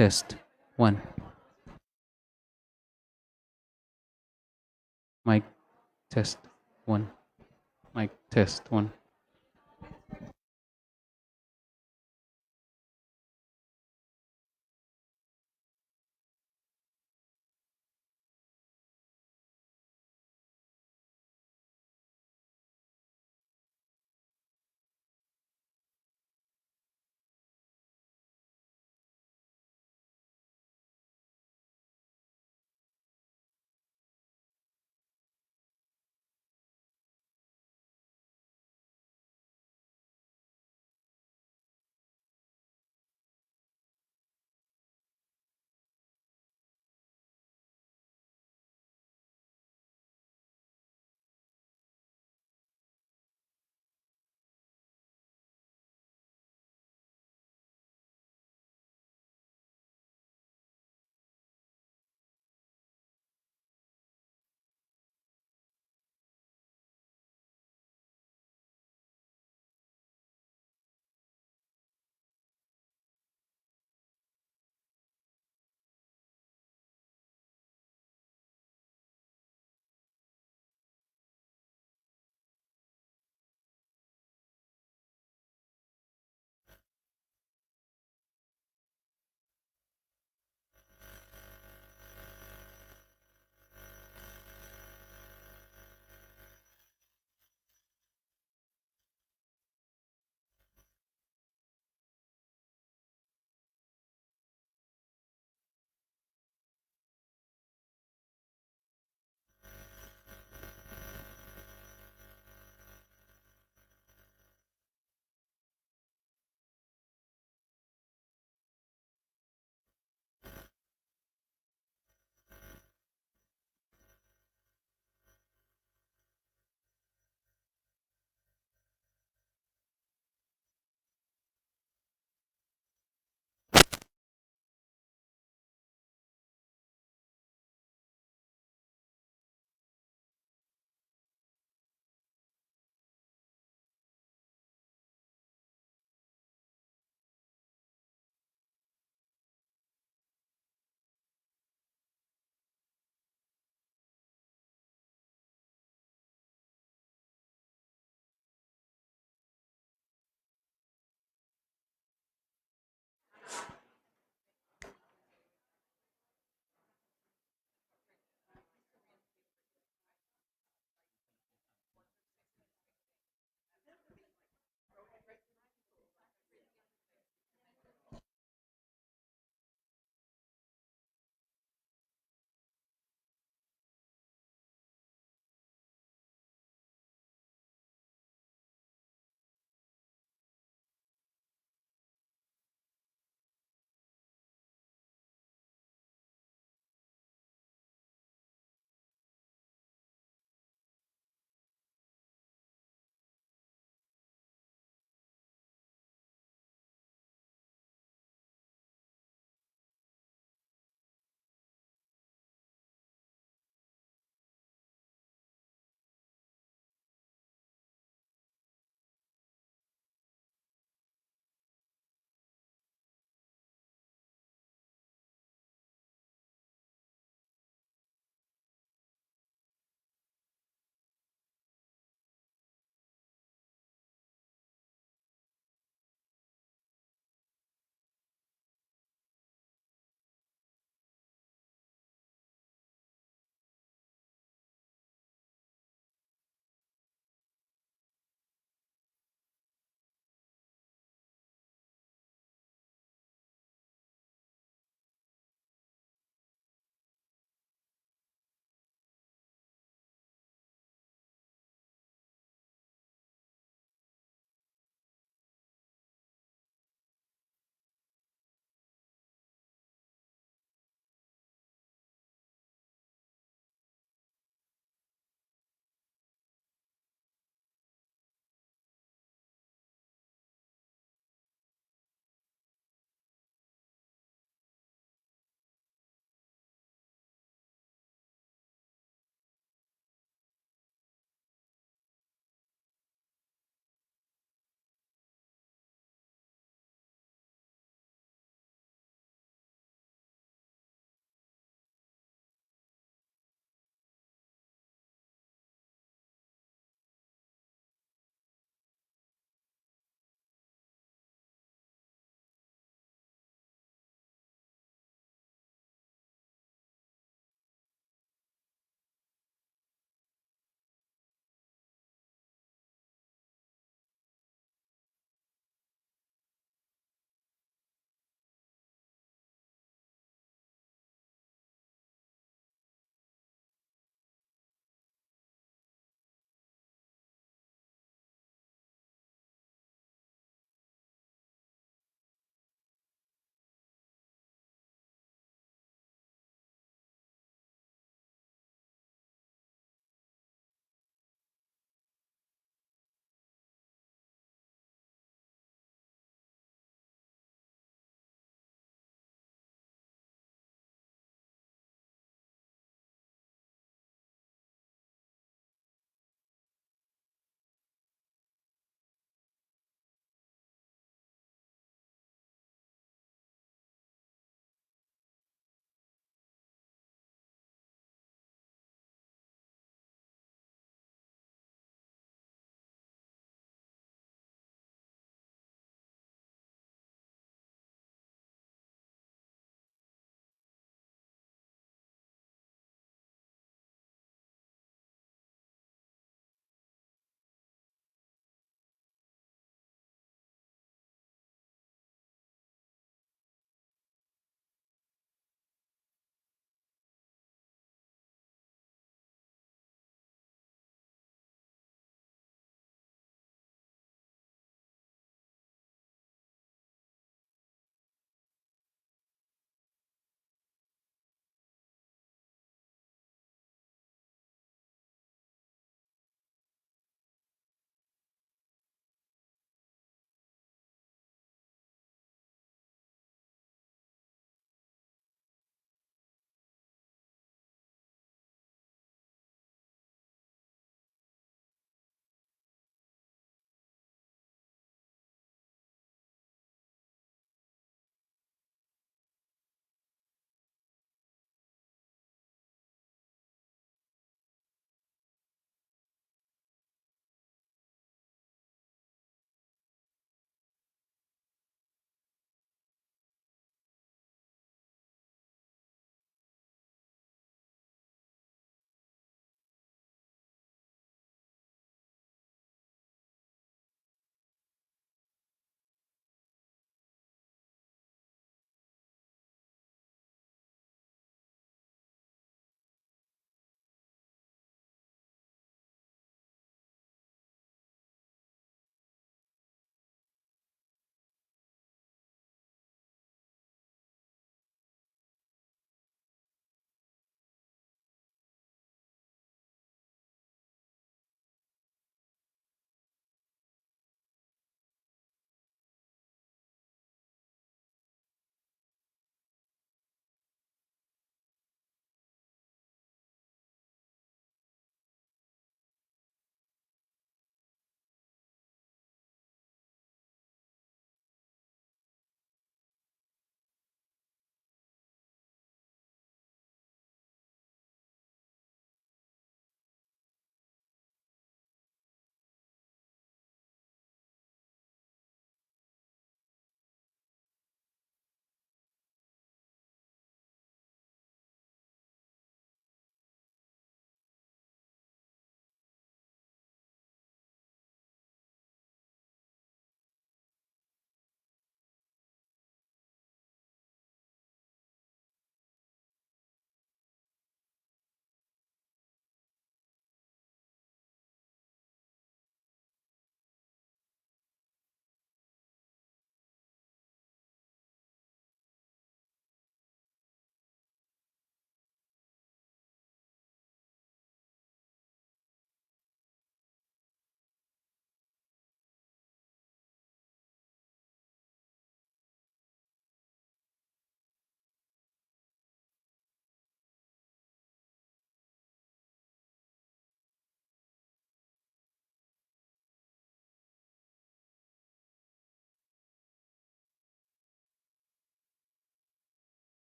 test 1. Mic test 1. Mic test 1.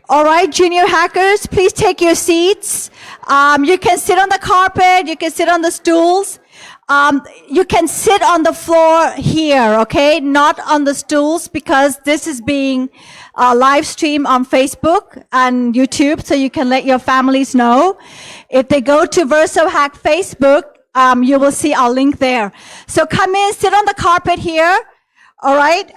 All right, junior hackers, please take your seats. You can sit on the carpet, you can sit on the stools. You can sit on the floor here, okay? Not on the stools because this is being live streamed on Facebook and YouTube, so you can let your families know. If they go to VERSO Hack Facebook, you will see our link there. So come in, sit on the carpet here. All right.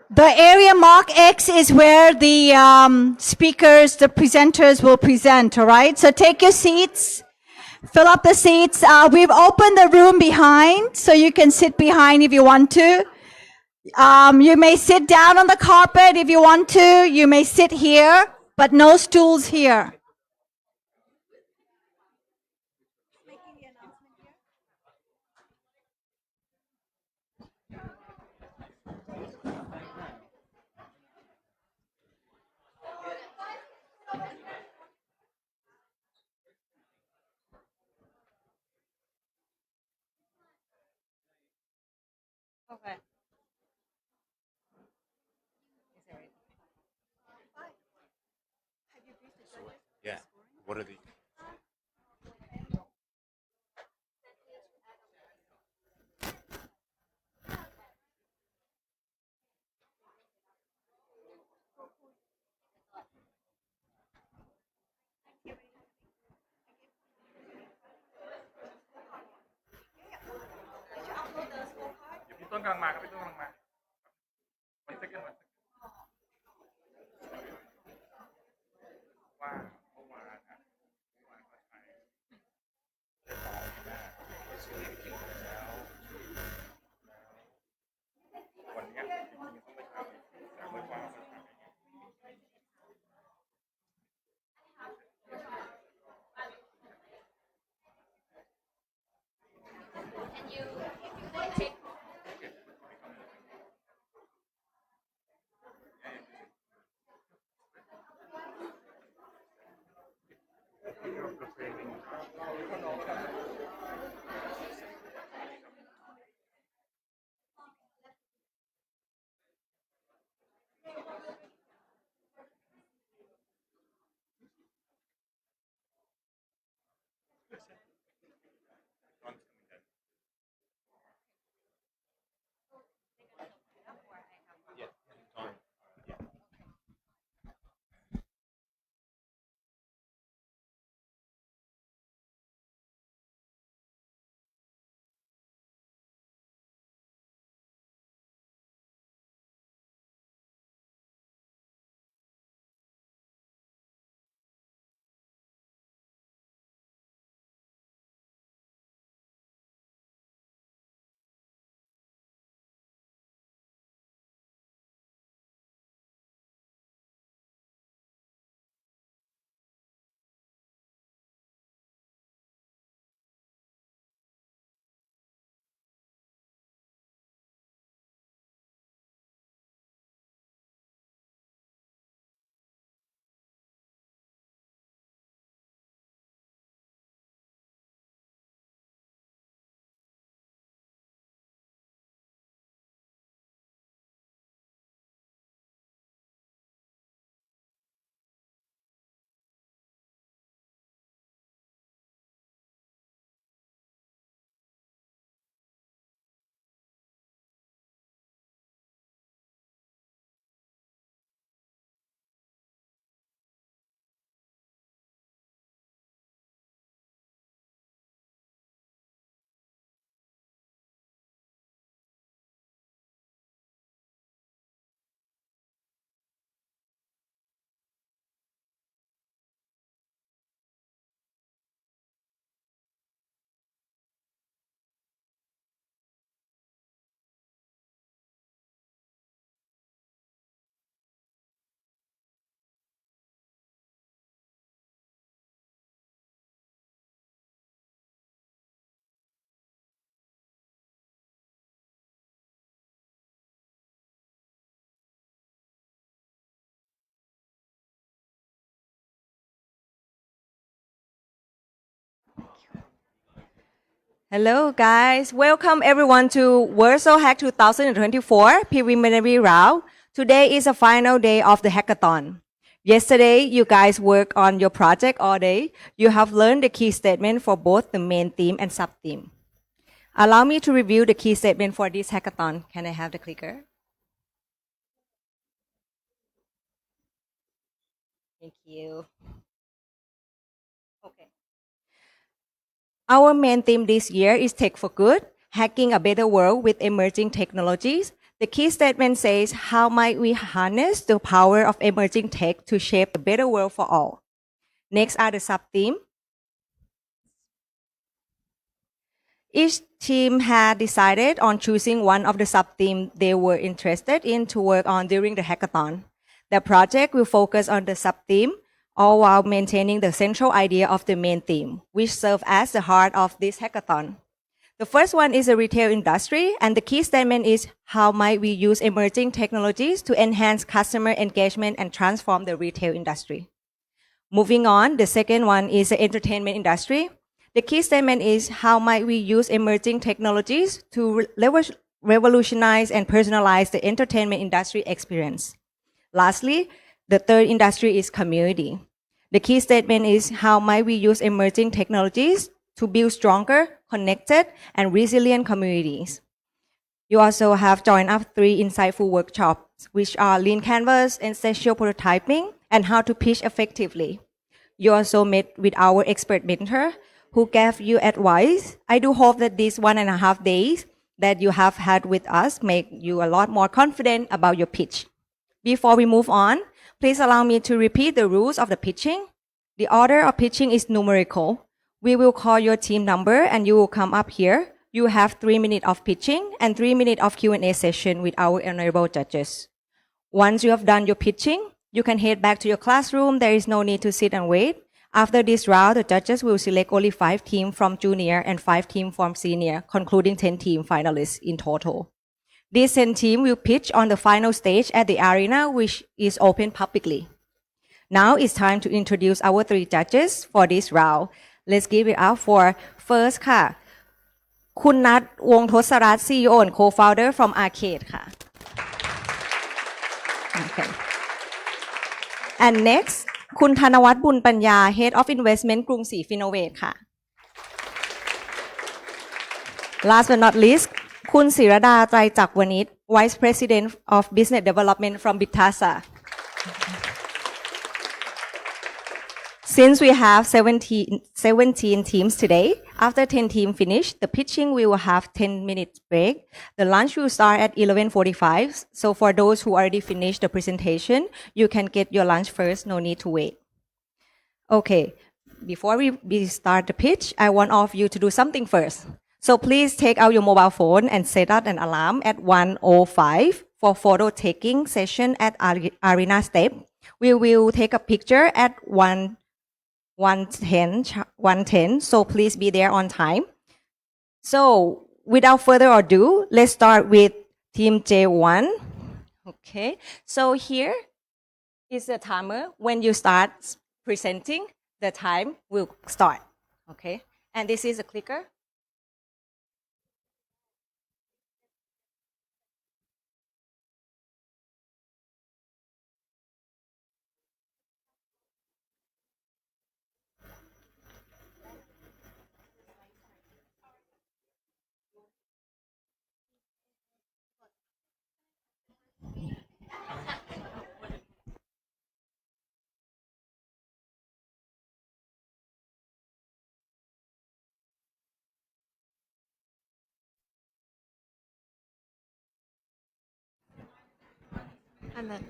The area mark X is where the speakers, the presenters will present, all right? So take your seats, fill up the seats. We've opened the room behind, so you can sit behind if you want to. You may sit down on the carpet if you want to. You may sit here, but no stools here. Okay. Yeah. What are the?พี่ต้นกำลังมาครับพี่ต้นกำลังมาวันเซ็กเก็นวันว่าเมื่อวานครับเมื่อวานก็ใช้แล้ววันนี้จริงๆต้องไปทำแต่เมื่อวานเราทำ Hello, guys. Welcome everyone to VERSO Hack 2024 preliminary round. Today is the final day of the hackathon. Yesterday, you guys worked on your project all day. You have learned the key statement for both the main theme and sub-theme. Allow me to review the key statement for this hackathon. Can I have the clicker? Thank you. Okay. Our main theme this year is Tech for Good, hacking a better world with emerging technologies. The key statement says, how might we harness the power of emerging tech to shape a better world for all? Next are the sub-theme. Each team had decided on choosing one of the sub-themes they were interested in to work on during the hackathon. The project will focus on the sub-theme, all while maintaining the central idea of the main theme, which serves as the heart of this hackathon. The first one is the retail industry, and the key statement is how might we use emerging technologies to enhance customer engagement and transform the retail industry. Moving on, the second one is the entertainment industry. The key statement is how might we use emerging technologies to revolutionize and personalize the entertainment industry experience. Lastly, the third industry is community. The key statement is how might we use emerging technologies to build stronger, connected, and resilient communities. You also have joined up 3 insightful workshops, which are Lean Canvas, Essential Prototyping, and How to Pitch Effectively. You also met with our expert mentor, who gave you advice. I do hope that these 1.5 days that you have had with us make you a lot more confident about your pitch. Before we move on, please allow me to repeat the rules of the pitching. The order of pitching is numerical. We will call your team number and you will come up here. You have 3 minutes of pitching and 3 minutes of Q&A session with our honorable judges. Once you have done your pitching, you can head back to your classroom. There is no need to sit and wait. After this round, the judges will select only 5 teams from junior and 5 teams from senior, concluding 10 team finalists in total. These 10 teams will pitch on the final stage at the arena, which is open publicly. Now it's time to introduce our 3 judges for this round. Let's give it up for first ค่ะ คุณนัท วงศ์ทศรัตน์ CEO and co-founder from Arcade ค่ะ Okay. And next คุณธนวัฒน์ บุญปัญญา Head of Investment กรุงศรี Finovate ค่ะ Last but not least คุณศิรดา ไตรจักรวณิช Vice President of Business Development from Bitasa. Since we have 17 teams today, after 10 teams finish, the pitching we will have 10 minutes break. The lunch will start at 11:45. So for those who already finished the presentation, you can get your lunch first, no need to wait. Okay, before we start the pitch, I want all of you to do something first. So please take out your mobile phone and set up an alarm at 1:05 for photo taking session at Arena Step. We will take a picture at 1:10, so please be there on time. So without further ado, let's start with team J1. Okay, so here is the timer. When you start presenting, the time will start. Okay, and this is a clicker. And then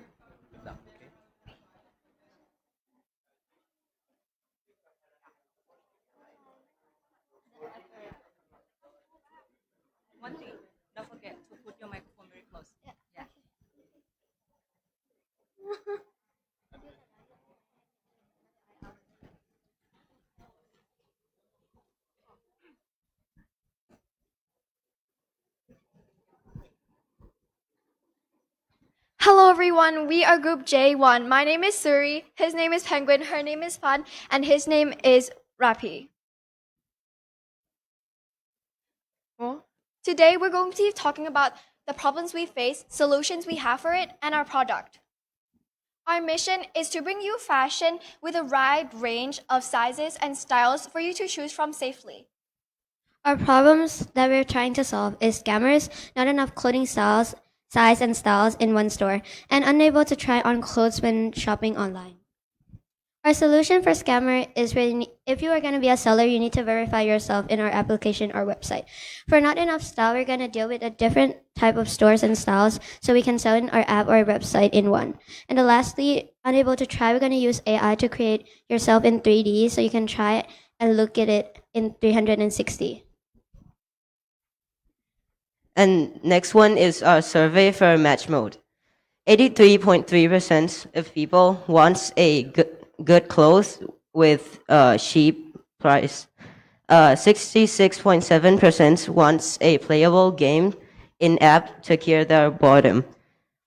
one thing, don't forget to put your microphone very close. Yeah. Hello everyone, we are group J1. My name is Suri, his name is Penguin, her name is Fun, and his name is Rapi. Today we're going to be talking about the problems we face, solutions we have for it, and our product. Our mission is to bring you fashion with a wide range of sizes and styles for you to choose from safely. Our problems that we're trying to solve is scammers, not enough clothing styles, size and styles in one store, and unable to try on clothes when shopping online. Our solution for scammer is if you are going to be a seller, you need to verify yourself in our application or website. For not enough style, we're going to deal with a different type of stores and styles so we can sell in our app or website in one. And lastly, unable to try, we're going to use AI to create yourself in 3D so you can try and look at it in 360. And next one is our survey for match mode. 83.3% of people wants a good clothes with a cheap price. 66.7% wants a playable game in app to cure their boredom.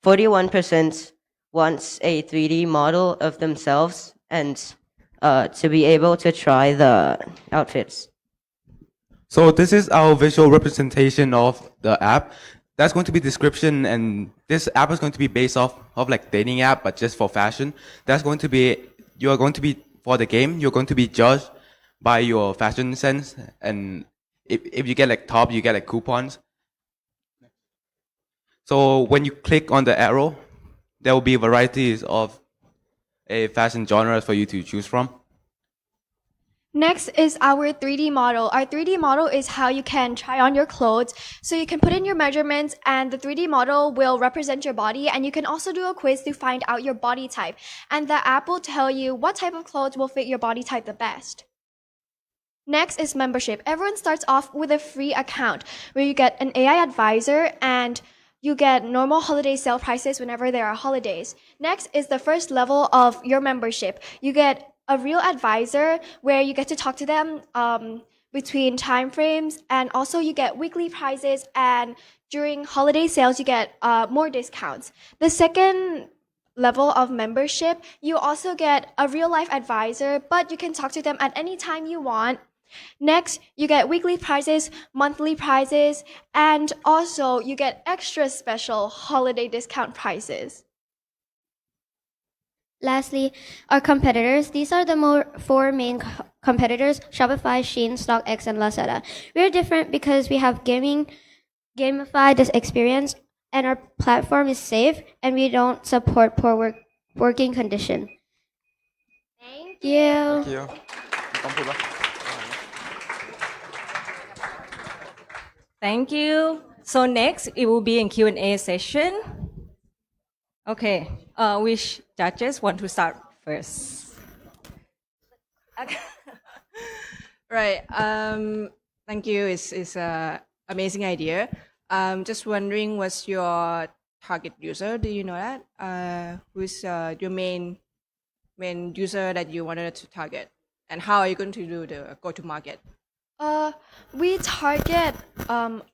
41% wants a 3D model of themselves and to be able to try the outfits. So this is our visual representation of the app. That's going to be description, and this app is going to be based off of like dating app, but just for fashion. That's going to be, you are going to be, for the game, you're going to be judged by your fashion sense, and if you get like top, you get like coupons. So when you click on the arrow, there will be varieties of a fashion genres for you to choose from. Next is our 3D model. Our 3D model is how you can try on your clothes. So you can put in your measurements and the 3D model will represent your body, and you can also do a quiz to find out your body type. And the app will tell you what type of clothes will fit your body type the best. Next is membership. Everyone starts off with a free account where you get an AI advisor and you get normal holiday sale prices whenever there are holidays. Next is the first level of your membership. You get a real advisor where you get to talk to them between time frames, and also you get weekly prizes, and during holiday sales you get more discounts. The second level of membership, you also get a real life advisor, but you can talk to them at any time you want. Next, you get weekly prizes, monthly prizes, and also you get extra special holiday discount prizes. Lastly, our competitors. These are the four main competitors: Shopify, Shein, StockX, and Lazada. We're different because we have gamify this experience, and our platform is safe, and we don't support poor working condition. Thank you. Thank you. ต้องพูดว่า Thank you. So next, it will be in Q&A session. Okay, which judges want to start first? Right. Thank you. It's a amazing idea. Just wondering, what's your target user? Do you know that? Who's your main user that you wanted to target, and how are you going to do the go-to-market? We target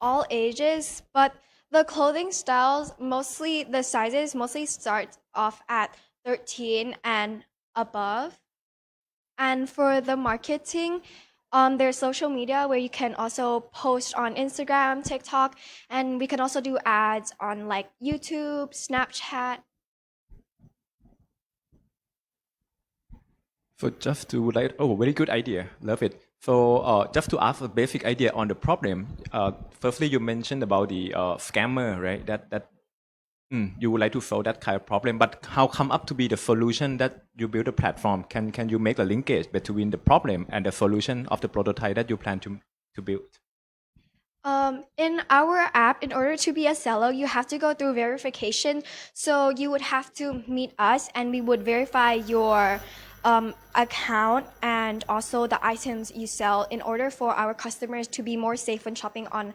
all ages, but the clothing styles, the sizes mostly start off at 13 and above. And for the marketing, there's social media where you can also post on Instagram, TikTok, and we can also do ads on like YouTube, Snapchat. So just to very good idea, love it. So just to ask a basic idea on the problem. Firstly, you mentioned about the scammer, right? That you would like to solve that kind of problem, but how come up to be the solution that you build a platform? Can you make a linkage between the problem and the solution of the prototype that you plan to build? In our app, in order to be a seller, you have to go through verification. So you would have to meet us, and we would verify your account and also the items you sell in order for our customers to be more safe when shopping on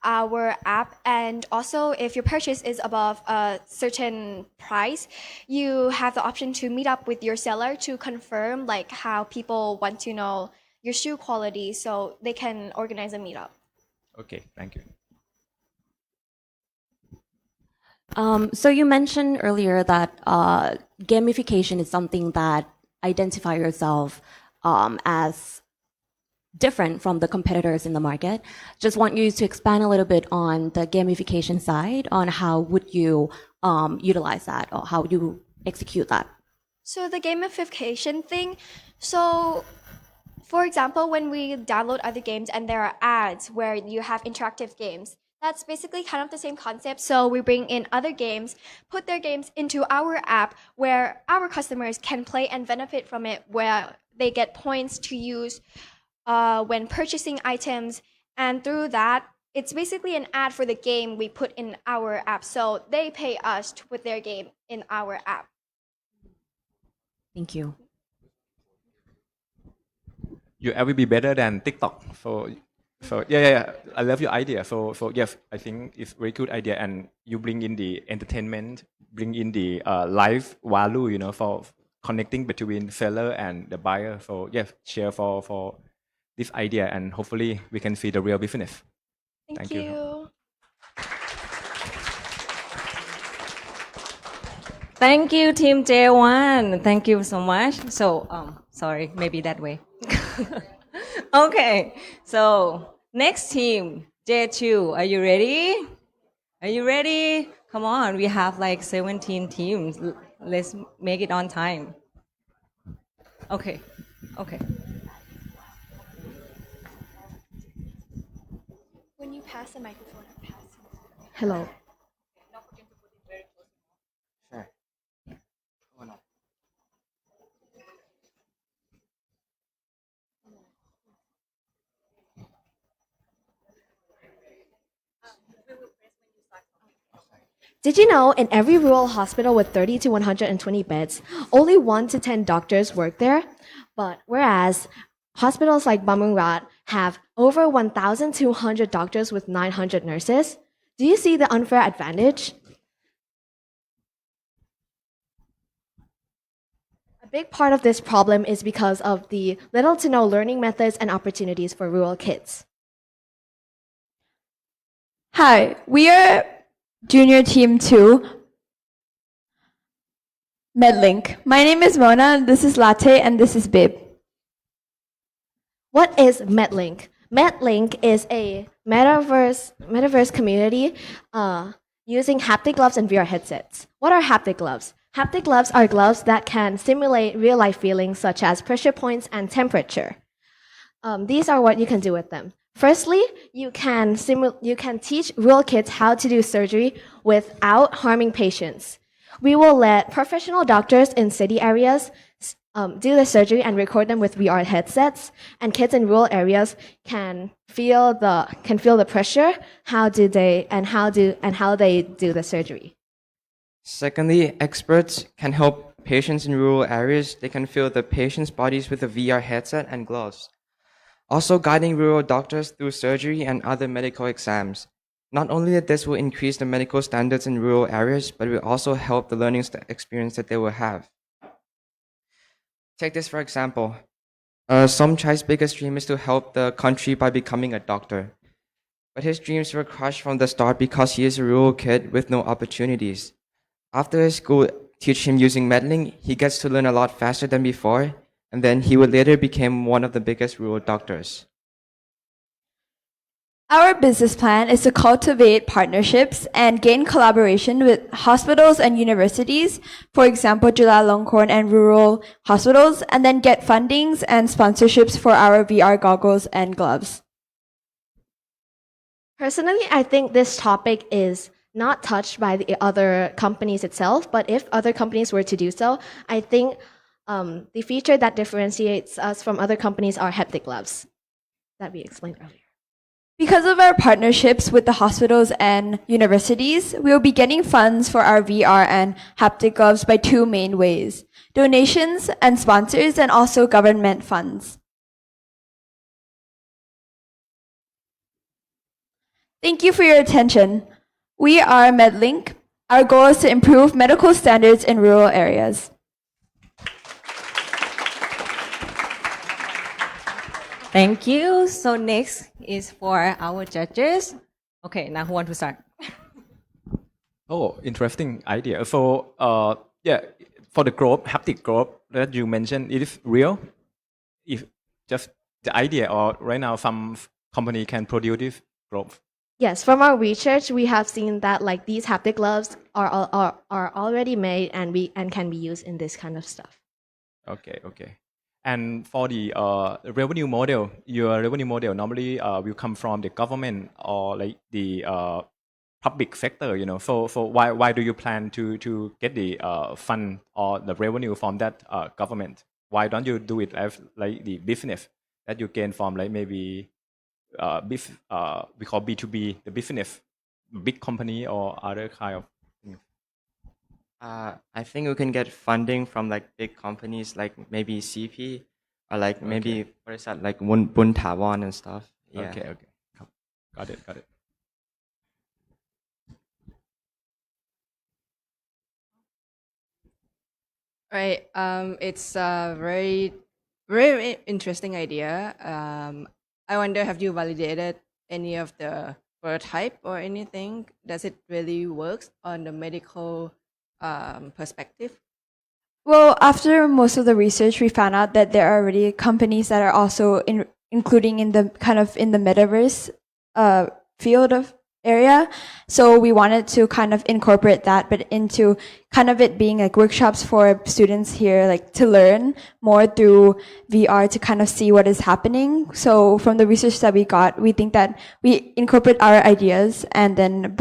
our app. And also, if your purchase is above a certain price, you have the option to meet up with your seller to confirm like how people want to know your shoe quality, so they can organize a meetup. Okay, thank you. So you mentioned earlier that gamification is something that identify yourself as different from the competitors in the market. Just want you to expand a little bit on the gamification side, on how would you utilize that or how you execute that. So the gamification thing, so for example, when we download other games and there are ads where you have interactive games, that's basically kind of the same concept. So we bring in other games, put their games into our app where our customers can play and benefit from it, where they get points to use when purchasing items. And through that, it's basically an ad for the game we put in our app. So they pay us to put their game in our app. Thank you. Your app will be better than TikTok. Yeah. I love your idea. Yes, I think it's very good idea, and you bring in the entertainment, bring in the live value, for connecting between seller and the buyer. So yes, share for this idea, and hopefully we can see the real business. Thank you. Thank you, Team J1. Thank you so much. So, sorry, maybe that way. Okay, so next team, J2. Are you ready? Are you ready? Come on, we have like 17 teams. Let's make it on time. Okay. When you pass the microphone, I pass. Hello. Did you know in every rural hospital with 30 to 120 beds, only 1 to 10 doctors work there? But whereas hospitals like Bamungrat have over 1,200 doctors with 900 nurses, do you see the unfair advantage? A big part of this problem is because of the little to no learning methods and opportunities for rural kids. Hi, we are Junior Team 2, MedLink. My name is Mona, this is Latte, and this is Bib. What is MedLink? MedLink is a metaverse community using haptic gloves and VR headsets. What are haptic gloves? Haptic gloves are gloves that can simulate real-life feelings such as pressure points and temperature. These are what you can do with them. Firstly, you can teach rural kids how to do surgery without harming patients. We will let professional doctors in city areas do the surgery and record them with VR headsets, and kids in rural areas can feel the pressure, how they do the surgery. Secondly, experts can help patients in rural areas. They can feel the patient's bodies with a VR headset and gloves. Also guiding rural doctors through surgery and other medical exams. Not only that this will increase the medical standards in rural areas, but it will also help the learning experience that they will have. Take this for example. Somchai's biggest dream is to help the country by becoming a doctor. But his dreams were crushed from the start because he is a rural kid with no opportunities. After his school teach him using meddling, he gets to learn a lot faster than before, and then he would later become one of the biggest rural doctors. Our business plan is to cultivate partnerships and gain collaboration with hospitals and universities, for example, Chulalongkorn and rural hospitals, and then get fundings and sponsorships for our VR goggles and gloves. Personally, I think this topic is not touched by the other companies itself, but if other companies were to do so, I think the feature that differentiates us from other companies are haptic gloves that we explained earlier. Because of our partnerships with the hospitals and universities, we will be getting funds for our VR and haptic gloves by 2 main ways: donations and sponsors, and also government funds. Thank you for your attention. We are MedLink. Our goal is to improve medical standards in rural areas. Thank you. So next is for our judges. Okay, now who want to start? Oh, interesting idea. So, for the group, haptic group that you mentioned, it is real. If just the idea, or right now some company can produce this growth? Yes, from our research, we have seen that like these haptic gloves are already made and can be used in this kind of stuff. Okay, okay. And for the revenue model, your revenue model normally will come from the government or like the public sector, you know. So why do you plan to get the fund or the revenue from that government? Why don't you do it as like the business that you gain from like maybe we call B2B, the business, big company or other kind of things? I think we can get funding from like big companies like maybe CP or like maybe what is that like Bun Taiwan and stuff. Yeah. Okay, okay. Got it, got it. Right. It's a very interesting idea. I wonder, have you validated any of the prototype or anything? Does it really works on the medical perspective? Well, after most of the research, we found out that there are already companies that are also including in the kind of in the metaverse field of area. So we wanted to kind of incorporate that, but into kind of it being like workshops for students here, like to learn more through VR to kind of see what is happening. So from the research that we got, we think that we incorporate our ideas and then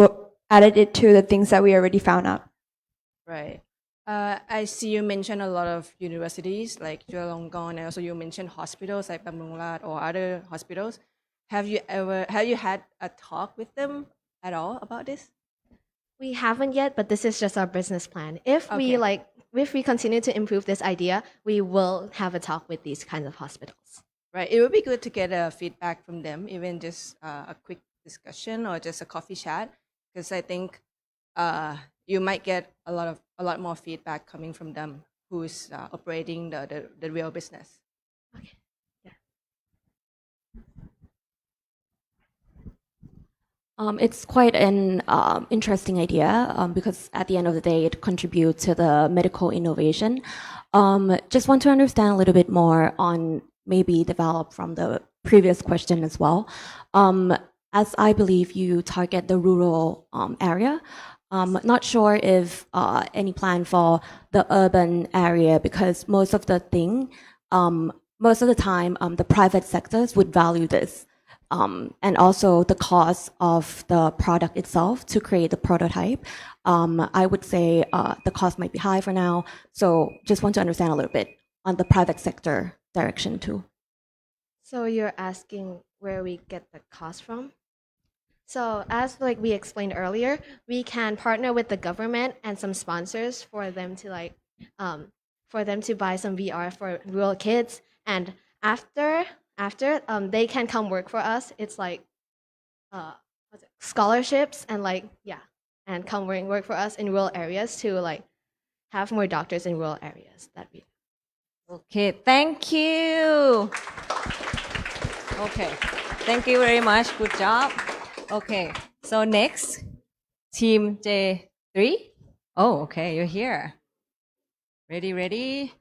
added it to the things that we already found out. Right. I see you mentioned a lot of universities like Chulalongkorn, and also you mentioned hospitals like Bamrungrad or other hospitals. Have you had a talk with them at all about this? We haven't yet, but this is just our business plan. If Okay. if we continue to improve this idea, we will have a talk with these kinds of hospitals. Right. It would be good to get a feedback from them, even just a quick discussion or just a coffee chat, because I think you might get a lot more feedback coming from them who's operating the real business. It's quite an interesting idea because at the end of the day, it contributes to the medical innovation. Just want to understand a little bit more on maybe develop from the previous question as well. As I believe you target the rural area, not sure if any plan for the urban area because most of the time, the private sectors would value this. And also the cost of the product itself to create the prototype. I would say the cost might be high for now. So just want to understand a little bit on the private sector direction too. So you're asking where we get the cost from? So as like we explained earlier, we can partner with the government and some sponsors for them to buy some VR for rural kids, and after they can come work for us. It's like scholarships and and come work for us in rural areas to like have more doctors in rural areas. That we. Okay, thank you. Okay, thank you very much. Good job. Okay, so next, team J3. Oh, okay, you're here. Ready?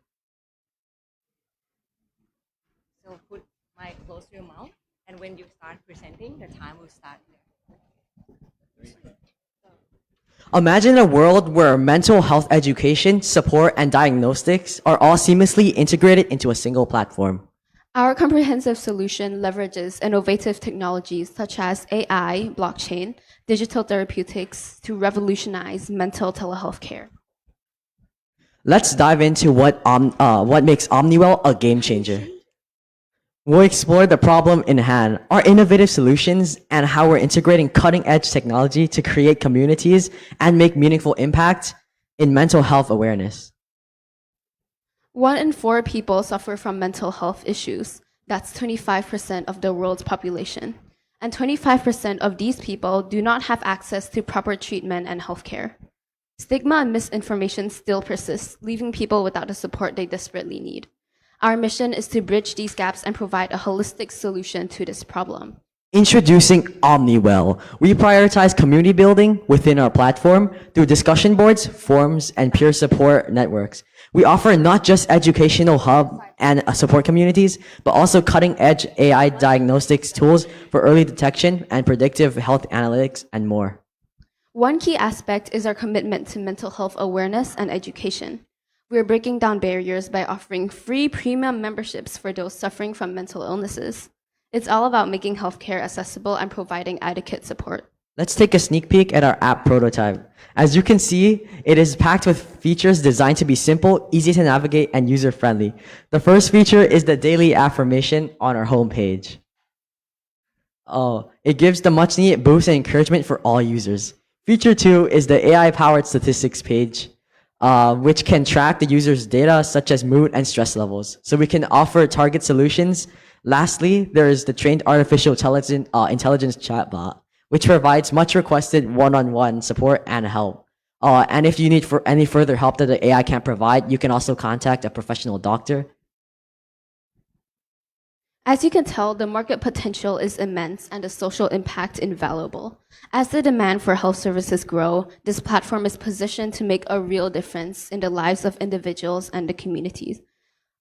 So put mic close to your mouth, and when you start presenting, the time will start here. Imagine a world where mental health education, support, and diagnostics are all seamlessly integrated into a single platform. Our comprehensive solution leverages innovative technologies such as AI, blockchain, digital therapeutics to revolutionize mental telehealth care. Let's dive into what makes Omniwell a game changer. We'll explore the problem in hand, our innovative solutions, and how we're integrating cutting-edge technology to create communities and make meaningful impact in mental health awareness. 1 in 4 people suffer from mental health issues. That's 25% of the world's population. And 25% of these people do not have access to proper treatment and healthcare. Stigma and misinformation still persists, leaving people without the support they desperately need. Our mission is to bridge these gaps and provide a holistic solution to this problem. Introducing Omniwell. We prioritize community building within our platform through discussion boards, forums, and peer support networks. We offer not just educational hub and support communities, but also cutting-edge AI diagnostics tools for early detection and predictive health analytics and more. One key aspect is our commitment to mental health awareness and education. We are breaking down barriers by offering free premium memberships for those suffering from mental illnesses. It's all about making healthcare accessible and providing adequate support. Let's take a sneak peek at our app prototype. As you can see, it is packed with features designed to be simple, easy to navigate, and user-friendly. The first feature is the daily affirmation on our homepage. It gives the much-needed boost and encouragement for all users. Feature 2 is the AI-powered statistics page, which can track the user's data such as mood and stress levels, so we can offer target solutions. Lastly, there is the trained artificial intelligence chatbot, which provides much requested one-on-one support and help. And if you need any further help that the AI can't provide, you can also contact a professional doctor. As you can tell, the market potential is immense and the social impact invaluable. As the demand for health services grow, this platform is positioned to make a real difference in the lives of individuals and the communities.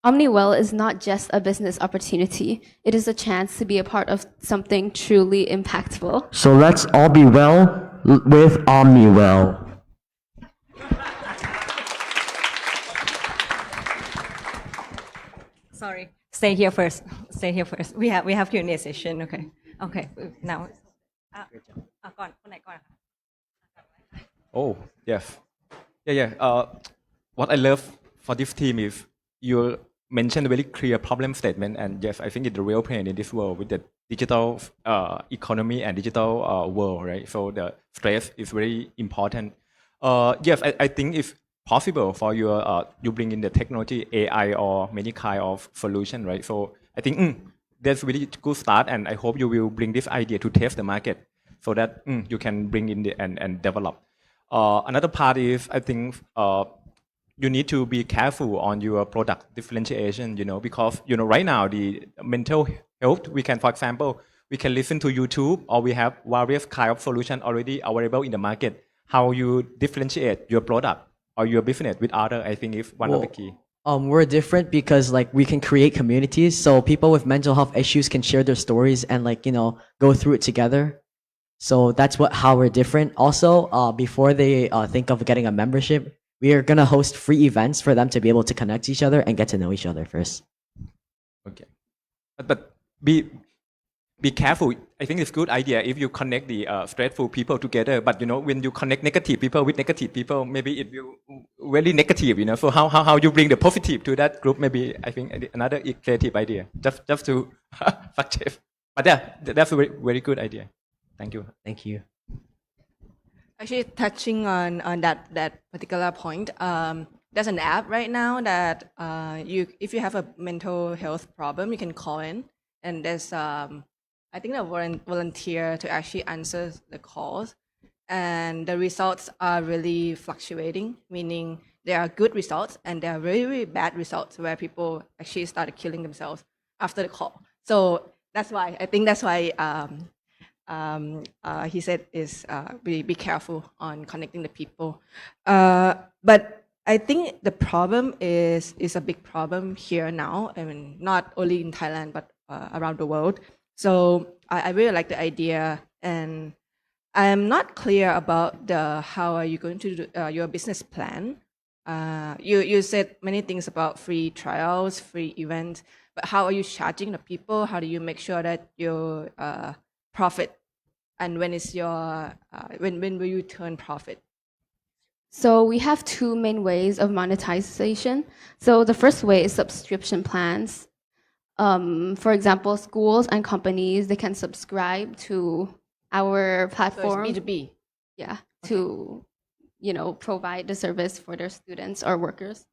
OmniWell is not just a business opportunity, it is a chance to be a part of something truly impactful. So let's all be well with OmniWell. Sorry, stay here first. Stay here first. We have Q&A session. Okay. Okay. Now. ก่อนคนไหนก่อน Oh, yes. Yeah. What I love for this team is you mentioned a very clear problem statement, and yes, I think it's the real pain in this world with the digital economy and digital world, right? So the stress is very important. Yes, I think if possible for you bring in the technology, AI or many kind of solution, right? So I think that's really good start, and I hope you will bring this idea to test the market so that you can bring in and develop. Another part is I think you need to be careful on your product differentiation, because right now the mental health, we can, for example, we can listen to YouTube, or we have various kind of solution already available in the market. How you differentiate your product or your business with other, I think is one of the key. We're different because we can create communities, so people with mental health issues can share their stories and go through it together. So that's how we're different. Also, before they think of getting a membership, we are gonna host free events for them to be able to connect to each other and get to know each other first. Okay, but be careful. I think it's a good idea if you connect the stressful people together. But when you connect negative people with negative people, maybe it will very negative. So how you bring the positive to that group? Maybe I think another creative idea. Just to fluctuate. But yeah, that's a very, very good idea. Thank you. Thank you. Actually, touching on that particular point, there's an app right now that if you have a mental health problem, you can call in, and there's I think a volunteer to actually answer the calls, and the results are really fluctuating, meaning there are good results and there are very, very bad results where people actually started killing themselves after the call. So that's why he said is be careful on connecting the people. But I think the problem is a big problem here now. I mean, not only in Thailand but around the world. So I really like the idea, and I'm not clear about how are you going to do your business plan. You said many things about free trials, free events, but how are you charging the people? How do you make sure that you profit? And when will you turn profit? So we have two main ways of monetization. So the first way is subscription plans. For example, schools and companies, they can subscribe to our platform. So it's B2B. Yeah, to provide the service for their students or workers.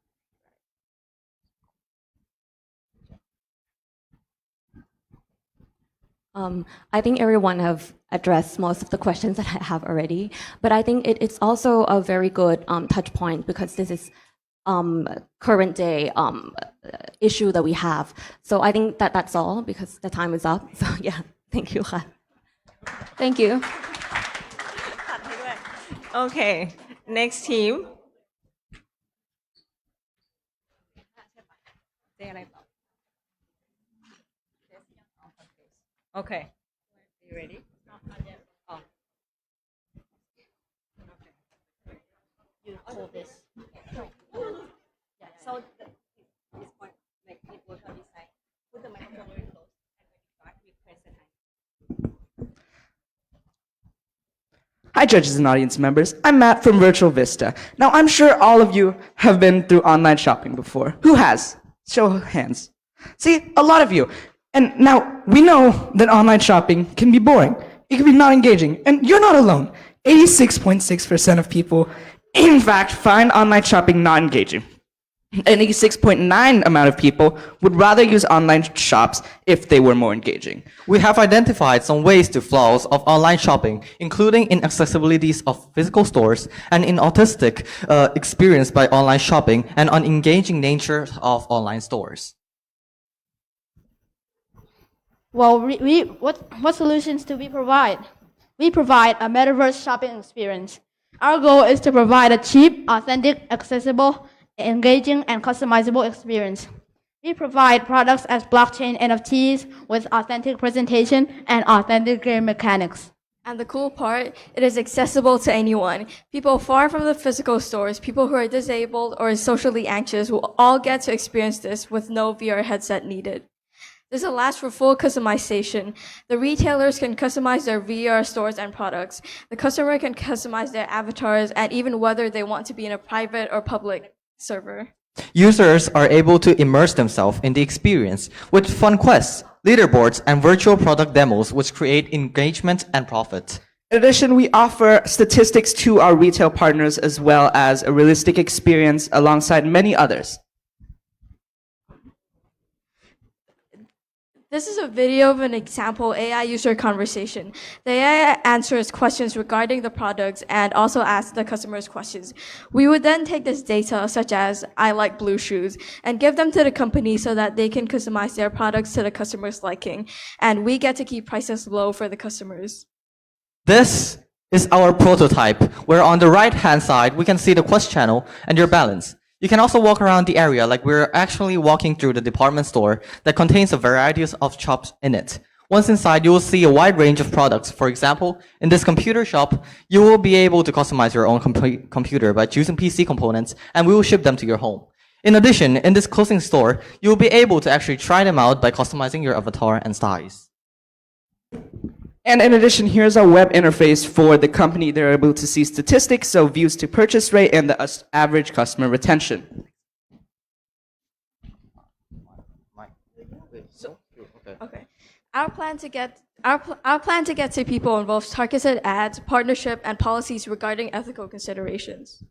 I think everyone have addressed most of the questions that I have already, but I think it's also a very good touch point because this is current day issue that we have. So I think that's all because the time is up. So yeah, thank you. Thank you. Okay, next team. Okay. You ready? Oh. You hold this. Yeah. So this point, like it works on this side. Put the microphone very close, and when you start, we press the time. Hi, judges and audience members. I'm Matt from Virtual Vista. Now, I'm sure all of you have been through online shopping before. Who has? Show of hands. See, a lot of you. And now, we know that online shopping can be boring. It can be not engaging. And you're not alone. 86.6% of people, in fact, find online shopping not engaging. And 86.9% amount of people would rather use online shops if they were more engaging. We have identified some ways to flaws of online shopping, including inaccessibilities of physical stores and inautistic experience by online shopping and unengaging nature of online stores. Well, what solutions do we provide? We provide a metaverse shopping experience. Our goal is to provide a cheap, authentic, accessible, engaging, and customizable experience. We provide products as blockchain NFTs with authentic presentation and authentic game mechanics. And the cool part, it is accessible to anyone. People far from the physical stores, people who are disabled or socially anxious will all get to experience this with no VR headset needed. This allows for full customization. The retailers can customize their VR stores and products. The customer can customize their avatars and even whether they want to be in a private or public server. Users are able to immerse themselves in the experience with fun quests, leaderboards, and virtual product demos which create engagement and profit. In addition, we offer statistics to our retail partners as well as a realistic experience alongside many others. This is a video of an example AI user conversation. The AI answers questions regarding the products and also asks the customers questions. We would then take this data, such as I like blue shoes, and give them to the company so that they can customize their products to the customer's liking. And we get to keep prices low for the customers. This is our prototype, where on the right-hand side, we can see the quest channel and your balance. You can also walk around the area like we're actually walking through the department store that contains a variety of shops in it. Once inside, you will see a wide range of products. For example, in this computer shop, you will be able to customize your own computer by choosing PC components, and we will ship them to your home. In addition, in this clothing store, you will be able to actually try them out by customizing your avatar and styles. And in addition, here's our web interface for the company. They're able to see statistics, so views to purchase rate and the average customer retention. Okay. Our plan to get to people involves targeted ads, partnership, and policies regarding ethical considerations.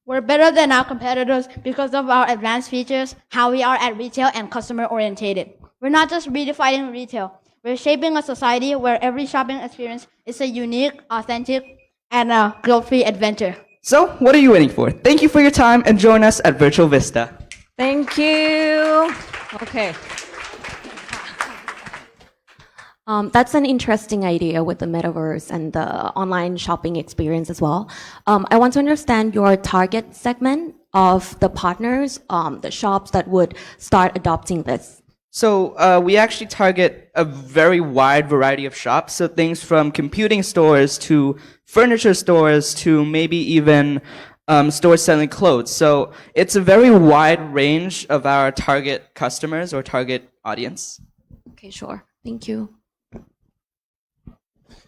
We're better than our competitors because of our advanced features, how we are at retail, and customer orientated. We're not just redefining retail. We're shaping a society where every shopping experience is a unique, authentic, and a guilt-free adventure. So, what are you waiting for? Thank you for your time and join us at Virtual Vista. Thank you. Okay. That's an interesting idea with the metaverse and the online shopping experience as well. I want to understand your target segment of the partners, the shops that would start adopting this. So we actually target a very wide variety of shops. So things from computing stores to furniture stores to maybe even stores selling clothes. So it's a very wide range of our target customers or target audience. Okay, sure. Thank you.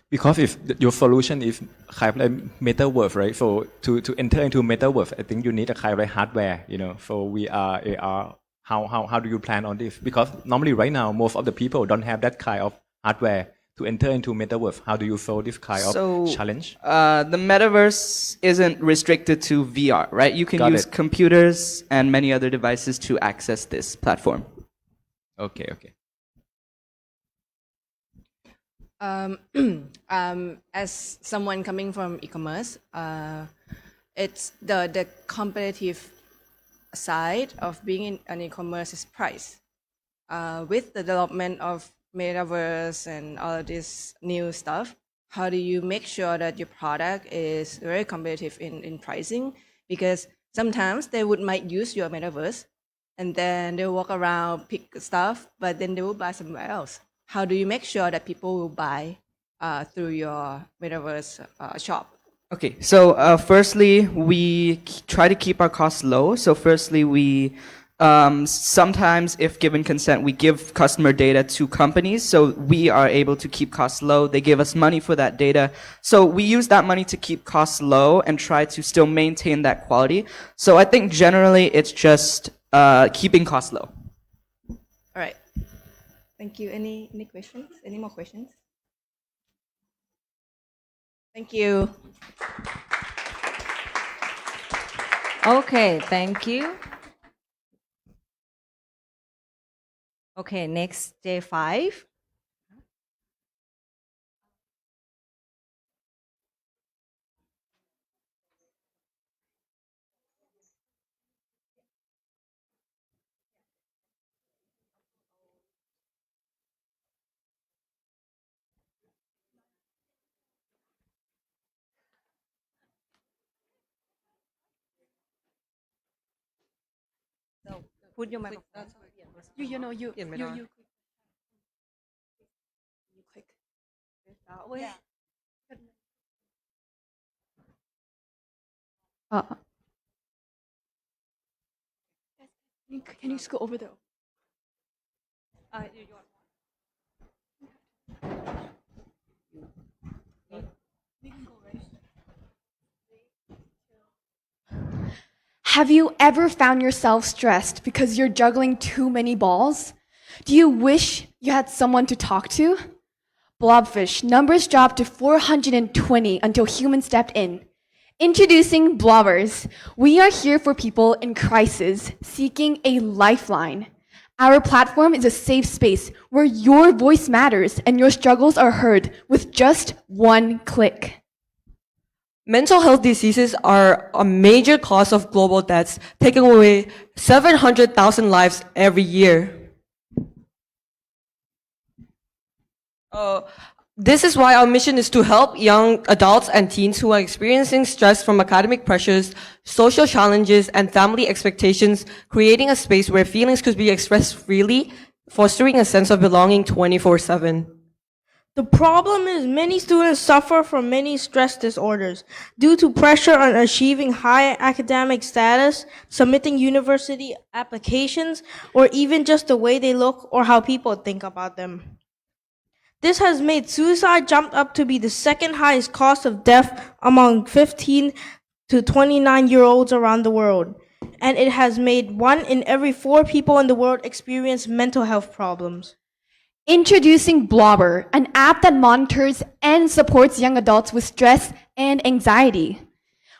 Because if your solution is kind of like metaverse, right? So to enter into metaverse, I think you need a kind of like hardware, for VR, AR. How do you plan on this? Because normally right now, most of the people don't have that kind of hardware to enter into metaverse. How do you solve this kind of challenge? The metaverse isn't restricted to VR, right? You can use computers and many other devices to access this platform. Okay. As someone coming from e-commerce, it's the competitive side of being in an e-commerce is price. With the development of metaverse and all of this new stuff, how do you make sure that your product is very competitive in pricing? Because sometimes they might use your metaverse and then they'll walk around, pick stuff, but then they will buy somewhere else. How do you make sure that people will buy through your metaverse shop? Okay, so firstly, we try to keep our costs low. So firstly, we sometimes, if given consent, we give customer data to companies, so we are able to keep costs low. They give us money for that data, so we use that money to keep costs low and try to still maintain that quality. So I think generally it's just keeping costs low. All right. Thank you. Any questions? Any more questions? Thank you. Okay, thank you. Okay, next J5. So put your microphone. You know, you click that way. Can you go over there? Have you ever found yourself stressed because you're juggling too many balls? Do you wish you had someone to talk to? Blobfish numbers dropped to 420 until humans stepped in. Introducing Blobbers. We are here for people in crisis seeking a lifeline. Our platform is a safe space where your voice matters and your struggles are heard with just one click. Mental health diseases are a major cause of global deaths, taking away 700,000 lives every year. This is why our mission is to help young adults and teens who are experiencing stress from academic pressures, social challenges, and family expectations, creating a space where feelings could be expressed freely, fostering a sense of belonging 24/7. The problem is many students suffer from many stress disorders due to pressure on achieving high academic status, submitting university applications, or even just the way they look or how people think about them. This has made suicide jump up to be the second highest cause of death among 15 to 29-year-olds around the world. And it has made 1 in every 4 people in the world experience mental health problems. Introducing Blobber, an app that monitors and supports young adults with stress and anxiety.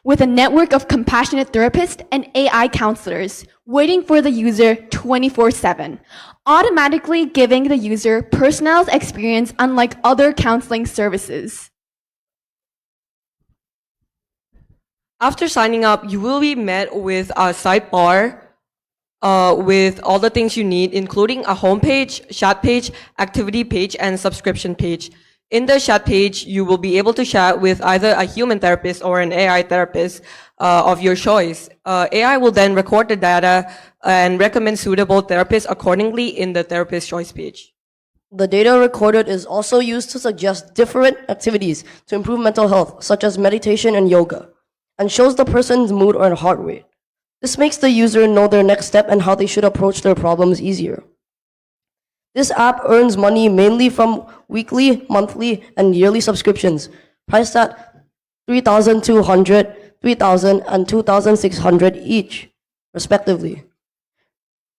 With a network of compassionate therapists and AI counselors waiting for the user 24/7, automatically giving the user personalized experience unlike other counseling services. After signing up, you will be met with a sidebar with all the things you need, including a homepage, chat page, activity page, and subscription page. In the chat page, you will be able to chat with either a human therapist or an AI therapist of your choice. AI will then record the data and recommend suitable therapists accordingly in the therapist choice page. The data recorded is also used to suggest different activities to improve mental health, such as meditation and yoga, and shows the person's mood or heart rate. This makes the user know their next step and how they should approach their problems easier. This app earns money mainly from weekly, monthly, and yearly subscriptions, priced at $3,200, $3,000, and $2,600 each, respectively.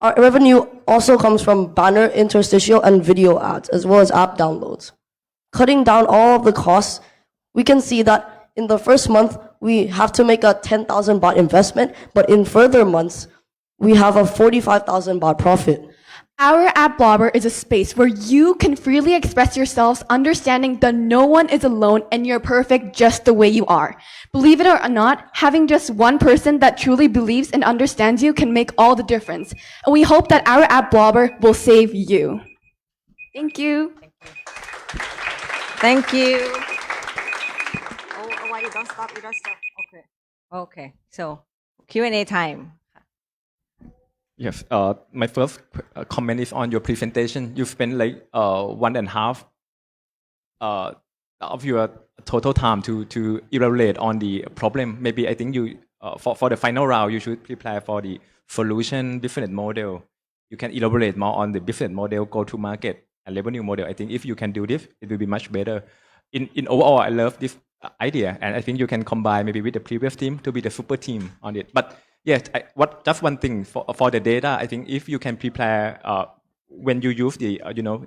Our revenue also comes from banner, interstitial, and video ads, as well as app downloads. Cutting down all of the costs, we can see that in the first month, we have to make a 10,000 baht investment, but in further months, we have a 45,000 baht profit. Our app Blobber is a space where you can freely express yourselves, understanding that no one is alone and you're perfect just the way you are. Believe it or not, having just one person that truly believes and understands you can make all the difference. And we hope that our app Blobber will save you. Thank you. Thank you. Oh, why you don't stop? Okay. Okay. So Q&A time. Yes. My first comment is on your presentation. You spent like 1.5 of your total time to elaborate on the problem. Maybe I think you for the final round you should prepare for the solution different model. You can elaborate more on the different model, go to market and revenue model. I think if you can do this, it will be much better. In overall, I love this idea, and I think you can combine maybe with the previous team to be the super team on it. But yes, just one thing for the data. I think if you can prepare when you use the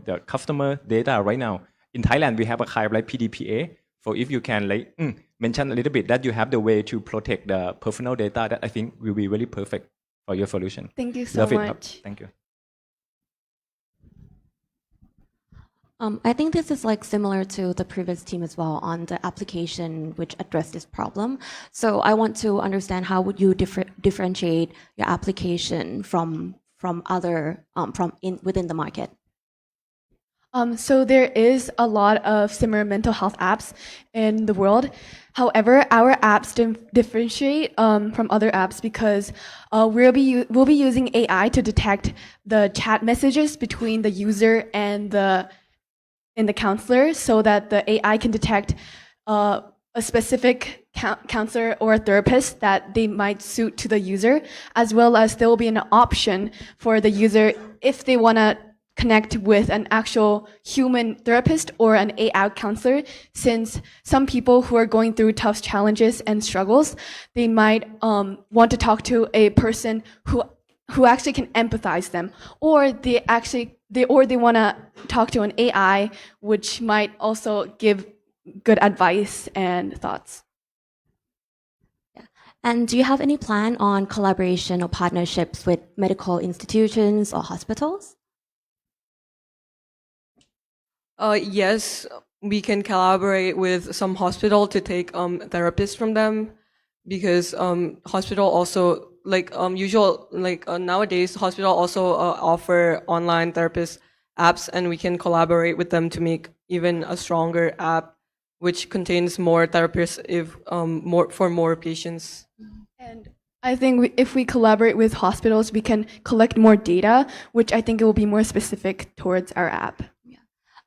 the customer data right now in Thailand, we have a kind of like PDPA. So if you can like mention a little bit that you have the way to protect the personal data, that I think will be really perfect for your solution. Thank you so Love it. much. Thank you. I think this is like similar to the previous team as well on the application which addressed this problem. So I want to understand how would you differentiate your application from other within the market. So there is a lot of similar mental health apps in the world. However, our apps differentiate from other apps because we'll be using AI to detect the chat messages between the user and the counselor, so that the AI can detect a specific counselor or a therapist that they might suit to the user, as well as there will be an option for the user if they want to connect with an actual human therapist or an AI counselor, since some people who are going through tough challenges and struggles, they might want to talk to a person who actually can empathize them, or they want to talk to an AI which might also give good advice and thoughts. And do you have any plan on collaboration or partnerships with medical institutions or hospitals? Yes, we can collaborate with some hospital to take therapists from them, because hospital also nowadays hospital also offer online therapist apps, and we can collaborate with them to make even a stronger app which contains more therapists if more patients. And I think if we collaborate with hospitals, we can collect more data, which I think it will be more specific towards our app.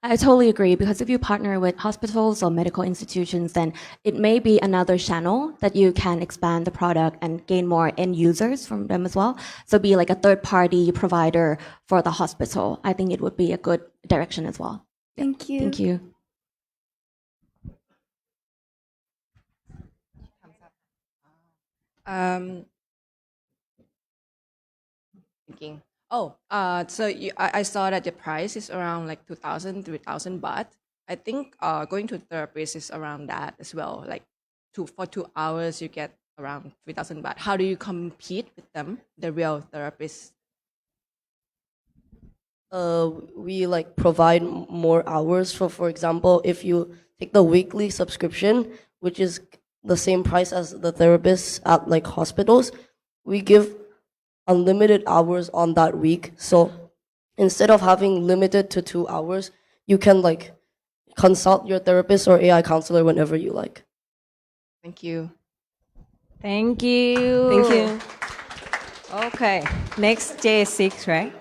I totally agree, because if you partner with hospitals or medical institutions, then it may be another channel that you can expand the product and gain more end users from them as well. So be like a third party provider for the hospital. I think it would be a good direction as well. Thank you. Thank you. Thinking. So I saw that the price is around like 2,000, 3,000 baht. I think going to therapist is around that as well. Like for 2 hours, you get around 3,000 baht. How do you compete with them, the real therapists? We like provide more hours. For example, if you take the weekly subscription, which is the same price as the therapists at like hospitals, we give unlimited hours on that week. So instead of having limited to 2 hours, you can like consult your therapist or AI counselor whenever you like. Thank you. Thank you. Thank you. Okay, next J6, right?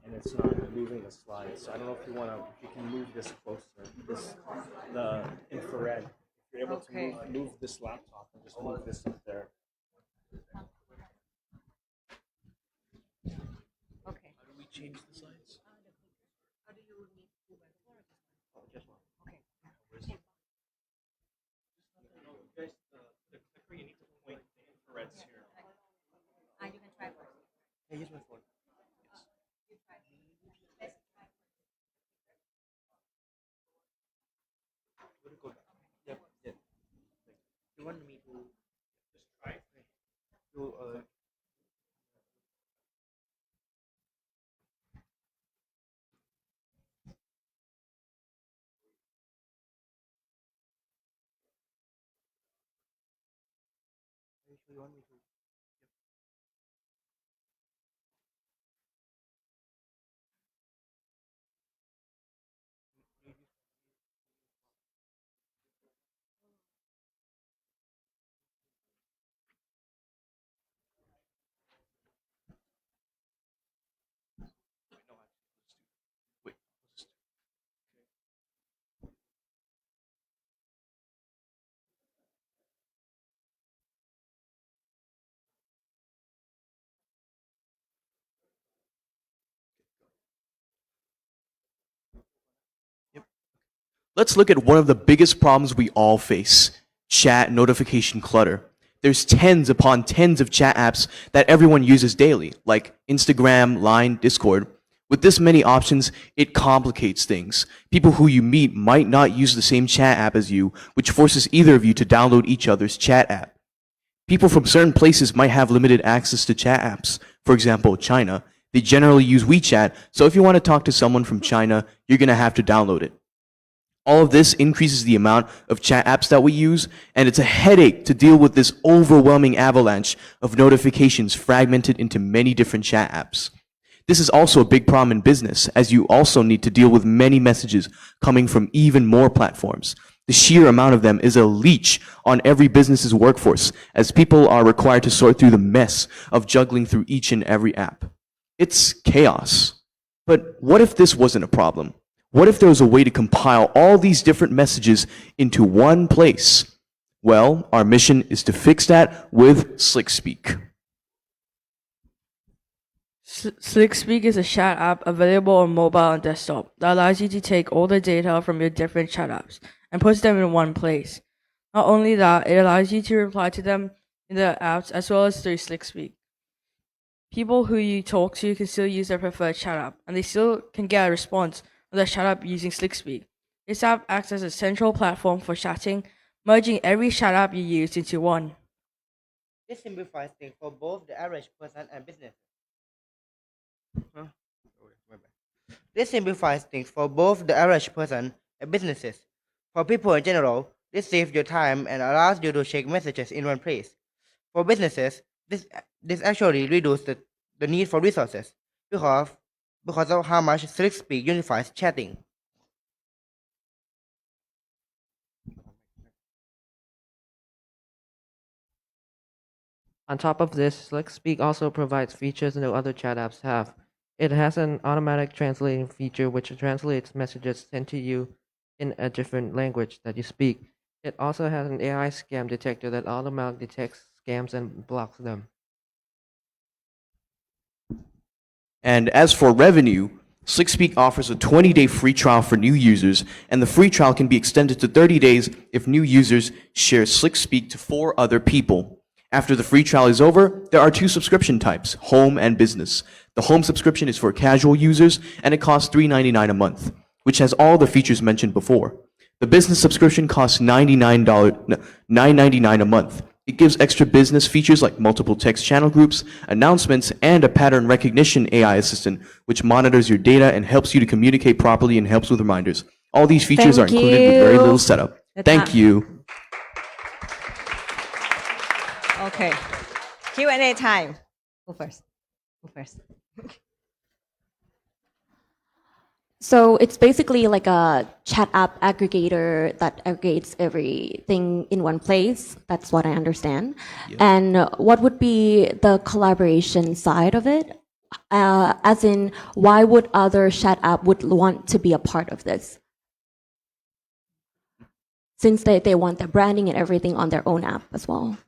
And it's not moving the slide. So I don't know if you can move this closer. The infrared. If you're able to move this laptop and just move this up there. Okay. How do we change the slides? How do you need to Oh, just one. Okay. No, guys, the clicker, you need to point the infrareds here. You can try first. Hey, here's my phone. You try. Let's try. Would it go back? Yep, yep. You wanted me to just try it? Do you want me to? Let's look at one of the biggest problems we all face: chat notification clutter. There's tens upon tens of chat apps that everyone uses daily, like Instagram, Line, Discord. With this many options, it complicates things. People who you meet might not use the same chat app as you, which forces either of you to download each other's chat app. People from certain places might have limited access to chat apps. For example, China. They generally use WeChat, so if you want to talk to someone from China, you're going to have to download it. All of this increases the amount of chat apps that we use, and it's a headache to deal with this overwhelming avalanche of notifications fragmented into many different chat apps. This is also a big problem in business, as you also need to deal with many messages coming from even more platforms. The sheer amount of them is a leech on every business's workforce, as people are required to sort through the mess of juggling through each and every app. It's chaos. But what if this wasn't a problem? What if there was a way to compile all these different messages into one place? Well, our mission is to fix that with SlickSpeak. SlickSpeak is a chat app available on mobile and desktop that allows you to take all the data from your different chat apps and puts them in one place. Not only that, it allows you to reply to them in the apps as well as through SlickSpeak. People who you talk to can still use their preferred chat app, and they still can get a response on their chat app using SlickSpeak. This app acts as a central platform for chatting, merging every chat app you use into one. This simplifies things for both the average person and business. This simplifies things for both the average person and businesses. For people in general, this saves your time and allows you to check messages in one place. For businesses, this actually reduces the need for resources because of how much SlickSpeak unifies chatting. On top of this, SlickSpeak also provides features no other chat apps have. It has an automatic translating feature which translates messages sent to you in a different language that you speak. It also has an AI scam detector that automatically detects scams and blocks them. And as for revenue, SlickSpeak offers a 20-day free trial for new users, and the free trial can be extended to 30 days if new users share SlickSpeak to 4 other people. After the free trial is over, there are 2 subscription types, home and business. The home subscription is for casual users, and it costs $3.99 a month, which has all the features mentioned before. The business subscription costs $9.99 a month. It gives extra business features like multiple text channel groups, announcements, and a pattern recognition AI assistant, which monitors your data and helps you to communicate properly and helps with reminders. All these features are included with very little setup. Thank you. Okay. Q&A time. Who first? Who first? So it's basically like a chat app aggregator that aggregates everything in one place. That's what I understand. Yeah. And what would be the collaboration side of it? As in, why would other chat app would want to be a part of this? Since they want the branding and everything on their own app as well.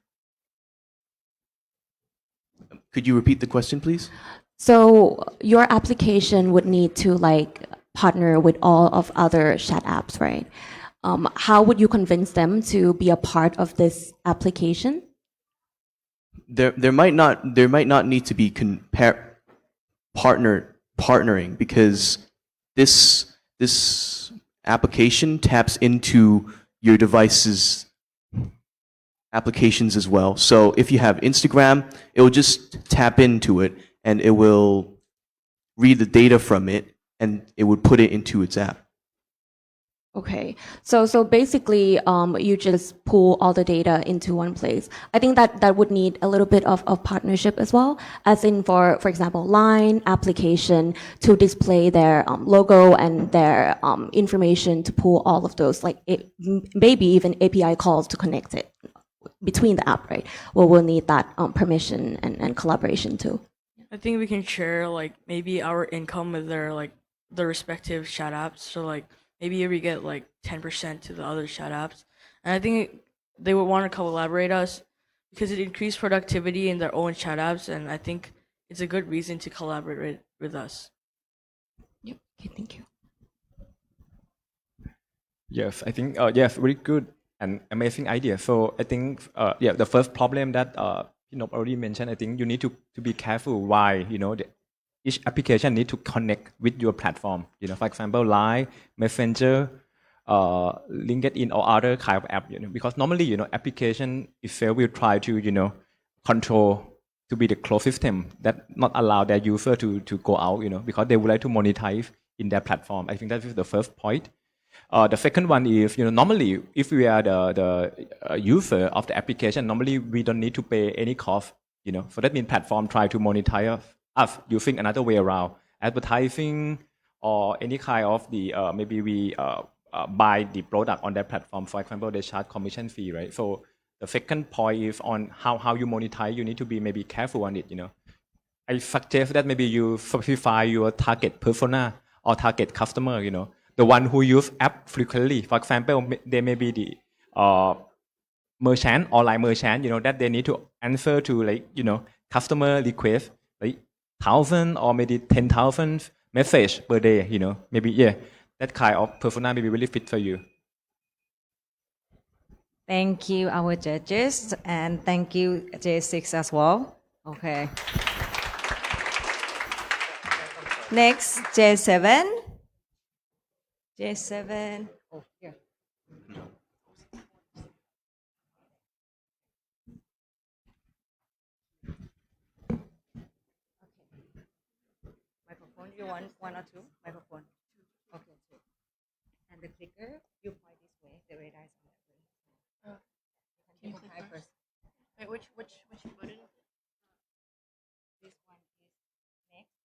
Could you repeat the question, please? So your application would need to like partner with all of other chat apps, right? How would you convince them to be a part of this application? There might not need to be partnering because this application taps into your device's applications as well. So if you have Instagram, it will just tap into it and it will read the data from it and it would put it into its app. Okay, so basically, you just pull all the data into one place. I think that would need a little bit of partnership as well, as in for example, Line application to display their logo and their information to pull all of those, like maybe even API calls to connect it between the app, right? Well, we'll need that permission and collaboration too. I think we can share like maybe our income with their like the respective chat apps. So like maybe we get like 10% to the other chat apps, and I think they would want to collaborate us because it increased productivity in their own chat apps, and I think it's a good reason to collaborate with us. Yep. Okay, thank you. Yes, I think yes, very good and amazing idea. So I think yeah, the first problem that Pinop already mentioned, I think you need to be careful why each application need to connect with your platform. For example, Line, Messenger, LinkedIn or other kind of app. Because normally application itself will try to control to be the closed system that not allow their user to go out. Because they would like to monetize in their platform. I think that is the first point. The second one is, normally if we are the user of the application, normally we don't need to pay any cost. So that means platform try to monetize us using another way around, advertising or any kind of the maybe we buy the product on their platform. For example, they charge commission fee, right? So the second point is on how you monetize. You need to be maybe careful on it. I suggest that maybe you specify your target persona or target customer. The one who use app frequently. For example, they may be the merchant, online merchant, that they need to answer to customer request, 1,000 or maybe 10,000 message per day, maybe, yeah, that kind of persona may be really fit for you. Thank you, our judges, and thank you, J6 as well. Okay. Next, J7. J7. Oh, here. Microphone, you want one or two? Microphone. Okay, two. And the clicker, you point this way. The radar is on that way. You can take first. Wait, which button? This one is next.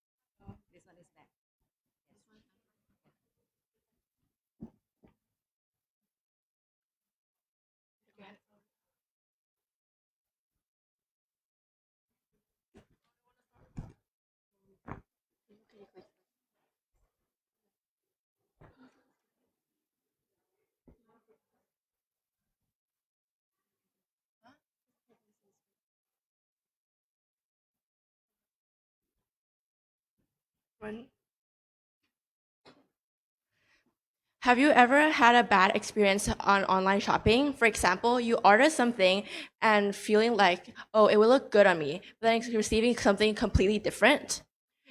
This one is next. One. Have you ever had a bad experience on online shopping? For example, you order something and feeling like, oh, it will look good on me, but then receiving something completely different?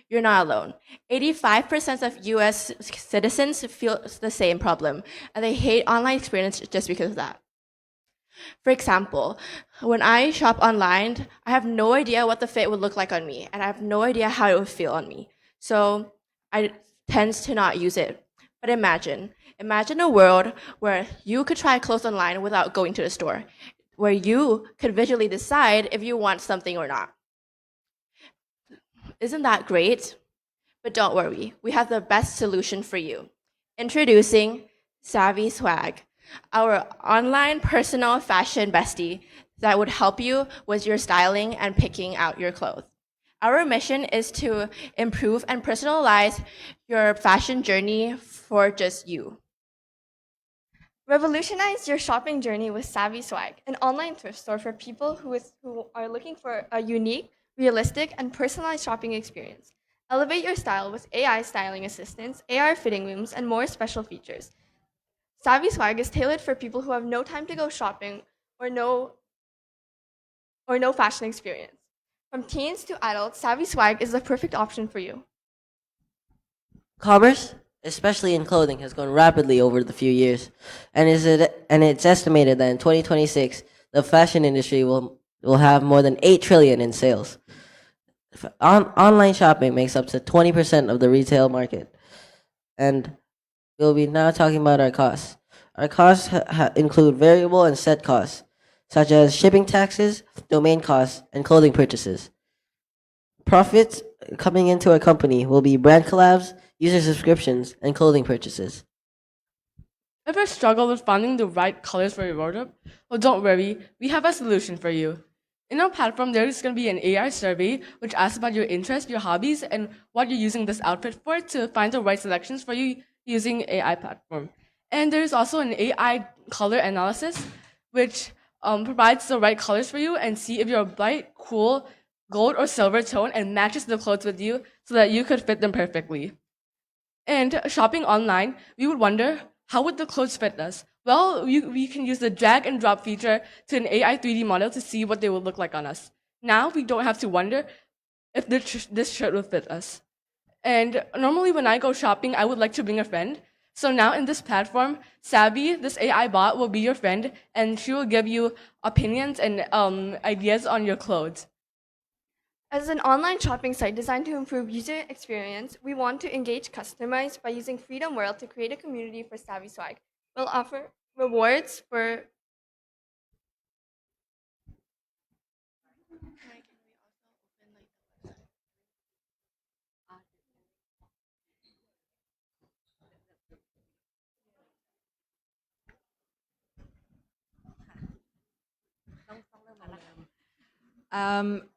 You're not alone. 85% of US citizens feel the same problem, and they hate online experience just because of that. For example, when I shop online, I have no idea what the fit would look like on me, and I have no idea how it would feel on me. So I tend to not use it. But imagine a world where you could try clothes online without going to the store, where you could visually decide if you want something or not. Isn't that great? But don't worry, we have the best solution for you. Introducing Savvy Swag, our online personal fashion bestie that would help you with your styling and picking out your clothes. Our mission is to improve and personalize your fashion journey for just you. Revolutionize your shopping journey with Savvy Swag, an online thrift store for people who are looking for a unique, realistic, and personalized shopping experience. Elevate your style with AI styling assistants, AR fitting rooms, and more special features. Savvy Swag is tailored for people who have no time to go shopping or no fashion experience. From teens to adults, Savvy Swag is the perfect option for you. Commerce, especially in clothing, has grown rapidly over the few years, and it's estimated that in 2026 the fashion industry will have more than 8 trillion in sales. Online shopping makes up to 20% of the retail market, and we'll be now talking about our costs. Our costs include variable and set costs, such as shipping taxes, domain costs, and clothing purchases. Profits coming into our company will be brand collabs, user subscriptions, and clothing purchases. Ever struggle with finding the right colors for your wardrobe? Well, don't worry, we have a solution for you. In our platform, there is going to be an AI survey which asks about your interests, your hobbies, and what you're using this outfit for to find the right selections for you using AI platform. And there's also an AI color analysis which provides the right colors for you and see if you're a bright, cool, gold or silver tone and matches the clothes with you so that you could fit them perfectly. And shopping online, we would wonder, How would the clothes fit us? Well, we can use the drag and drop feature to an AI 3D model to see what they will look like on us. Now we don't have to wonder if this shirt will fit us. And normally when I go shopping, I would like to bring a friend. So now in this platform, Savvy, this AI bot, will be your friend, and she will give you opinions and ideas on your clothes. As an online shopping site designed to improve user experience, we want to engage customers by using Freedom World to create a community for Savvy Swag. We'll offer rewards for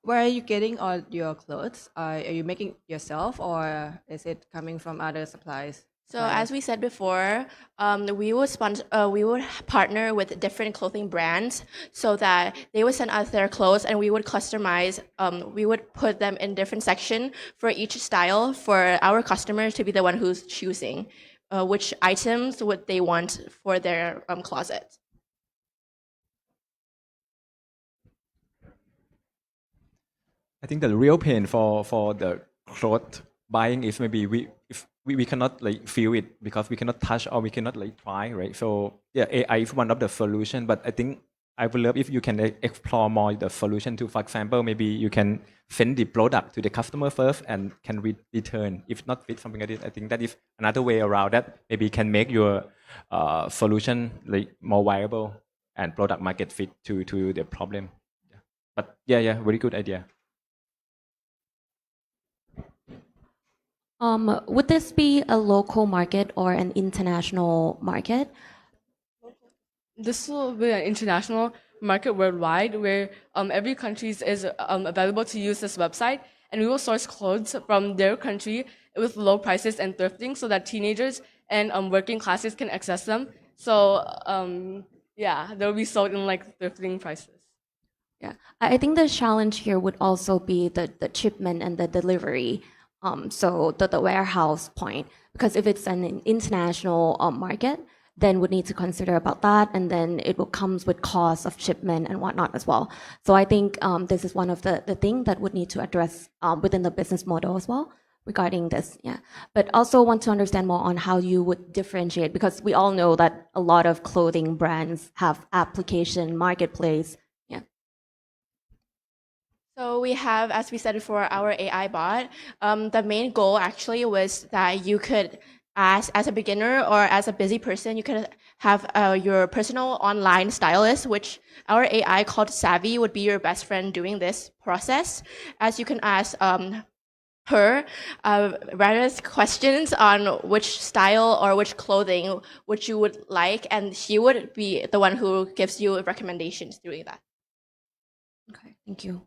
Where are you getting all your clothes? Are you making yourself, or is it coming from other supplies? So as we said before, we would partner with different clothing brands so that they would send us their clothes and we would customize. We would put them in different section for each style for our customers to be the one who's choosing which items would they want for their closet. I think the real pain for the cloth buying is maybe we cannot like feel it because we cannot touch or we cannot like try, right? So yeah, AI is one of the solution, but I think I would love if you can explore more the solution to, for example, maybe you can send the product to the customer first and can return. If not fit something like this, I think that is another way around that. Maybe can make your solution like more viable and product market fit to the problem. Yeah. But yeah, very good idea. Would this be a local market or an international market? This will be an international market worldwide where every country is available to use this website, and we will source clothes from their country with low prices and thrifting so that teenagers and working classes can access them. So yeah, they'll be sold in like thrifting prices. Yeah, I think the challenge here would also be the shipment and the delivery. So the warehouse point, because if it's an international market, then would need to consider about that, and then it will comes with costs of shipment and whatnot as well. So I think this is one of the thing that would need to address within the business model as well regarding this. Yeah, but also want to understand more on how you would differentiate, because we all know that a lot of clothing brands have application marketplace. Yeah. So we have, as we said before, our AI bot. The main goal actually was that you could, as a beginner or as a busy person, you could have your personal online stylist, which our AI called Savvy would be your best friend doing this process, as you can ask her various questions on which style or which clothing which you would like, and she would be the one who gives you recommendations doing that. Okay, thank you.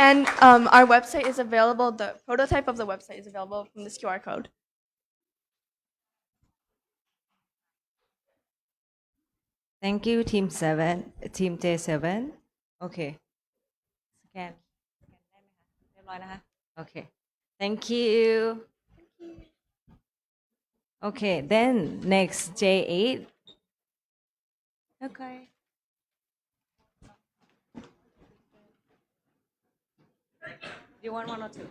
And our website is available, the prototype of the website is available from this QR code. Thank you, Team 7, Team J7. Okay. Scan. เรียบร้อยนะคะ Okay. Thank you. Okay, then next J8. Okay. You want one or two?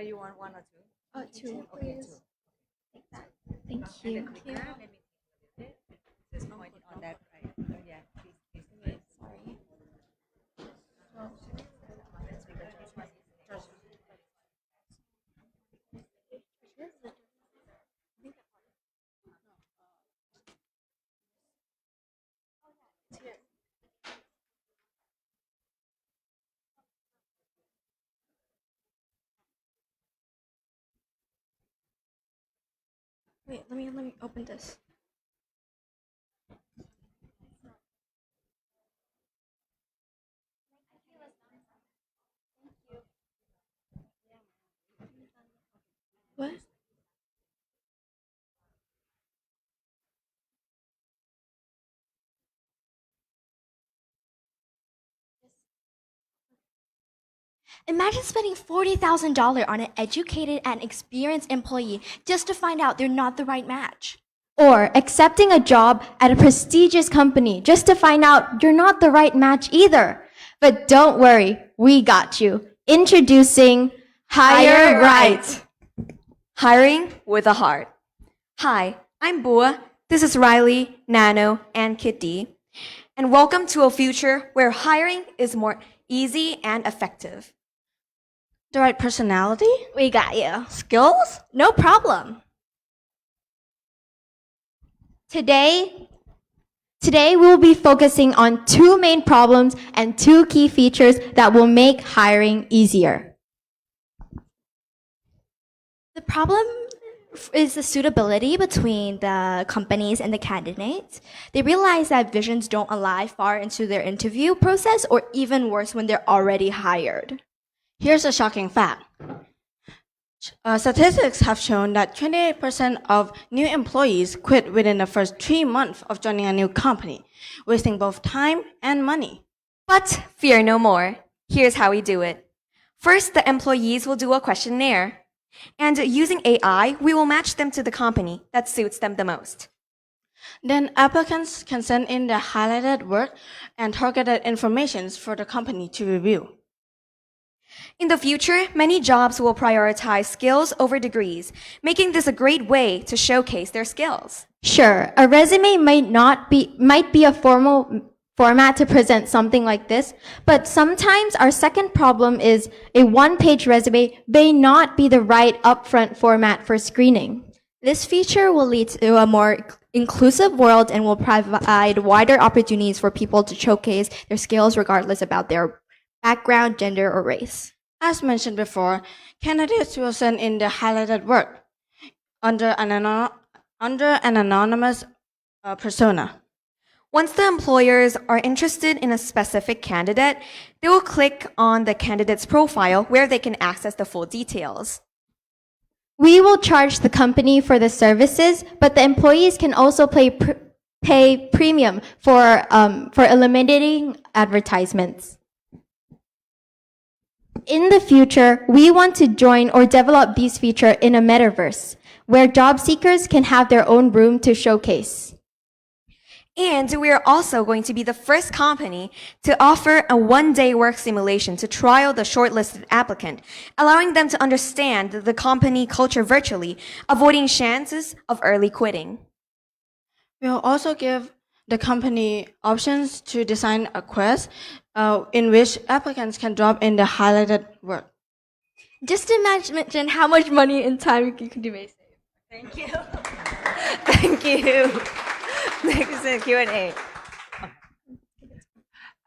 You want one or two? Two, Okay, please. two. Thank And you. the clicker, let me take it. There's no point on that, right? Yeah, please. Sorry. Wait, let me open this. What? Imagine spending $40,000 on an educated and experienced employee just to find out they're not the right match. Or accepting a job at a prestigious company just to find out you're not the right match either. But don't worry, we got you. Introducing Hire Right. Hiring with a heart. Hi, I'm Bua. This is Riley, Nano, and Kitty. And welcome to a future where hiring is more easy and effective. The right personality? We got you. Skills? No problem. Today we will be focusing on two main problems and two key features that will make hiring easier. The problem is the suitability between the companies and the candidates. They realize that visions don't align far into their interview process, or even worse, when they're already hired. Here's a shocking fact. Statistics have shown that 28% of new employees quit within the first 3 months of joining a new company, wasting both time and money. But fear no more. Here's how we do it. First, the employees will do a questionnaire. And using AI, we will match them to the company that suits them the most. Then applicants can send in their highlighted work and targeted information for the company to review. In the future, many jobs will prioritize skills over degrees, making this a great way to showcase their skills. Sure, a resume might be a formal format to present something like this, but sometimes our second problem is a one-page resume may not be the right upfront format for screening. This feature will lead to a more inclusive world and will provide wider opportunities for people to showcase their skills regardless about their background, gender, or race. As mentioned before, candidates will send in their highlighted work under an anonymous persona. Once the employers are interested in a specific candidate, they will click on the candidate's profile where they can access the full details. We will charge the company for the services, but the employees can also pay premium for eliminating advertisements. In the future, we want to join or develop these features in a metaverse, where job seekers can have their own room to showcase. And we are also going to be the first company to offer a one-day work simulation to trial the shortlisted applicant, allowing them to understand the company culture virtually, avoiding chances of early quitting. We'll also give the company options to design a quest in which applicants can drop in their highlighted work. Just imagine how much money and time you could save. Thank you. Thank you. Next Q&A.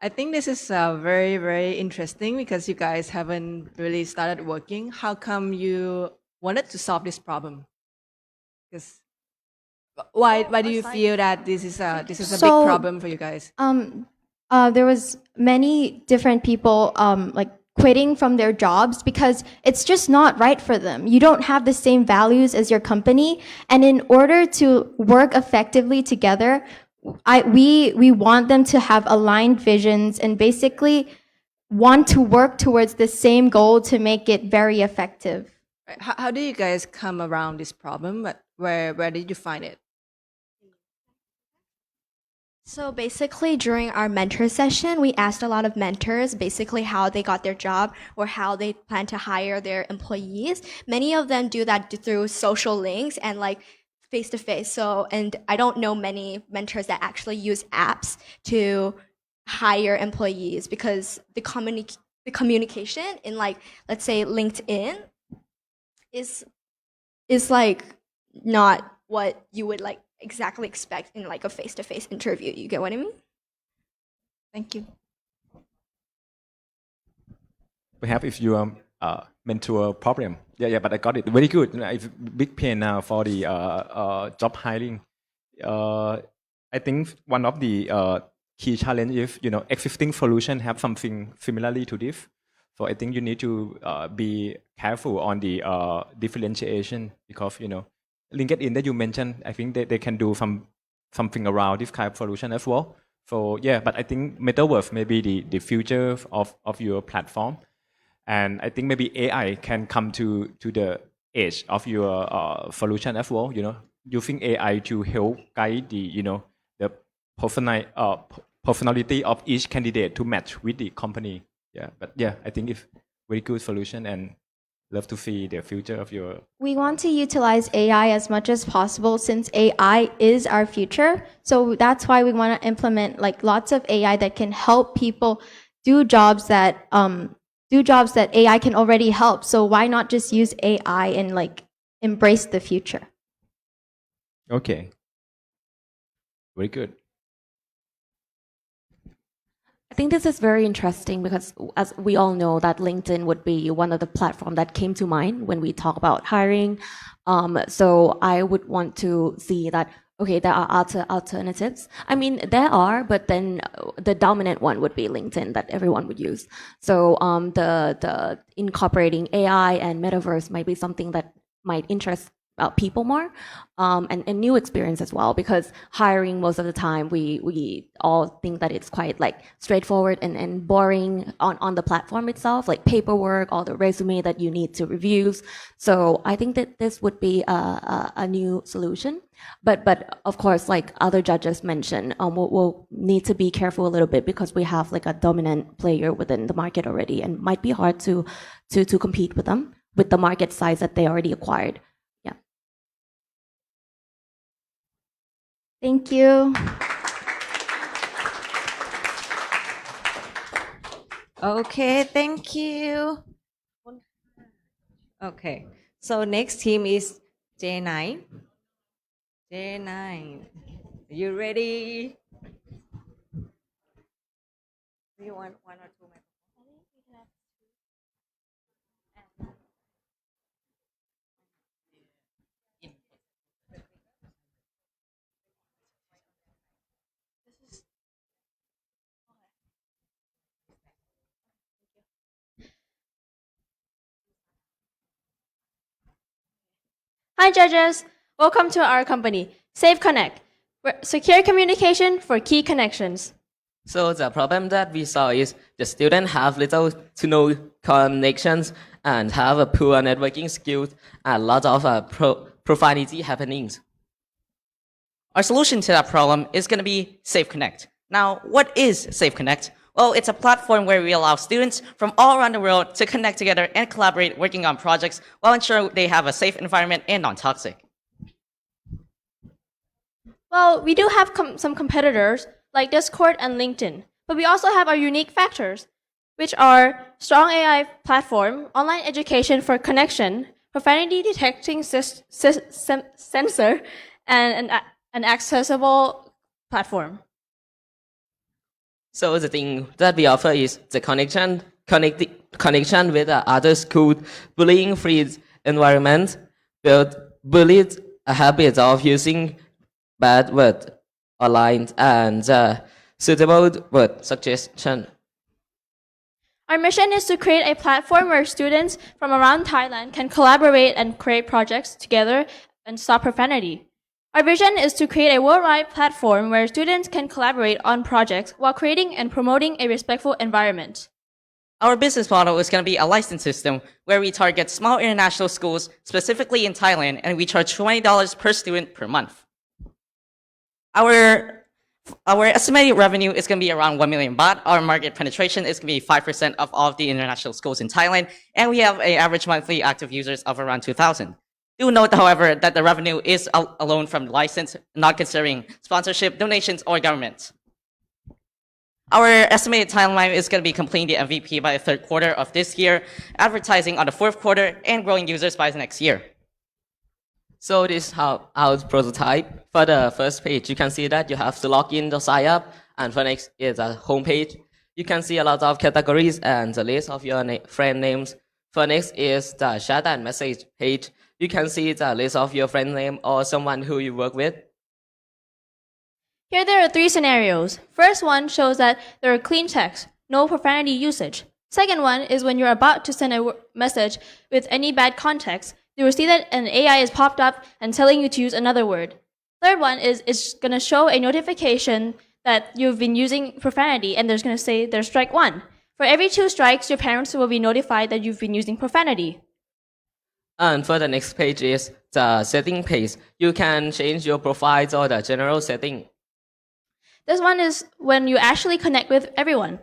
I think this is very, very interesting because you guys haven't really started working. How come you wanted to solve this problem? Because why do you feel that this is a big problem for you guys? There was many different people like quitting from their jobs because it's just not right for them. You don't have the same values as your company, and in order to work effectively together, we want them to have aligned visions and basically want to work towards the same goal to make it very effective. How do you guys come around this problem? Where did you find it? So basically, during our mentor session, we asked a lot of mentors basically how they got their job or how they plan to hire their employees. Many of them do that through social links and like face to face. So, and I don't know many mentors that actually use apps to hire employees because the communication in like, let's say LinkedIn is like not what you would like exactly expect in like a face-to-face interview. You get what I mean? Thank you. Perhaps if you mentor problem, but I got it very good. It's big pain now for the job hiring. I think one of the key challenge is existing solution have something similarly to this. So I think you need to be careful on the differentiation because LinkedIn that you mentioned, I think they can do something around this kind of solution as well. So but I think metaverse may be the future of your platform. And I think maybe AI can come to the edge of your solution as well. Using AI to help guide the personality of each candidate to match with the company. Yeah, but yeah, I think it's very good solution and love to see the future of your. We want to utilize AI as much as possible since AI is our future. So that's why we want to implement like lots of AI that can help people do jobs that AI can already help. So why not just use AI and like embrace the future? Okay. Very good. I think this is very interesting because as we all know that LinkedIn would be one of the platforms that came to mind when we talk about hiring. So I would want to see that, okay, there are alternatives. I mean, there are, but then the dominant one would be LinkedIn that everyone would use. So the incorporating AI and metaverse might be something that might interest people more, and new experience as well, because hiring most of the time we all think that it's quite like straightforward and boring on the platform itself, like paperwork, all the resume that you need to reviews. So I think that this would be a new solution. But of course, like other judges mentioned, we'll need to be careful a little bit because we have like a dominant player within the market already, and might be hard to compete with them with the market size that they already acquired. Thank you. Okay, thank you. Okay, so next team is J9. J9, you ready? Do you want one or two? Hi, judges. Welcome to our company, Safe Connect. We're secure communication for key connections. So the problem that we saw is the students have little to no connections and have a poor networking skills and lots of profanity happenings. Our solution to that problem is going to be Safe Connect. Now, what is Safe Connect? Well, it's a platform where we allow students from all around the world to connect together and collaborate working on projects while ensuring they have a safe environment and non-toxic. Well, we do have some competitors like Discord and LinkedIn, but we also have our unique factors, which are strong AI platform, online education for connection, profanity detecting sensor, and an accessible platform. So the thing that we offer is the connection with other school, bullying-free environment, build bullied habits of using bad words online and suitable word suggestion. Our mission is to create a platform where students from around Thailand can collaborate and create projects together and stop profanity. Our vision is to create a worldwide platform where students can collaborate on projects while creating and promoting a respectful environment. Our business model is going to be a license system where we target small international schools, specifically in Thailand, and we charge $20 per student per month. Our estimated revenue is going to be around 1 million baht. Our market penetration is going to be 5% of all of the international schools in Thailand, and we have an average monthly active users of around 2,000. Do note, however, that the revenue is alone from license, not considering sponsorship, donations, or government. Our estimated timeline is going to be completing the MVP by the third quarter of this year, advertising on the fourth quarter, and growing users by the next year. So this is how our prototype. For the first page, you can see that you have to log in to sign up, and for next is a home page. You can see a lot of categories and the list of your friend names. For next is the chat and message page. You can see the list of your friend name or someone who you work with. Here there are 3 scenarios. First one shows that there are clean text, no profanity usage. Second one is when you're about to send a message with any bad context, you will see that an AI is popped up and telling you to use another word. Third one is it's going to show a notification that you've been using profanity and there's going to say there's strike 1. For every 2 strikes, your parents will be notified that you've been using profanity. And for the next page is the setting page. You can change your profiles or the general setting. This one is when you actually connect with everyone.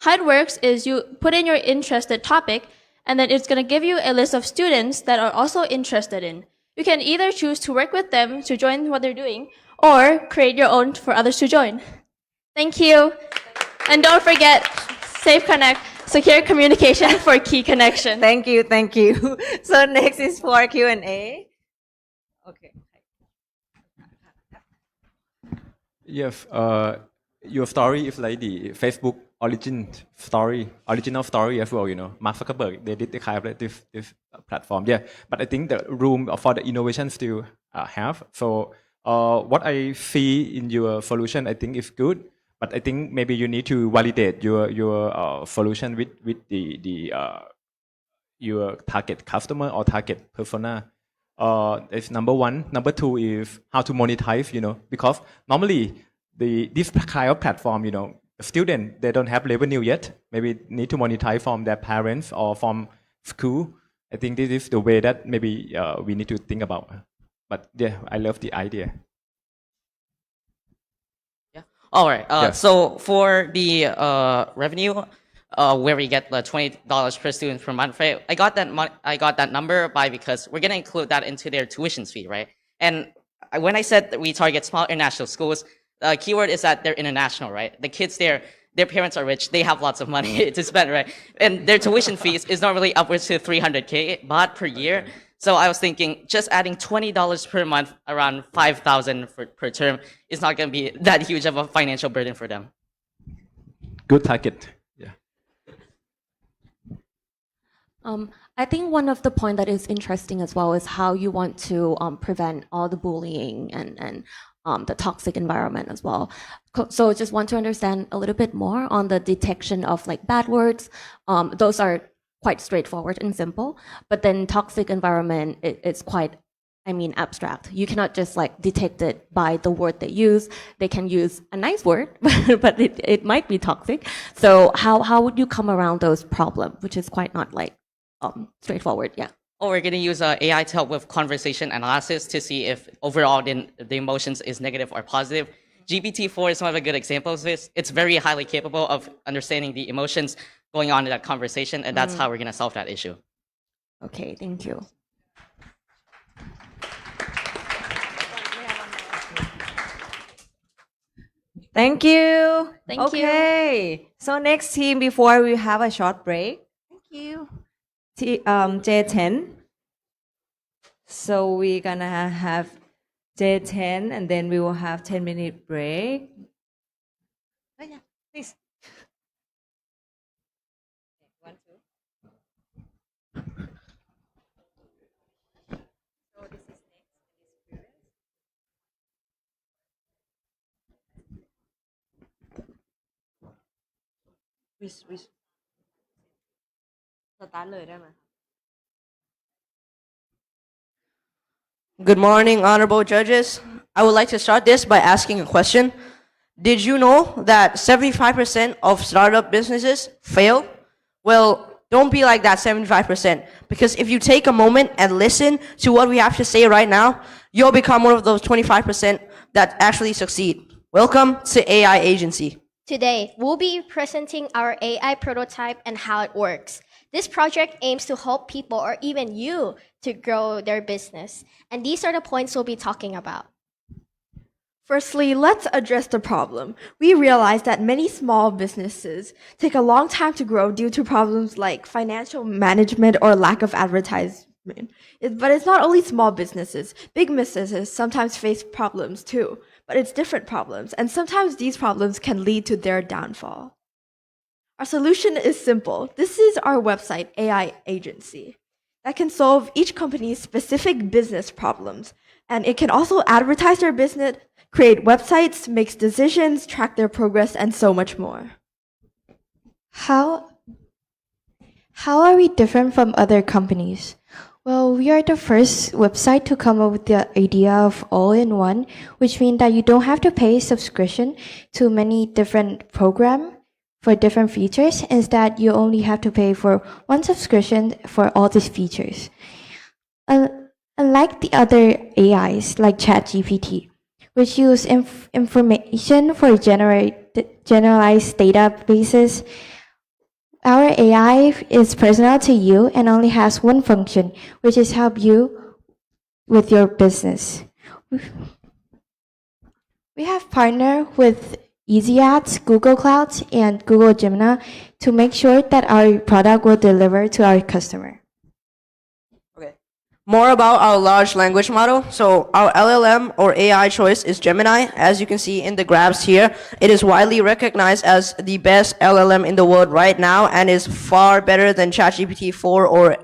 How it works is you put in your interested topic, and then it's going to give you a list of students that are also interested in. You can either choose to work with them to join what they're doing, or create your own for others to join. Thank you. And don't forget, Safe Connect, secure communication for key connection. Thank you, thank you. So next is for Q&A. Okay. Yes, your story is like the Facebook original story as well, you know. Mark Zuckerberg, they did the kind of this platform, yeah. But I think the room for the innovation still have. So what I see in your solution, I think is good. But I think maybe you need to validate your solution with your target customer or target persona. It's number one. Number two is how to monetize, you know, because normally this kind of platform, you know, student, they don't have revenue yet. Maybe need to monetize from their parents or from school. I think this is the way that maybe we need to think about. But yeah, I love the idea. All right. Yes. So for the revenue, where we get the $20 per student per month, right? I got that number because we're gonna include that into their tuition fee, right? And when I said that we target small international schools, the keyword is that they're international, right? The kids there, their parents are rich, they have lots of money to spend, right? And their tuition fees is normally upwards to 300K baht per year. So I was thinking just adding $20 per month, around 5,000 per term, is not going to be that huge of a financial burden for them. Good target. Yeah. I think one of the point that is interesting as well is how you want to prevent all the bullying and the toxic environment as well. So just want to understand a little bit more on the detection of like bad words. Those are quite straightforward and simple, but then toxic environment, it's quite, abstract. You cannot just like detect it by the word they use. They can use a nice word, but it might be toxic. So how would you come around those problems, which is quite not like straightforward, yeah. Or we're going to use AI to help with conversation analysis to see if overall the emotions is negative or positive. GPT-4 is one of the good examples of this. It's very highly capable of understanding the emotions going on in that conversation, and that's how we're going to solve that issue. Okay, thank you. Thank you. Thank you. Okay. So next team, before we have a short break. Thank you. J10. So we're gonna have J10 and then we will have 10-minute break. Oh, yeah, please. Good morning, honorable judges. I would like to start this by asking a question. Did you know that 75% of startup businesses fail? Well, don't be like that 75%, because if you take a moment and listen to what we have to say right now, you'll become one of those 25% that actually succeed. Welcome to AI Agency. Today, we'll be presenting our AI prototype and how it works. This project aims to help people or even you to grow their business. And these are the points we'll be talking about. Firstly, let's address the problem. We realize that many small businesses take a long time to grow due to problems like financial management or lack of advertisement. But it's not only small businesses. Big businesses sometimes face problems too, but it's different problems, and sometimes these problems can lead to their downfall. Our solution is simple. This is our website, AI Agency, that can solve each company's specific business problems. And it can also advertise their business, create websites, make decisions, track their progress, and so much more. How are we different from other companies? Well, we are the first website to come up with the idea of all-in-one, which means that you don't have to pay subscription to many different programs. for different features. Instead, you only have to pay for one subscription for all these features. Unlike the other AIs like ChatGPT, which use information for generalized databases, our AI is personal to you and only has one function, which is help you with your business. We have partnered with Easy Ads, Google Cloud, and Google Gemini to make sure that our product will deliver to our customer. More about our large language model. So our LLM or AI choice is Gemini. As you can see in the graphs here, it is widely recognized as the best LLM in the world right now and is far better than ChatGPT 4 or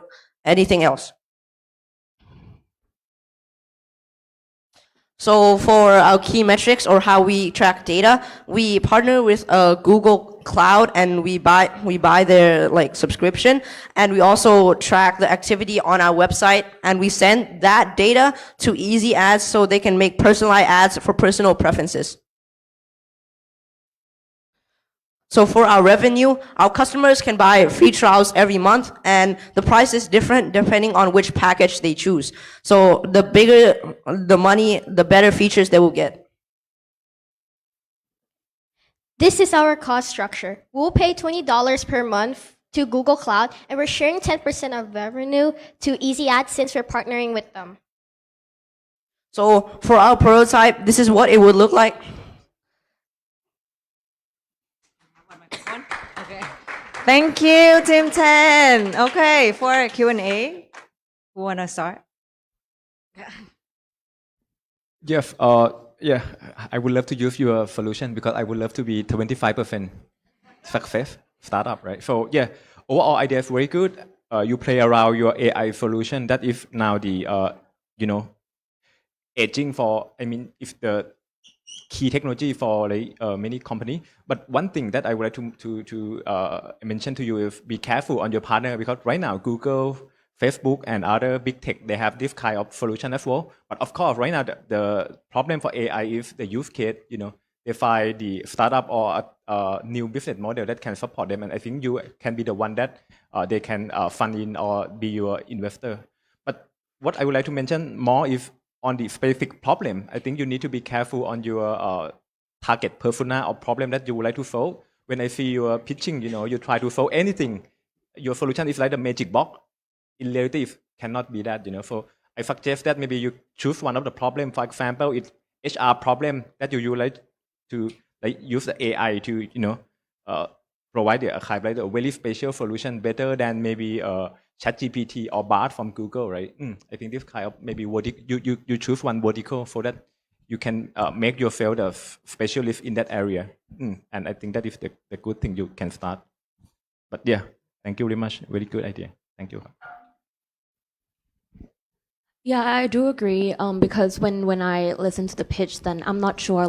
anything else. So for our key metrics or how we track data, we partner with Google Cloud and we buy their subscription, and we also track the activity on our website, and we send that data to Easy Ads so they can make personalized ads for personal preferences. So for our revenue, our customers can buy free trials every month, and the price is different depending on which package they choose. So the bigger the money, the better features they will get. This is our cost structure. We'll pay $20 per month to Google Cloud, and we're sharing 10% of revenue to Easy Ads since we're partnering with them. So for our prototype, this is what it would look like. Thank you, Team 10. Okay, for Q&A, who wanna start? Jeff, yeah, I would love to use your solution because I would love to be 25% success startup, right? So yeah, overall idea is very good. You play around your AI solution. That is now the aging for. I mean, if the key technology for many company. But one thing that I would like to mention to you is be careful on your partner, because right now Google, Facebook, and other big tech, they have this kind of solution as well. But of course, right now the problem for AI is the use case. They find the startup or a new business model that can support them, and I think you can be the one that they can fund in or be your investor. But what I would like to mention more is on the specific problem. I think you need to be careful on your target persona or problem that you would like to solve. When I see you pitching, you try to solve anything. Your solution is like the magic box. In reality, it cannot be that. So I suggest that maybe you choose one of the problem. For example, it's HR problem that you would like to use the AI to provide a very special solution, better than maybe ChatGPT or Bard from Google, right? I think this kind of maybe you choose one vertical so that you can make yourself the specialist in that area. And I think that is the good thing you can start. But yeah, thank you very much. Very good idea. Thank you. Yeah, I do agree. Because when I listen to the pitch, then I'm not sure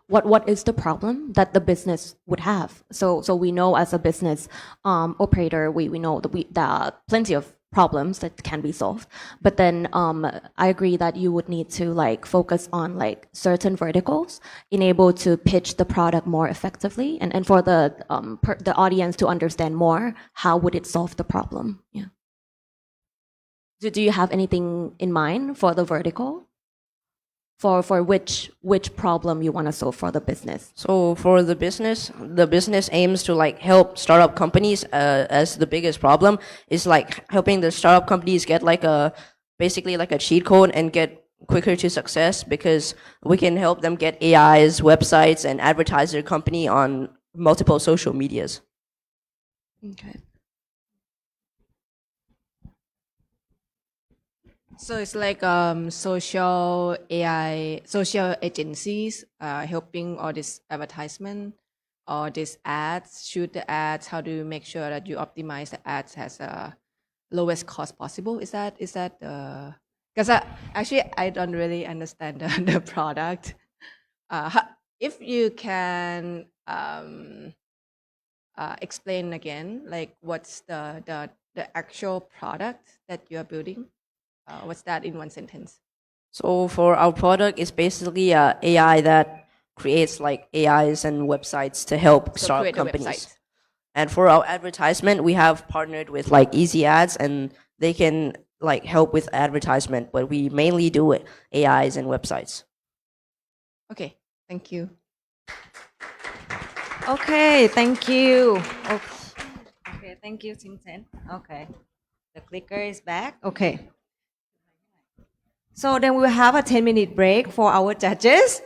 what is the problem that the business would have. So we know as a business operator, we know that there are plenty of problems that can be solved. But then I agree that you would need to focus on certain verticals, enable to pitch the product more effectively, and for the audience to understand more how would it solve the problem. Yeah. Do you have anything in mind for the vertical? For which problem you want to solve for the business? So for the business aims to help startup companies. As the biggest problem is helping the startup companies get basically a cheat code and get quicker to success, because we can help them get AIs, websites, and advertise their company on multiple social medias. Okay. So it's like social AI, social agencies helping all this advertisement or these ads, shoot the ads. How do you make sure that you optimize the ads as a lowest cost possible? Is that because actually I don't really understand the product. If you can explain again, what's the actual product that you are building? What's that in one sentence? So for our product, it's basically AI that creates AIs and websites to help startup companies. And for our advertisement, we have partnered with like Easy Ads, and they can like help with advertisement, but we mainly do it AIs and websites. Okay, thank you. Okay, thank you. Okay, thank you, Team 10. Okay, the clicker is back. Okay. So then we'll have a 10-minute break for our judges.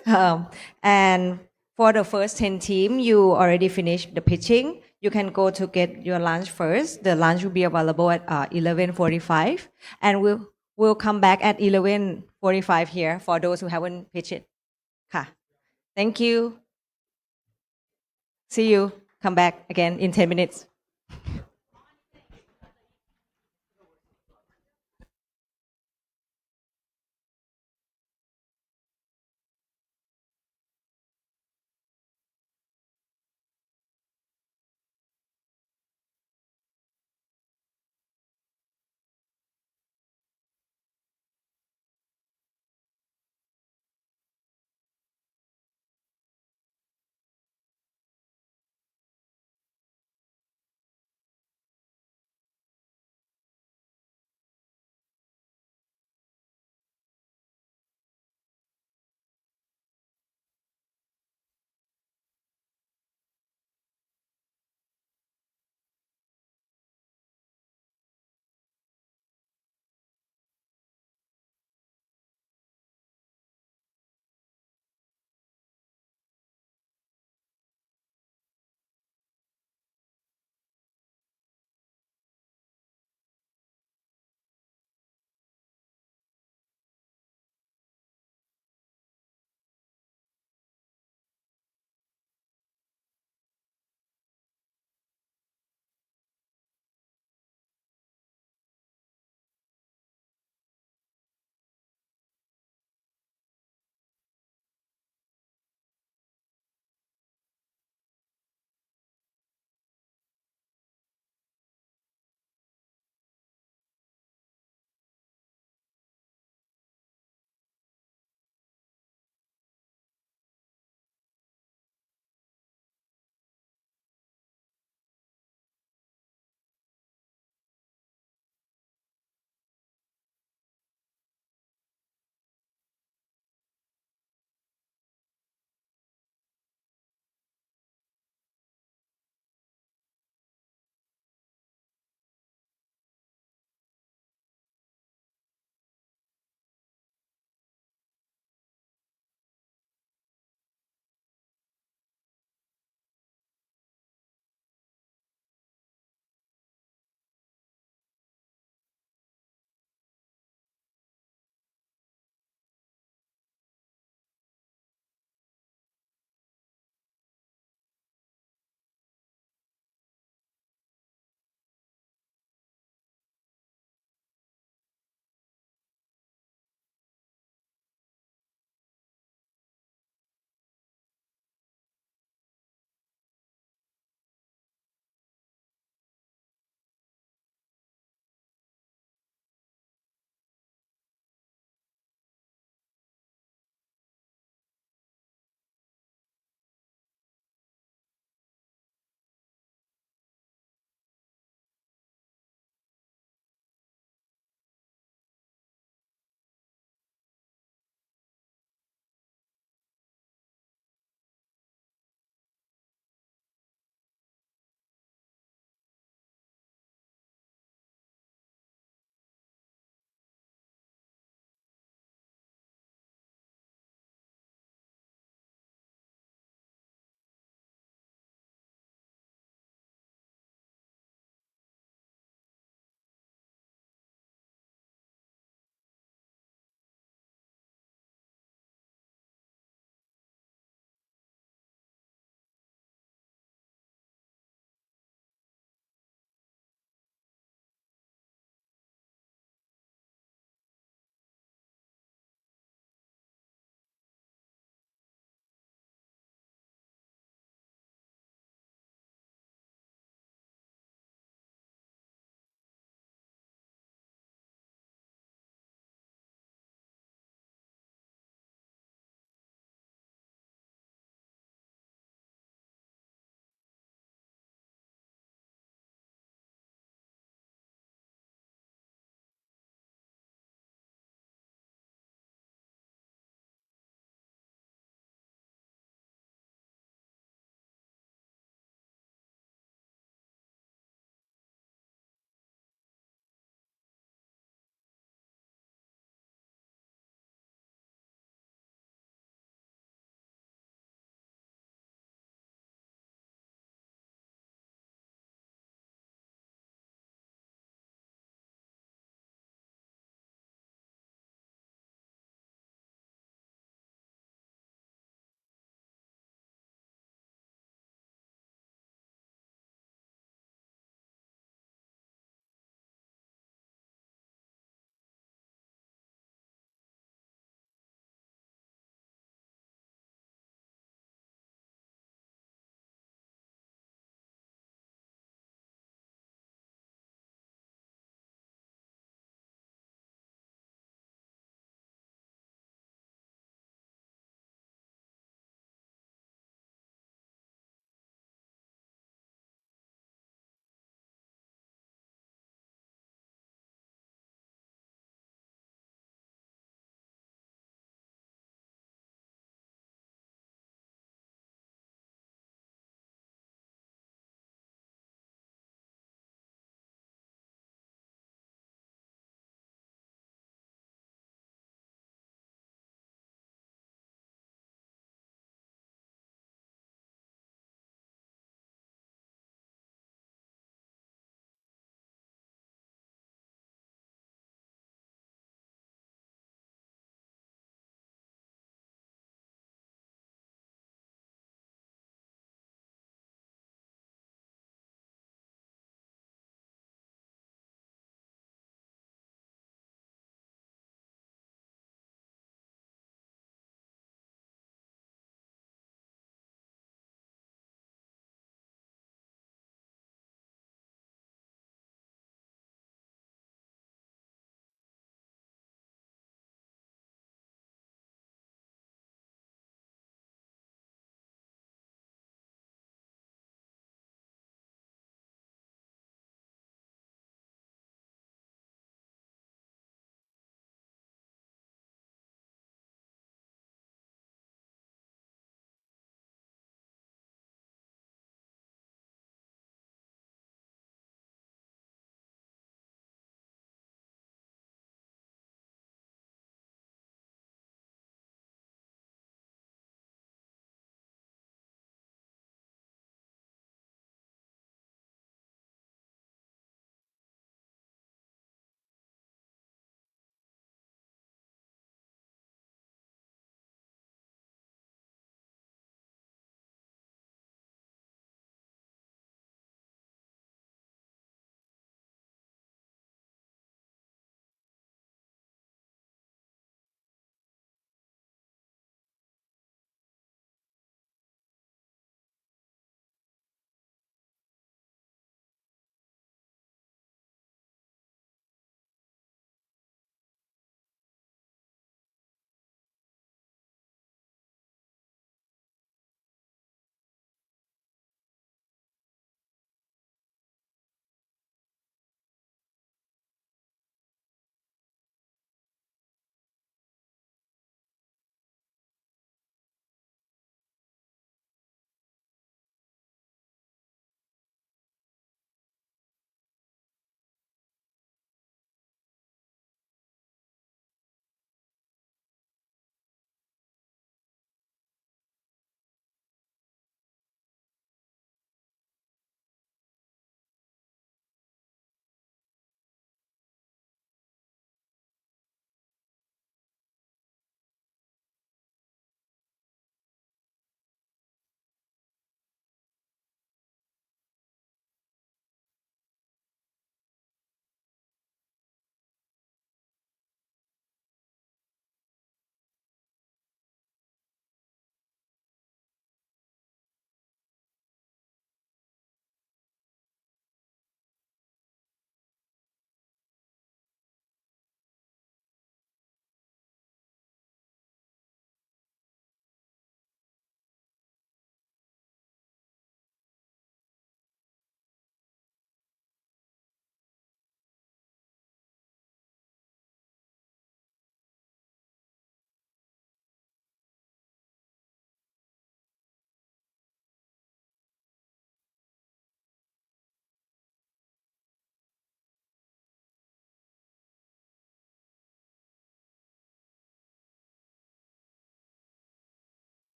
And for the first 10 team, you already finished the pitching. You can go to get your lunch first. The lunch will be available at 11:45. And we'll come back at 11:45 here for those who haven't pitched it. Thank you. See you. Come back again in 10 minutes.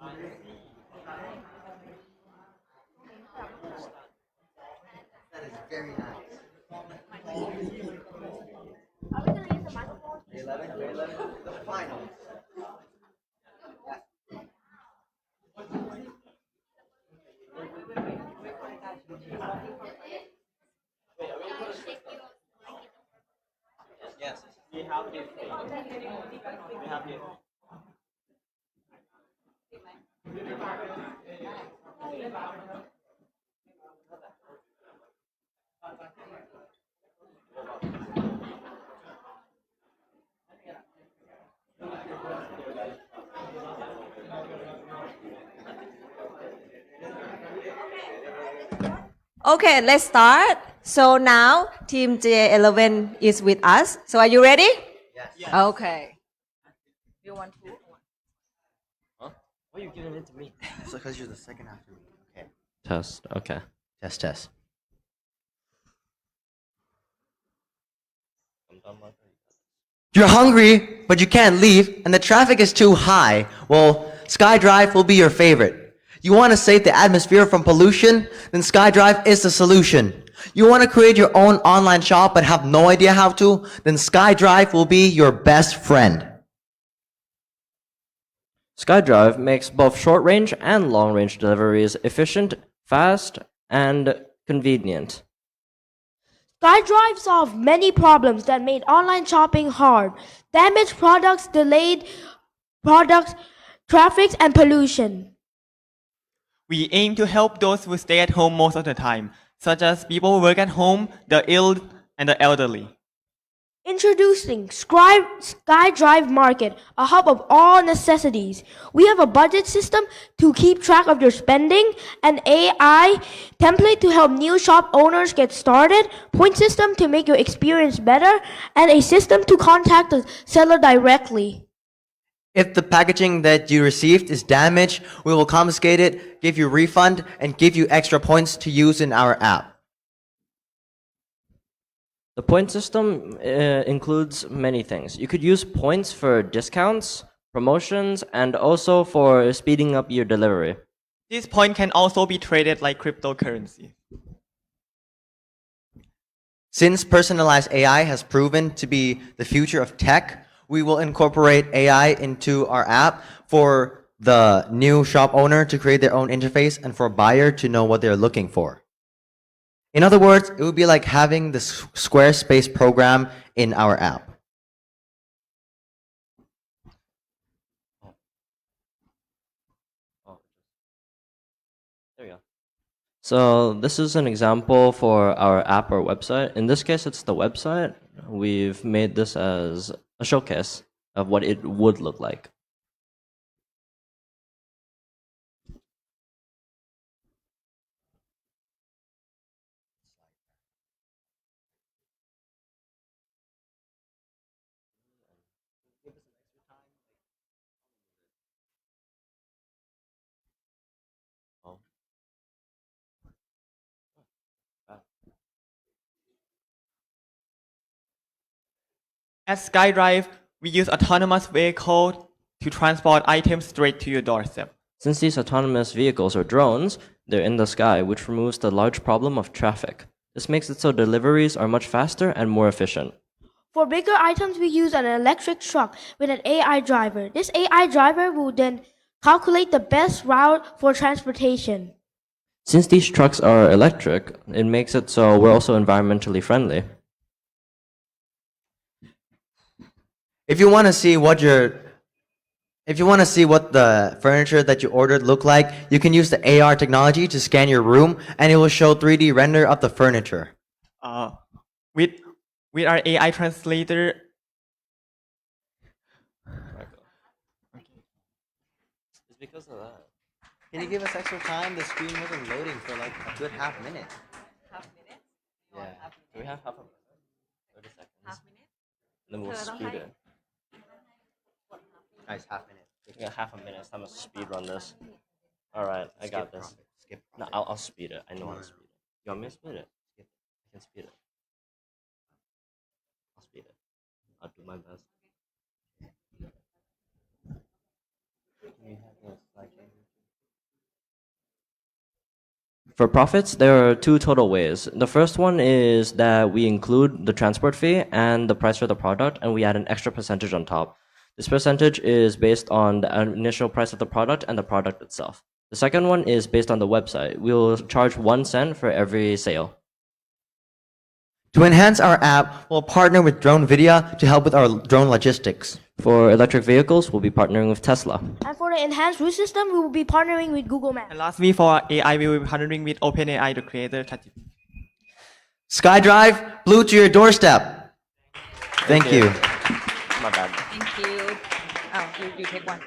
That is very nice. 11, the finals. Yes. We have this. We have this. Okay, let's start. So now team J11 is with us. So are you ready? Yes. Okay. You want to? Huh? Why are you giving it to me? So because you're the second after me. Okay. Test. Okay. Test. You're hungry, but you can't leave, and the traffic is too high. Well, SkyDrive will be your favorite. You want to save the atmosphere from pollution? Then SkyDrive is the solution. You want to create your own online shop but have no idea how to? Then SkyDrive will be your best friend. SkyDrive makes both short-range and long-range deliveries efficient, fast, and convenient. SkyDrive solved many problems that made online shopping hard. Damaged products, delayed products, traffic, and pollution. We aim to help those who stay at home most of the time, such as people who work at home, the ill, and the elderly. Introducing SkyDrive Market, a hub of all necessities. We have a budget system to keep track of your spending, an AI template to help new shop owners get started, point system to make your experience better, and a system to contact the seller directly. If the packaging that you received is damaged, we will confiscate it, give you a refund, and give you extra points to use in our app. The point system includes many things. You could use points for discounts, promotions, and also for speeding up your delivery. This point can also be traded like cryptocurrency. Since personalized AI has proven to be the future of tech, we will incorporate AI into our app for the new shop owner to create their own interface and for a buyer to know what they're looking for. In other words, it would be like having the Squarespace program in our app. There you go. So this is an example for our app or website. In this case, it's the website. We've made this as a showcase of what it would look like. At SkyDrive, we use autonomous vehicle to transport items straight to your doorstep. Since these autonomous vehicles are drones, they're in the sky, which removes the large problem of traffic. This makes it so deliveries are much faster and more efficient. For bigger items, we use an electric truck with an AI driver. This AI driver will then calculate the best route for transportation. Since these trucks are electric, it makes it so we're also environmentally friendly. If you want to see what the furniture that you ordered look like, you can use the AR technology to scan your room, and it will show 3D render of the furniture. With our AI translator. It's because of that. Can you give us extra time? The screen wasn't loading for like a good half minute. Half minute? Yeah. Do we have half a minute? 30 seconds. Half minute? Then we'll speed it. Nice, half minute. Yeah, half a minute. It's time to speed run this. All right, I got this. Skip. No, I'll speed it. I know how to speed it. You want me to speed it? I can speed it. I'll speed it. I'll do my best. Can you have this slideshow? For profits, there are two total ways. The first one is that we include the transport fee and the price for the product, and we add an extra percentage on top. This percentage is based on the initial price of the product and the product itself. The second one is based on the website. We'll charge 1 cent for every sale. To enhance our app, we'll partner with Drone Vidya to help with our drone logistics. For electric vehicles, we'll be partnering with Tesla. And for the enhanced route system, we will be partnering with Google Maps. And lastly, for AI, we will be partnering with OpenAI to create the ChatGPT. SkyDrive, blue to your doorstep. Thank you. My bad. Thank you. Oh, you take one.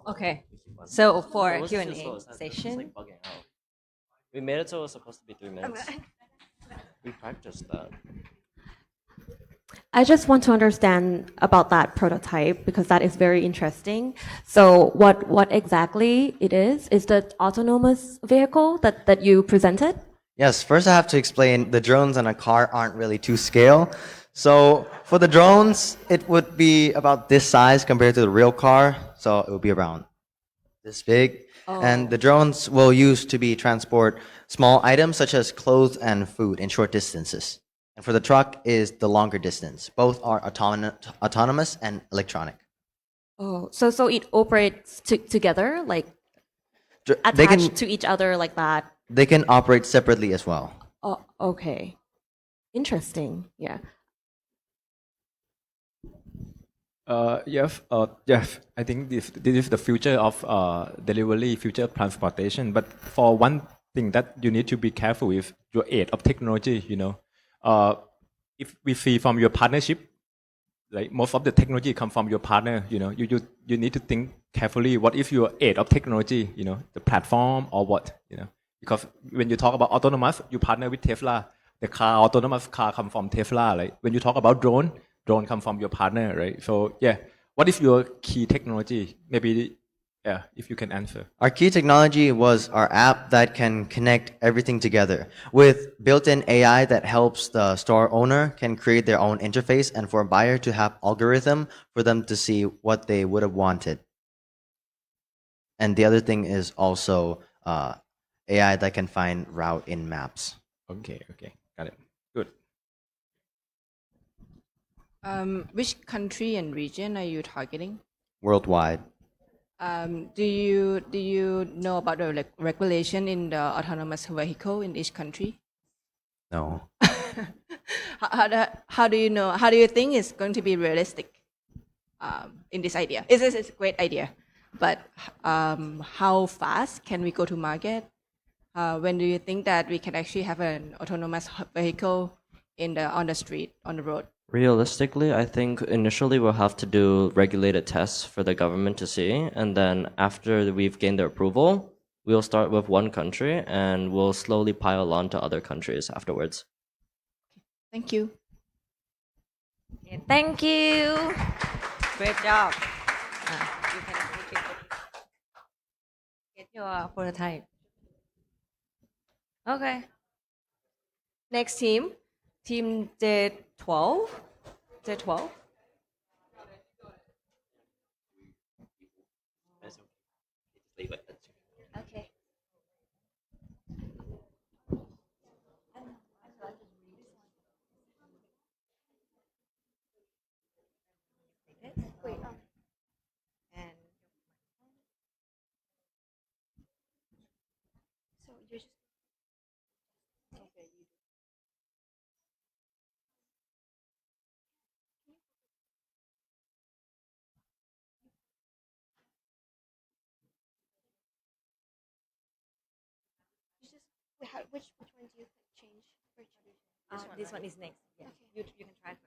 Okay. So for It was Q&A too slow. It's session. like bugging out. We made it so it was supposed to be 3 minutes. We practiced that. I just want to understand about that prototype because that is very interesting. So what exactly it is the autonomous vehicle that you presented? Yes, first I have to explain the drones and a car aren't really to scale. So for the drones, it would be about this size compared to the real car. So it would be around this big. And the drones will use to be transport small items such as clothes and food in short distances. And for the truck is the longer distance. Both are autonomous and electronic. Oh, so it operates together, like They attached can to each other like that. they can operate separately as well. Oh, okay. Interesting. Yeah. Yes, I think this is the future of delivery, future of transportation. But for one thing that you need to be careful with your aid of technology, if we see from your partnership, like most of the technology come from your partner, you need to think carefully. What if your aid of technology, the platform or what, because when you talk about autonomous, you partner with Tesla. The autonomous car come from Tesla. Like when you talk about drone come from your partner, right? So yeah, what is your key technology? Maybe, yeah, if you can answer. Our key technology was our app that can connect everything together with built-in AI that helps the store owner can create their own interface and for a buyer to have algorithm for them to see what they would have wanted. And the other thing is also AI that can find route in maps. Okay, got it. Good. Which country and region are you targeting? Worldwide. Do you know about the regulation in the autonomous vehicle in each country? No. How do you know? How do you think it's going to be realistic in this idea? It's a great idea, but how fast can we go to market? When do you think that we can actually have an autonomous vehicle on the street, on the road? Realistically, I think initially we'll have to do regulated tests for the government to see, and then after we've gained their approval, we'll start with one country and we'll slowly pile on to other countries afterwards. Thank you. Thank you. Great job. You can get your prototype. Okay. Next team J12. J12. Okay. Wait, and So you're just Okay, you do. which one do you change? this one is next. Yeah. Okay. You can try first.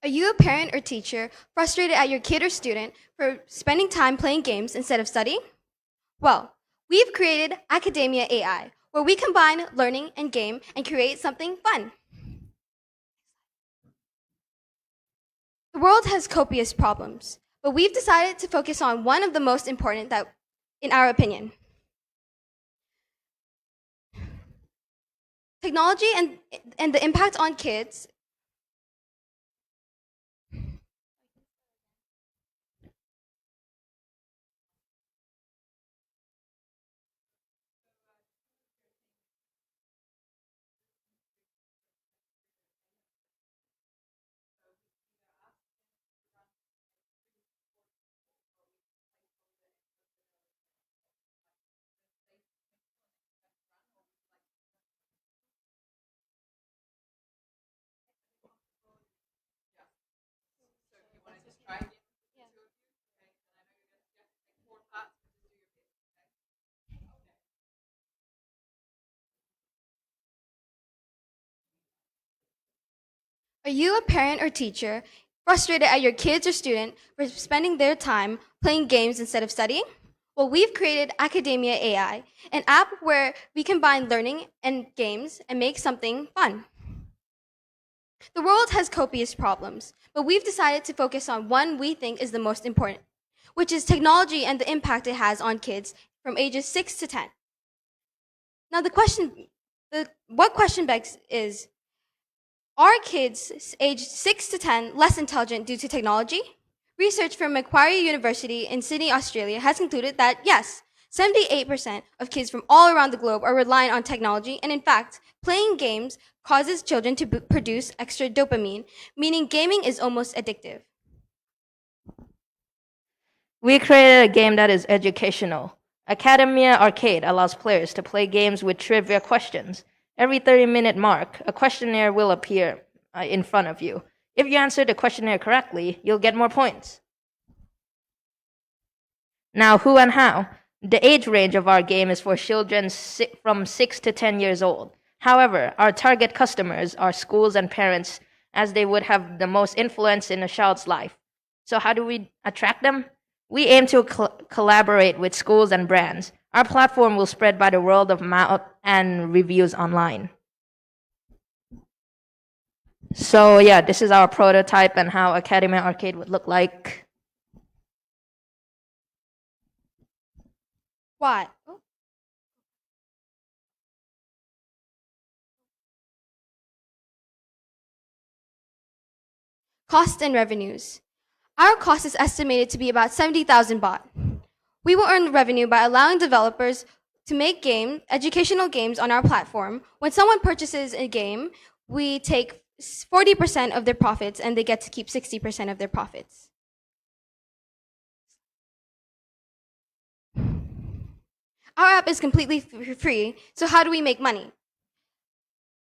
Are you a parent or teacher frustrated at your kid or student for spending time playing games instead of studying? Well, we've created Academia AI, where we combine learning and game and create something fun. The world has copious problems, but we've decided to focus on one of the most important that, in our opinion. Technology and the impact on kids. Are you a parent or teacher frustrated at your kids or student for spending their time playing games instead of studying? Well, we've created Academia AI, an app where we combine learning and games and make something fun. The world has copious problems, but we've decided to focus on one we think is the most important, which is technology and the impact it has on kids from ages 6 to 10. Now, what question begs is, are kids aged 6 to 10 less intelligent due to technology? Research from Macquarie University in Sydney, Australia has concluded that yes, 78% of kids from all around the globe are relying on technology, and in fact, playing games causes children to produce extra dopamine, meaning gaming is almost addictive. We created a game that is educational. Academia Arcade allows players to play games with trivia questions. Every 30-minute mark, a questionnaire will appear in front of you. If you answer the questionnaire correctly, you'll get more points. Now, who and how? The age range of our game is for children from 6 to 10 years old. However, our target customers are schools and parents, as they would have the most influence in a child's life. So how do we attract them? We aim to collaborate with schools and brands. Our platform will spread by the word of mouth and reviews online. So yeah, this is our prototype and how Academia Arcade would look like. Why? Costs and revenues. Our cost is estimated to be about 70,000 baht. We will earn revenue by allowing developers to make educational games on our platform. When someone purchases a game, we take 40% of their profits and they get to keep 60% of their profits. Our app is completely free, so how do we make money?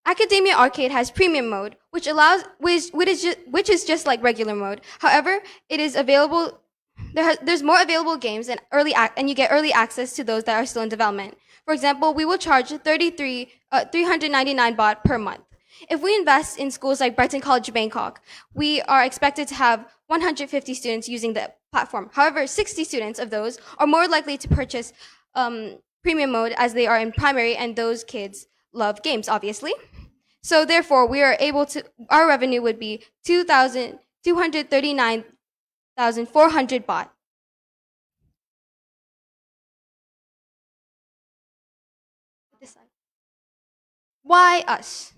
Academia Arcade has premium mode, which is just like regular mode. However, it is available. There's more available games and you get early access to those that are still in development. For example, we will charge 399 baht per month. If we invest in schools like Brighton College Bangkok, we are expected to have 150 students using the platform. However, 60 students of those are more likely to purchase premium mode as they are in primary, and those kids love games, obviously. So therefore, our revenue would be 239,400 baht. Why us?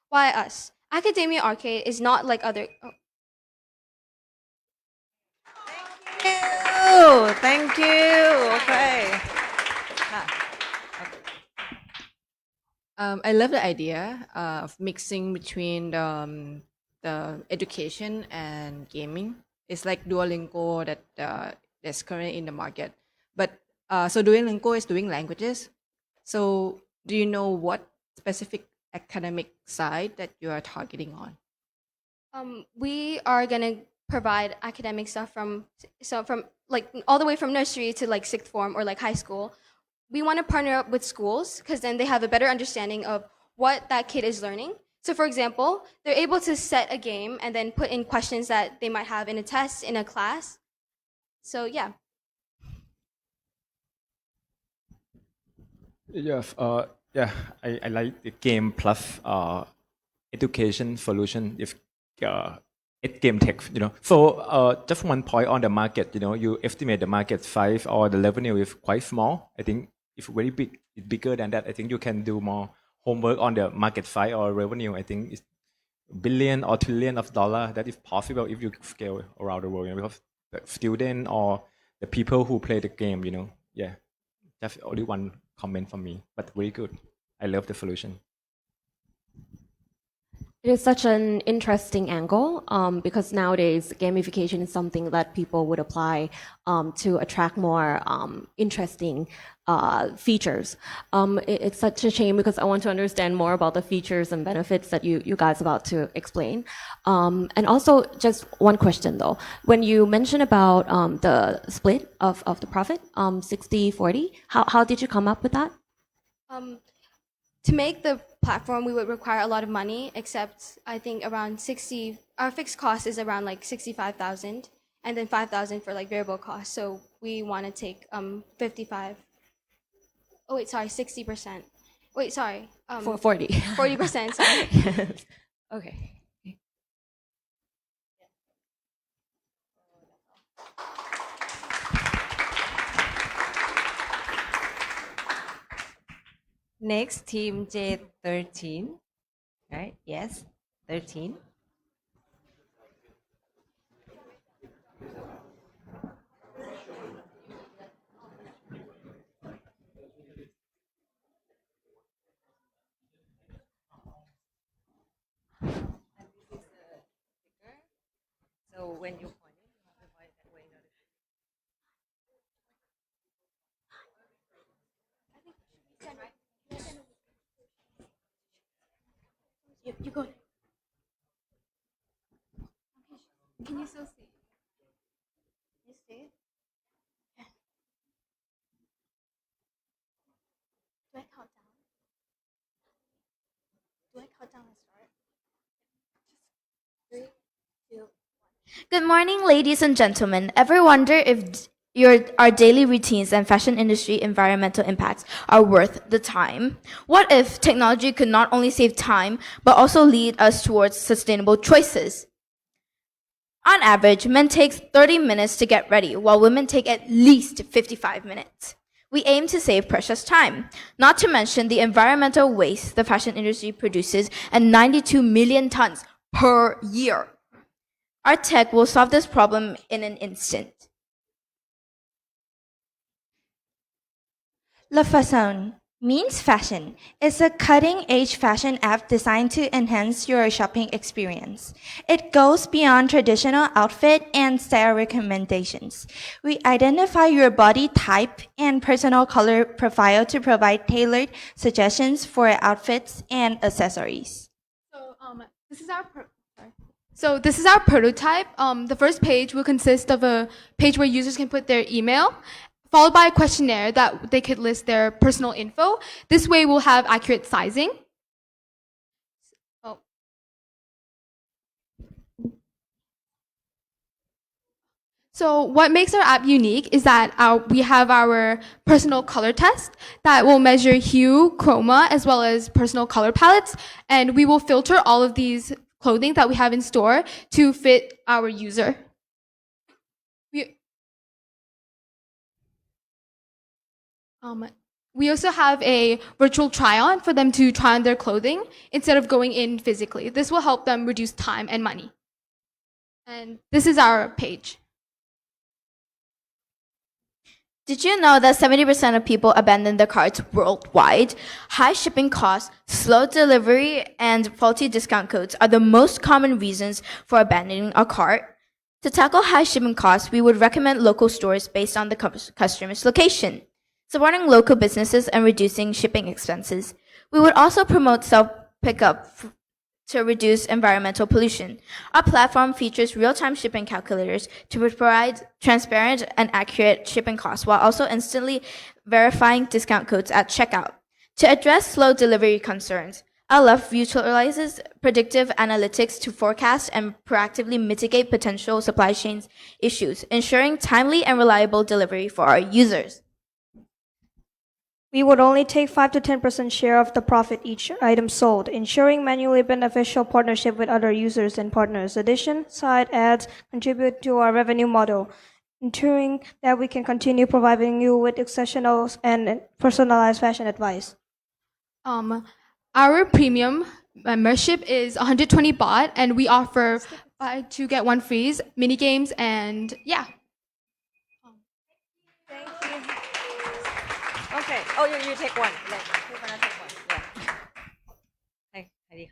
Why us? Academia Arcade is not like other. Thank you. Okay. I love the idea of mixing between the education and gaming. It's like Duolingo that's currently in the market. But so Duolingo is doing languages. So do you know what specific academic side that you are targeting on? We are gonna provide academic stuff from like all the way from nursery to like sixth form or like high school. We want to partner up with schools because then they have a better understanding of what that kid is learning. So for example, they're able to set a game and then put in questions that they might have in a test in a class. So yeah. I like the game plus education solution. If game tech, So just one point on the market, you estimate the market size or the revenue is quite small. I think if very big, it's bigger than that. I think you can do more homework on the market size or revenue. I think it's billion or trillion of dollar. That is possible if you scale around the world, because the student or the people who play the game, Yeah, that's only one comment from me, but very good. I love the solution. It is such an interesting angle because nowadays gamification is something that people would apply to attract more interesting features. It's such a shame because I want to understand more about the features and benefits that you guys are about to explain. And also, just one question though. When you mentioned about the split of the profit, 60-40, how did you come up with that? To make the platform, we would require a lot of money, except I think around 60, our fixed cost is around like 65,000, and then 5,000 for like variable costs. So we want to take 55. Oh wait, sorry, 60%. Wait, sorry. 40. 40%, sorry. Okay. Next, team J13. Right? Yes, 13. So when you point it, you have to point it that way. You go. Can you still see? You see? Yeah. Do I count down? Do I count down and start? 3, 2, 1. Good morning, ladies and gentlemen. Ever wonder if our daily routines and fashion industry environmental impacts are worth the time? What if technology could not only save time, but also lead us towards sustainable choices? On average, men take 30 minutes to get ready, while women take at least 55 minutes. We aim to save precious time, not to mention the environmental waste the fashion industry produces at 92 million tons per year. Our tech will solve this problem in an instant. La Façon means fashion. It's a cutting-edge fashion app designed to enhance your shopping experience. It goes beyond traditional outfit and style recommendations. We identify your body type and personal color profile to provide tailored suggestions for outfits and accessories. So this is our prototype. The first page will consist of a page where users can put their email, followed by a questionnaire that they could list their personal info. This way we'll have accurate sizing. Oh. So what makes our app unique is that we have our personal color test that will measure hue, chroma, as well as personal color palettes, and we will filter all of these clothing that we have in store to fit our user. We also have a virtual try-on for them to try on their clothing instead of going in physically. This will help them reduce time and money. And this is our page. Did you know that 70% of people abandon their carts worldwide? High shipping costs, slow delivery, and faulty discount codes are the most common reasons for abandoning a cart. To tackle high shipping costs, we would recommend local stores based on the customer's location, supporting local businesses and reducing shipping expenses. We would also promote self-pickup to reduce environmental pollution. Our platform features real-time shipping calculators to provide transparent and accurate shipping costs while also instantly verifying discount codes at checkout. To address slow delivery concerns, our love utilizes predictive analytics to forecast and proactively mitigate potential supply chain issues, ensuring timely and reliable delivery for our users. We would only take 5 to 10% share of the profit each item sold, ensuring manually beneficial partnership with other users and partners. Addition, side ads contribute to our revenue model, ensuring that we can continue providing you with exceptional and personalized fashion advice. Our premium membership is 120 baht, and we offer buy 2 get 1 free mini games, and yeah. Thank you. Okay. Oh, you take one. Like, take one, I take one. Yeah. Hey, Heidi.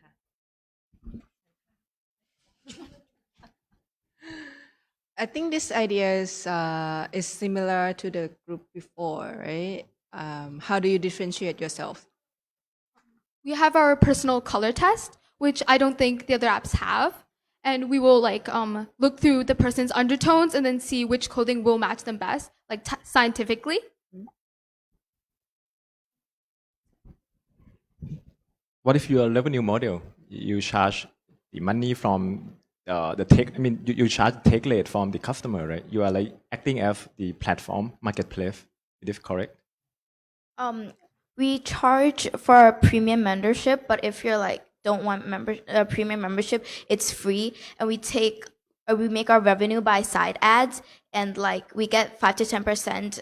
I think this idea is similar to the group before, right? How do you differentiate yourself? We have our personal color test, which I don't think the other apps have. And we will look through the person's undertones and then see which clothing will match them best, like scientifically. what if your revenue model, you charge the money from the take, I mean, you charge take rate from the customer, right? You are like acting as the platform, marketplace. Is this correct? We charge for a premium membership, but if you're like don't want premium membership, it's free, and we make our revenue by side ads, and like we get 5 to 10%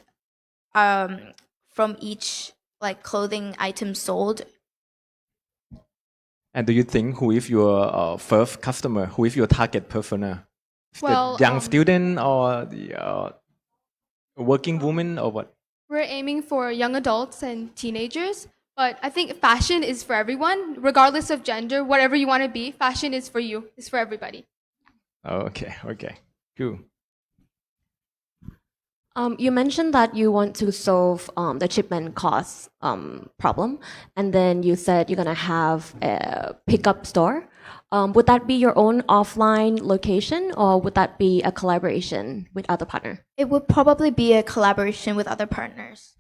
from each like clothing item sold. And do you think who is your first customer? Who is your target persona? Is Well, the young student or the working woman or what? We're aiming for young adults and teenagers, but I think fashion is for everyone, regardless of gender, whatever you want to be. Fashion is for you, it's for everybody. Okay, cool. You mentioned that you want to solve the shipment cost problem, and then you said you're gonna have a pickup store. Would that be your own offline location, or would that be a collaboration with other partner? It would probably be a collaboration with other partners.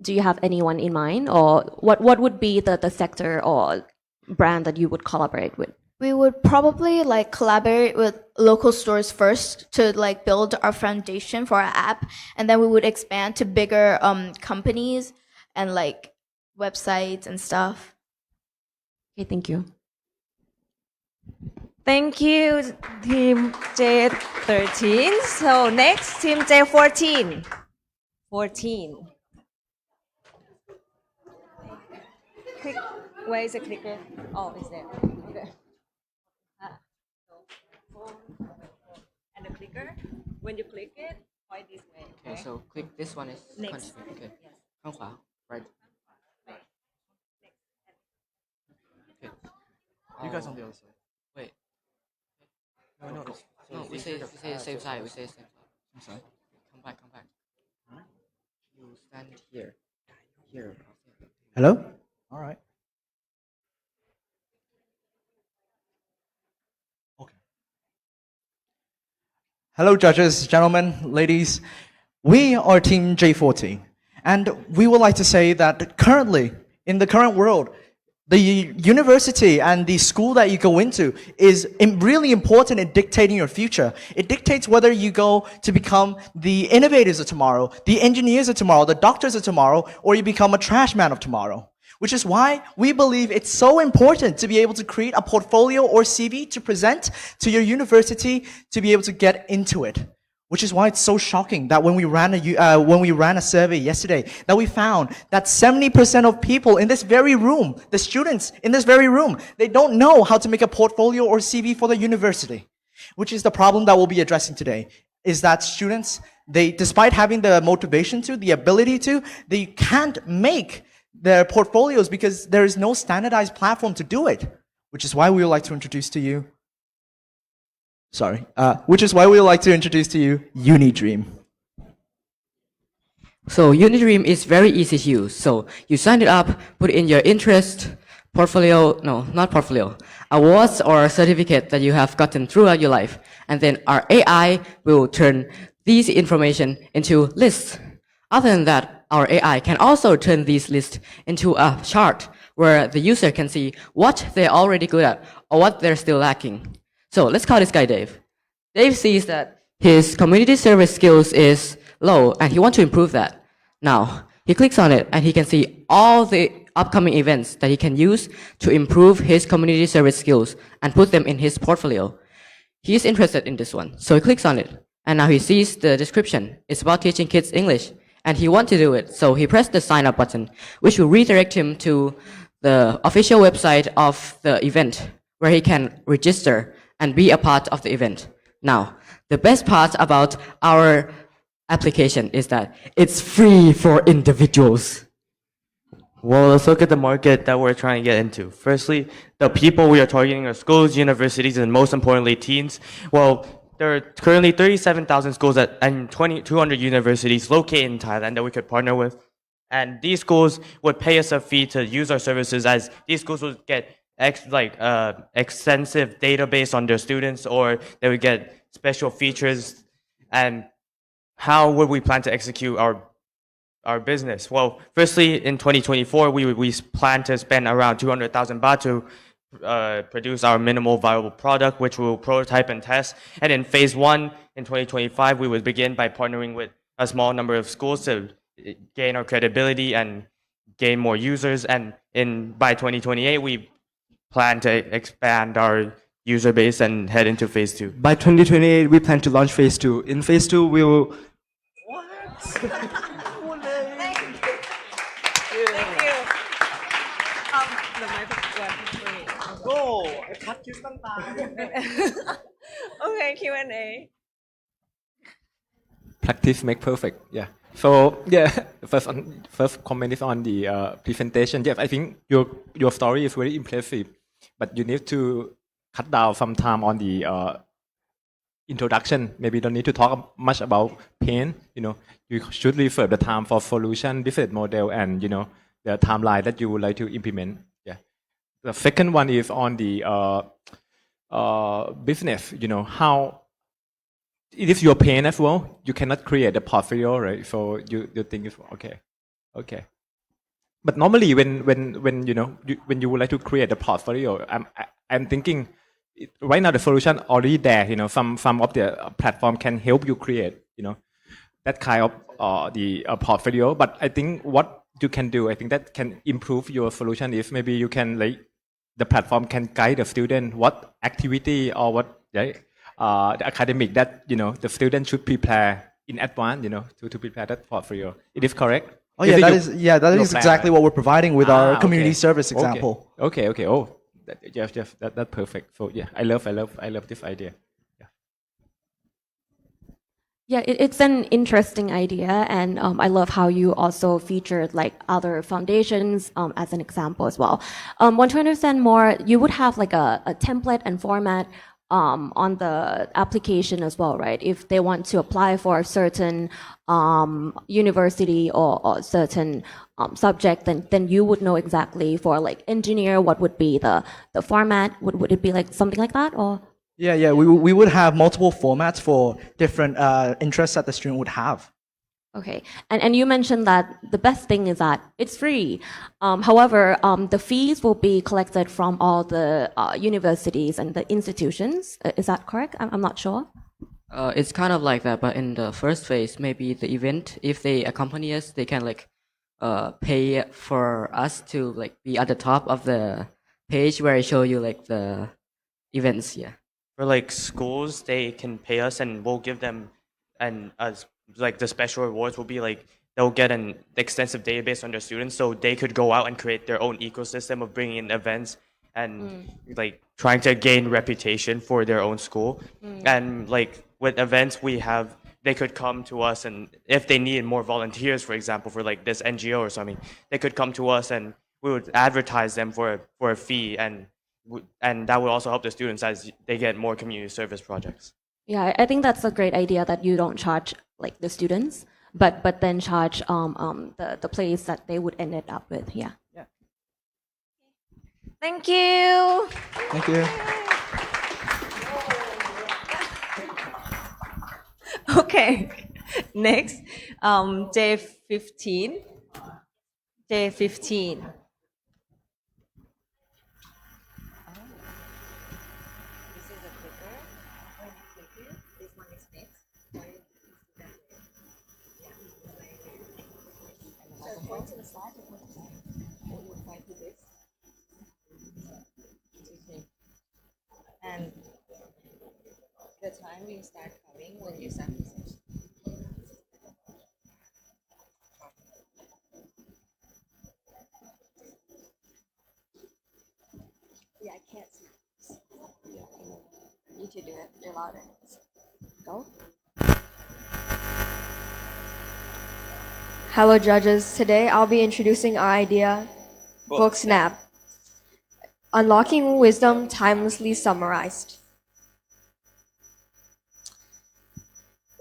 Do you have anyone in mind, or what would be the sector or brand that you would collaborate with? We would probably like collaborate with local stores first to like build our foundation for our app, and then we would expand to bigger companies and like websites and stuff. Okay, thank you. Thank you, Team J13. So next, Team J14. 14. Click. Where is the clicker? Oh, it's there. Okay. And the clicker, when you click it, point this way. Okay, so click this one is Next. continue. Okay. ข้างขวา right. Okay. You guys on the other side. Wait. No, it's, No, we say same side. We say same side. I'm sorry. Come back. You stand here. Here. Hello? All right. Okay. Hello, judges, gentlemen, ladies. We are Team J14, and we would like to say that currently, in the current world, the university and the school that you go into is really important in dictating your future. It dictates whether you go to become the innovators of tomorrow, the engineers of tomorrow, the doctors of tomorrow, or you become a trash man of tomorrow. Which is why we believe it's so important to be able to create a portfolio or CV to present to your university to be able to get into it. Which is why it's so shocking that when we ran a survey yesterday, that we found that 70% of people in this very room, the students in this very room, they don't know how to make a portfolio or CV for the university. Which is the problem that we'll be addressing today, is that students, they, despite having the motivation to, the ability to, they can't make their portfolios because there is no standardized platform to do it. Which is why we would like to introduce to you UniDream. So UniDream is very easy to use. So you sign it up, put in your interest, awards or certificate that you have gotten throughout your life. And then our AI will turn these information into lists. Other than that, our AI can also turn these lists into a chart where the user can see what they're already good at or what they're still lacking. So let's call this guy Dave. Dave sees that his community service skills is low and he wants to improve that. Now, he clicks on it and he can see all the upcoming events that he can use to improve his community service skills and put them in his portfolio. He is interested in this one, so he clicks on it. And now he sees the description. It's about teaching kids English. And he wants to do it, so he pressed the sign up button, which will redirect him to the official website of the event, where he can register and be a part of the event. Now, the best part about our application is that it's free for individuals. Well, let's look at the market that we're trying to get into. Firstly, the people we are targeting are schools, universities, and most importantly, teens. Well, there are currently 37,000 schools and 200 universities located in Thailand that we could partner with. And these schools would pay us a fee to use our services, as these schools would get extensive database on their students, or they would get special features. And how would we plan to execute our our business? Well, firstly, in 2024, we plan to spend around 200,000 baht to produce our minimal viable product, which we will prototype and test. And in phase one, in 2025, we will begin by partnering with a small number of schools to gain our credibility and gain more users. And by 2028, we plan to expand our user base and head into phase two. By 2028, we plan to launch phase two. In phase two, we will. Go. Okay, Q&A. Practice make perfect. Yeah. So yeah, first comment is on the presentation. Yes, I think your story is very impressive, but you need to cut down some time on the introduction. Maybe don't need to talk much about pain. You should reserve the time for solution, business model, and the timeline that you would like to implement. Yeah. The second one is on the business. How it is your pain as well. You cannot create a portfolio, right? So you think it's okay. But normally, when you would like to create a portfolio, I'm thinking right now the solution already there. Some of the platform can help you create that kind of the portfolio. But I think what you can do, I think that can improve your solution is maybe you can the platform can guide the student what activity or what the academic that the student should prepare in advance to prepare that portfolio. It is correct? Oh yeah, that is exactly what we're providing with our community service example. Okay. Oh, that's perfect. So yeah, I love this idea. Yeah, it's an interesting idea, and I love how you also featured other foundations as an example as well. Want to understand more? You would have a template and format on the application as well, right? If they want to apply for a certain university or certain subject, then you would know exactly for engineer what would be the format. Would it be something like that or? Yeah. We would have multiple formats for different interests that the student would have. Okay, and you mentioned that the best thing is that it's free. However, the fees will be collected from all the universities and the institutions. Is that correct? I'm not sure. It's kind of like that, but in the first phase, maybe the event, if they accompany us, they can pay for us to be at the top of the page where I show you the events. Yeah. For schools, they can pay us, and we'll give them the special rewards will be they'll get an extensive database on their students, so they could go out and create their own ecosystem of bringing in events and trying to gain reputation for their own school. And with events they could come to us, and if they need more volunteers, for example, for this NGO or something, they could come to us and we would advertise them for a fee, and that would also help the students as they get more community service projects. Yeah, I think that's a great idea that you don't charge the students, but then charge the place that they would end it up with. Yeah. Thank you. Thank you. Okay. Next, J15. J15. And the time will start coming when you start the session. Yeah, I can't see. Yeah, you need to do it. You're louder. Go. Hello, judges. Today I'll be introducing our idea, Book Snap. Unlocking wisdom timelessly summarized.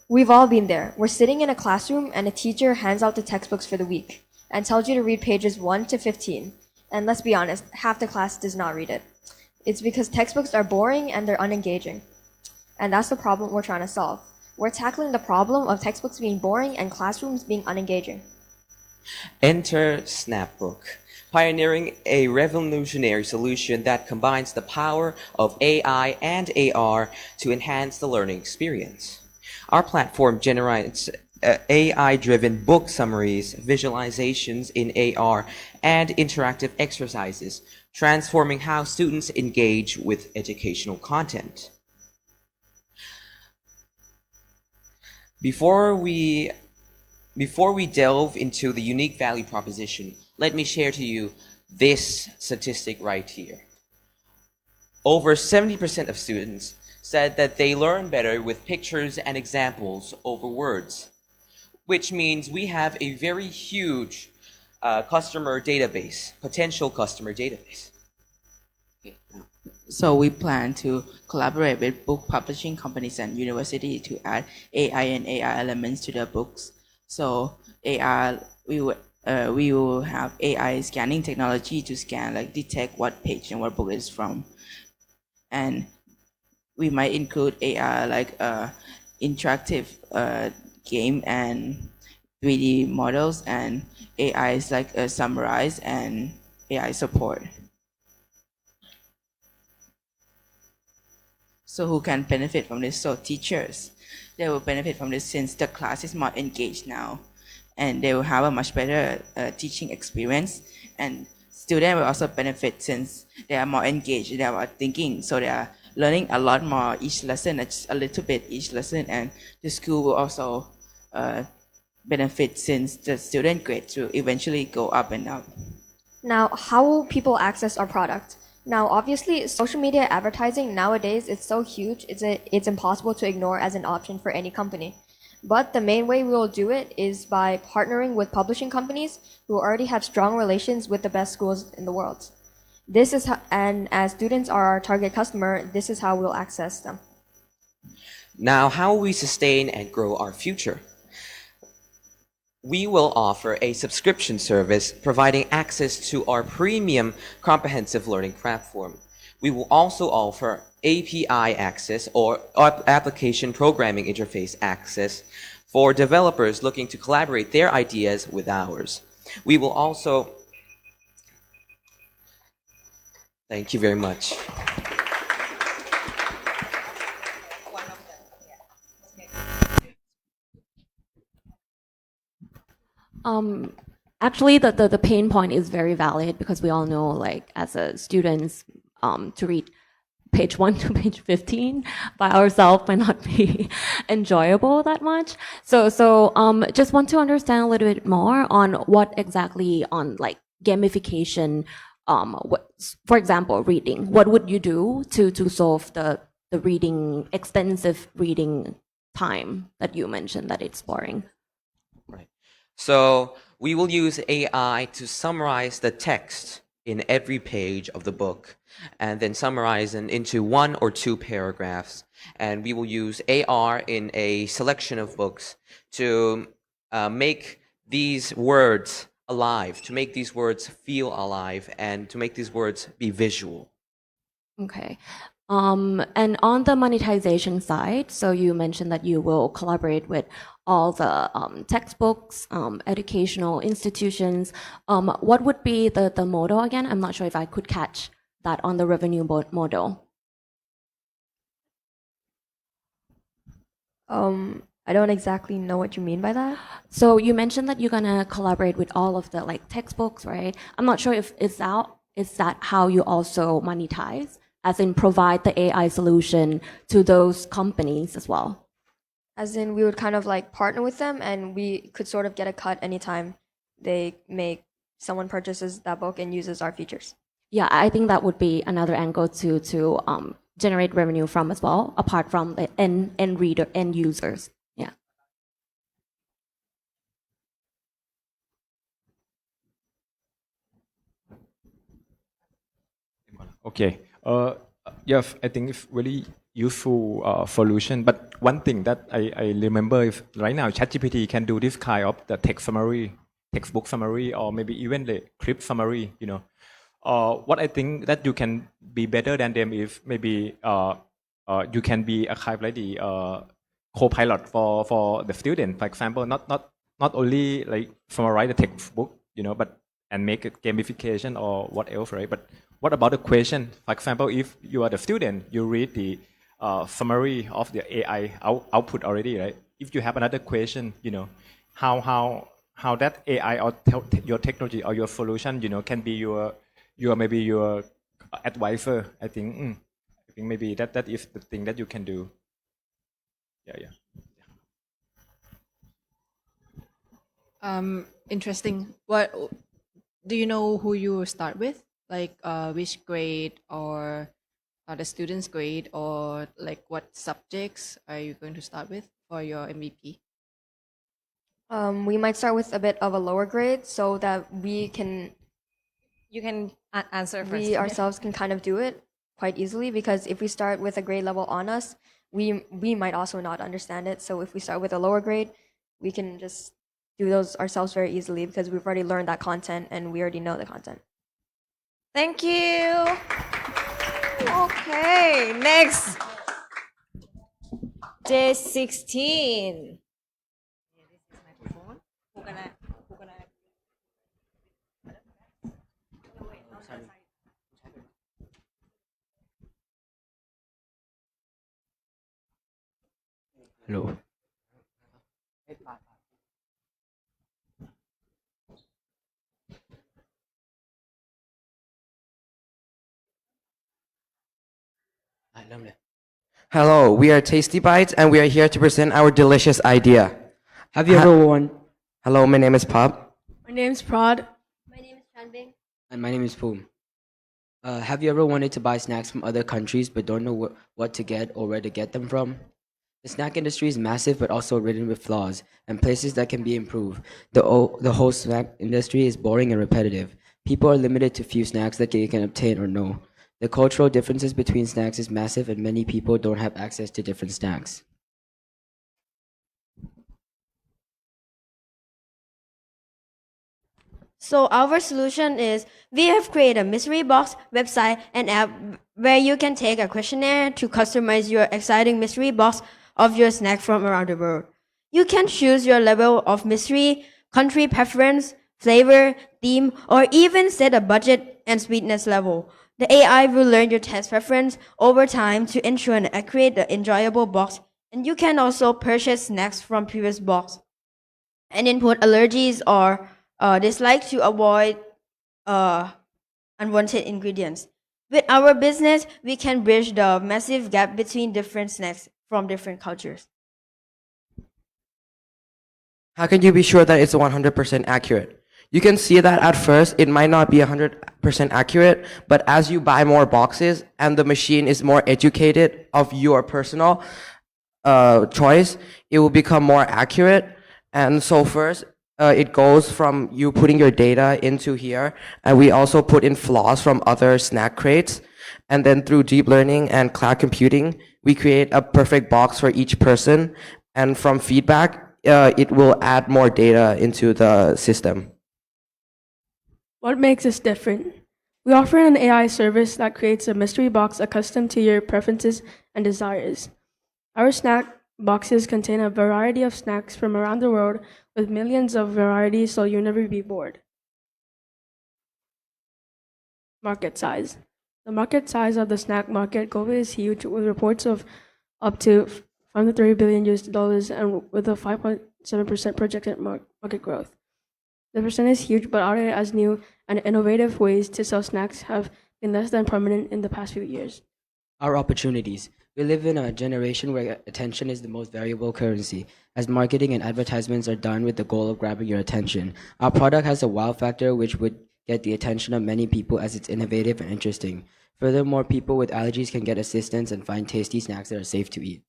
We've all been there. We're sitting in a classroom and a teacher hands out the textbooks for the week and tells you to read pages 1 to 15. And let's be honest, half the class does not read it. It's because textbooks are boring and they're unengaging. And that's the problem we're trying to solve. We're tackling the problem of textbooks being boring and classrooms being unengaging. Enter Snapbook, pioneering a revolutionary solution that combines the power of AI and AR to enhance the learning experience. Our platform generates AI-driven book summaries, visualizations in AR, and interactive exercises, transforming how students engage with educational content. Before we delve into the unique value proposition, let me share to you this statistic right here. Over 70% of students said that they learn better with pictures and examples over words, which means we have a very huge customer database, potential customer database. So we plan to collaborate with book publishing companies and university to add AI and AR elements to their books. So AR, we will have AI scanning technology to scan, like detect what page and what book is from. And we might include AR like interactive game and 3D models, and AI is like a summarize and AI support. So who can benefit from this? So teachers, they will benefit from this since the class is more engaged now, and they will have a much better teaching experience. And students will also benefit since they are more engaged, they are thinking, so they are learning a lot more each lesson, just a little bit each lesson. And the school will also benefit since the student grades will eventually go up and up. Now, how will people access our product? Now, obviously, social media advertising nowadays is so huge, it's impossible to ignore as an option for any company. But the main way we will do it is by partnering with publishing companies who already have strong relations with the best schools in the world. This is how, and as students are our target customer, this is how we'll access them. Now, how will we sustain and grow our future? We will offer a subscription service providing access to our premium comprehensive learning platform. We will also offer API access or application programming interface access for developers looking to collaborate their ideas with ours. We will also... Thank you very much. Actually, the pain point is very valid because we all know, like, as a students, to read page 1 to page 15 by ourselves might not be enjoyable that much. So just want to understand a little bit more on what exactly on like gamification. For example, reading. What would you do to solve the reading extensive reading time that you mentioned that it's boring? So we will use AI to summarize the text in every page of the book and then summarize it into 1 or 2 paragraphs. And we will use AR in a selection of books to make these words alive, to make these words feel alive, and to make these words be visual. Okay. And on the monetization side, so you mentioned that you will collaborate with all the textbooks, educational institutions. What would be the model again? I'm not sure if I could catch that on the revenue model. I don't exactly know what you mean by that. So you mentioned that you're gonna collaborate with all of the like textbooks, right? I'm not sure if is that how you also monetize, as in provide the AI solution to those companies as well? As in, we would kind of like partner with them, and we could sort of get a cut anytime someone purchases that book and uses our features. Yeah, I think that would be another angle to generate revenue from as well, apart from the end users. Yeah. Okay. Yes, I think it's very useful solution. But one thing that I remember is right now ChatGPT can do this kind of the text summary, textbook summary, or maybe even the clip summary. You know, what I think that you can be better than them is maybe you can be a kind of like the co-pilot for the student. For example, not not only like summarize the textbook, but and make it gamification or what else, right? But what about the question? For example, if you are the student, you read the summary of the AI output already, right? If you have another question, how that AI or your technology or your solution, can be your maybe your advisor. I think maybe that is the thing that you can do. Yeah. Interesting. What do you know who you start with? Like which grade or the student's grade, or like what subjects are you going to start with for your MVP? We might start with a bit of a lower grade so that you can answer first. we ourselves can kind of do it quite easily, because if we start with a grade level on us, we might also not understand it. So if we start with a lower grade, we can just do those ourselves very easily because we've already learned that content and we already know the content. Thank you. Okay, next. J16. Hello. Hello, we are Tasty Bites and we are here to present our delicious idea. Have you ever won? Hello, my name is Pop. My name's Prad. And my name is Poom. Have you ever wanted to buy snacks from other countries but don't know what to get or where to get them from? The snack industry is massive but also ridden with flaws and places that can be improved. The whole snack industry is boring and repetitive. People are limited to few snacks that they can obtain or know. The cultural differences between snacks is massive and many people don't have access to different snacks. So our solution is we have created a mystery box website and app where you can take a questionnaire to customize your exciting mystery box of your snack from around the world. You can choose your level of mystery, country preference, flavor, theme, or even set a budget and sweetness level. The AI will learn your taste preference over time to ensure an accurate and enjoyable box, and you can also purchase snacks from previous box and input allergies or dislike to avoid unwanted ingredients. With our business, we can bridge the massive gap between different snacks from different cultures. How can you be sure that it's 100% accurate? You can see that at first it might not be 100% accurate, but as you buy more boxes and the machine is more educated of your personal choice, it will become more accurate. And so first, it goes from you putting your data into here, and we also put in flaws from other snack crates. And then through deep learning and cloud computing, we create a perfect box for each person. And from feedback, it will add more data into the system. What makes us different? We offer an AI service that creates a mystery box accustomed to your preferences and desires. Our snack boxes contain a variety of snacks from around the world with millions of varieties, so you'll never be bored. Market size. The market size of the snack market globally is huge, with reports of up to $530 billion and with a 5.7% projected market growth. The percent is huge, but outright as new and innovative ways to sell snacks have been less than prominent in the past few years. Our opportunities. We live in a generation where attention is the most valuable currency, as marketing and advertisements are done with the goal of grabbing your attention. Our product has a wow factor which would get the attention of many people as it's innovative and interesting. Furthermore, people with allergies can get assistance and find tasty snacks that are safe to eat.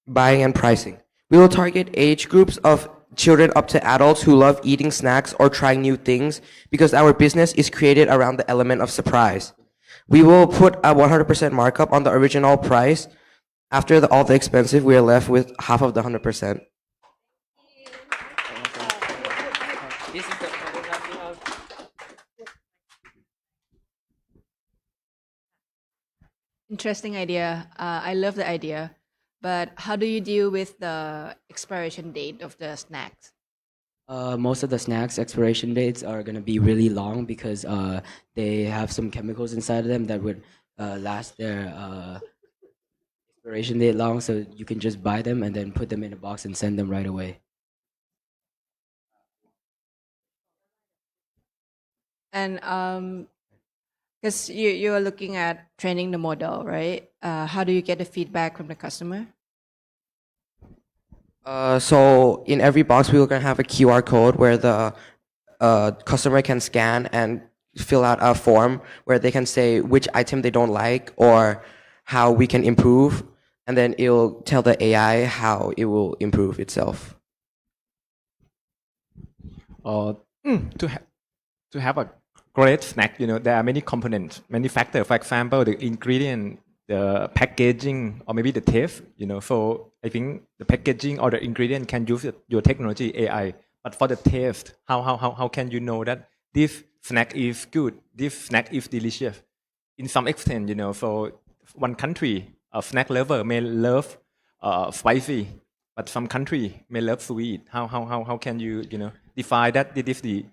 Buying and pricing. We will target age groups of children up to adults who love eating snacks or trying new things because our business is created around the element of surprise. We will put a 100% markup on the original price. After all the expensive, we are left with half of the 100%. Interesting idea. I love the idea. But how do you deal with the expiration date of the snacks? Most of the snacks expiration dates are going to be really long because they have some chemicals inside of them that would last their expiration date long. So you can just buy them and then put them in a box and send them right away. And because you're looking at training the model, right? How do you get the feedback from the customer? So in every box, we are going to have a QR code where the customer can scan and fill out a form where they can say which item they don't like or how we can improve, and then it'll tell the AI how it will improve itself. To to have a great snack, there are many components, many factors. For example, the ingredient, the packaging, or maybe the taste. So I think the packaging or the ingredient can use your technology AI. But for the taste, how can you know that this snack is good, this snack is delicious? In some extent, so one country, a snack lover may love spicy, but some country may love sweet. How can you define that this is the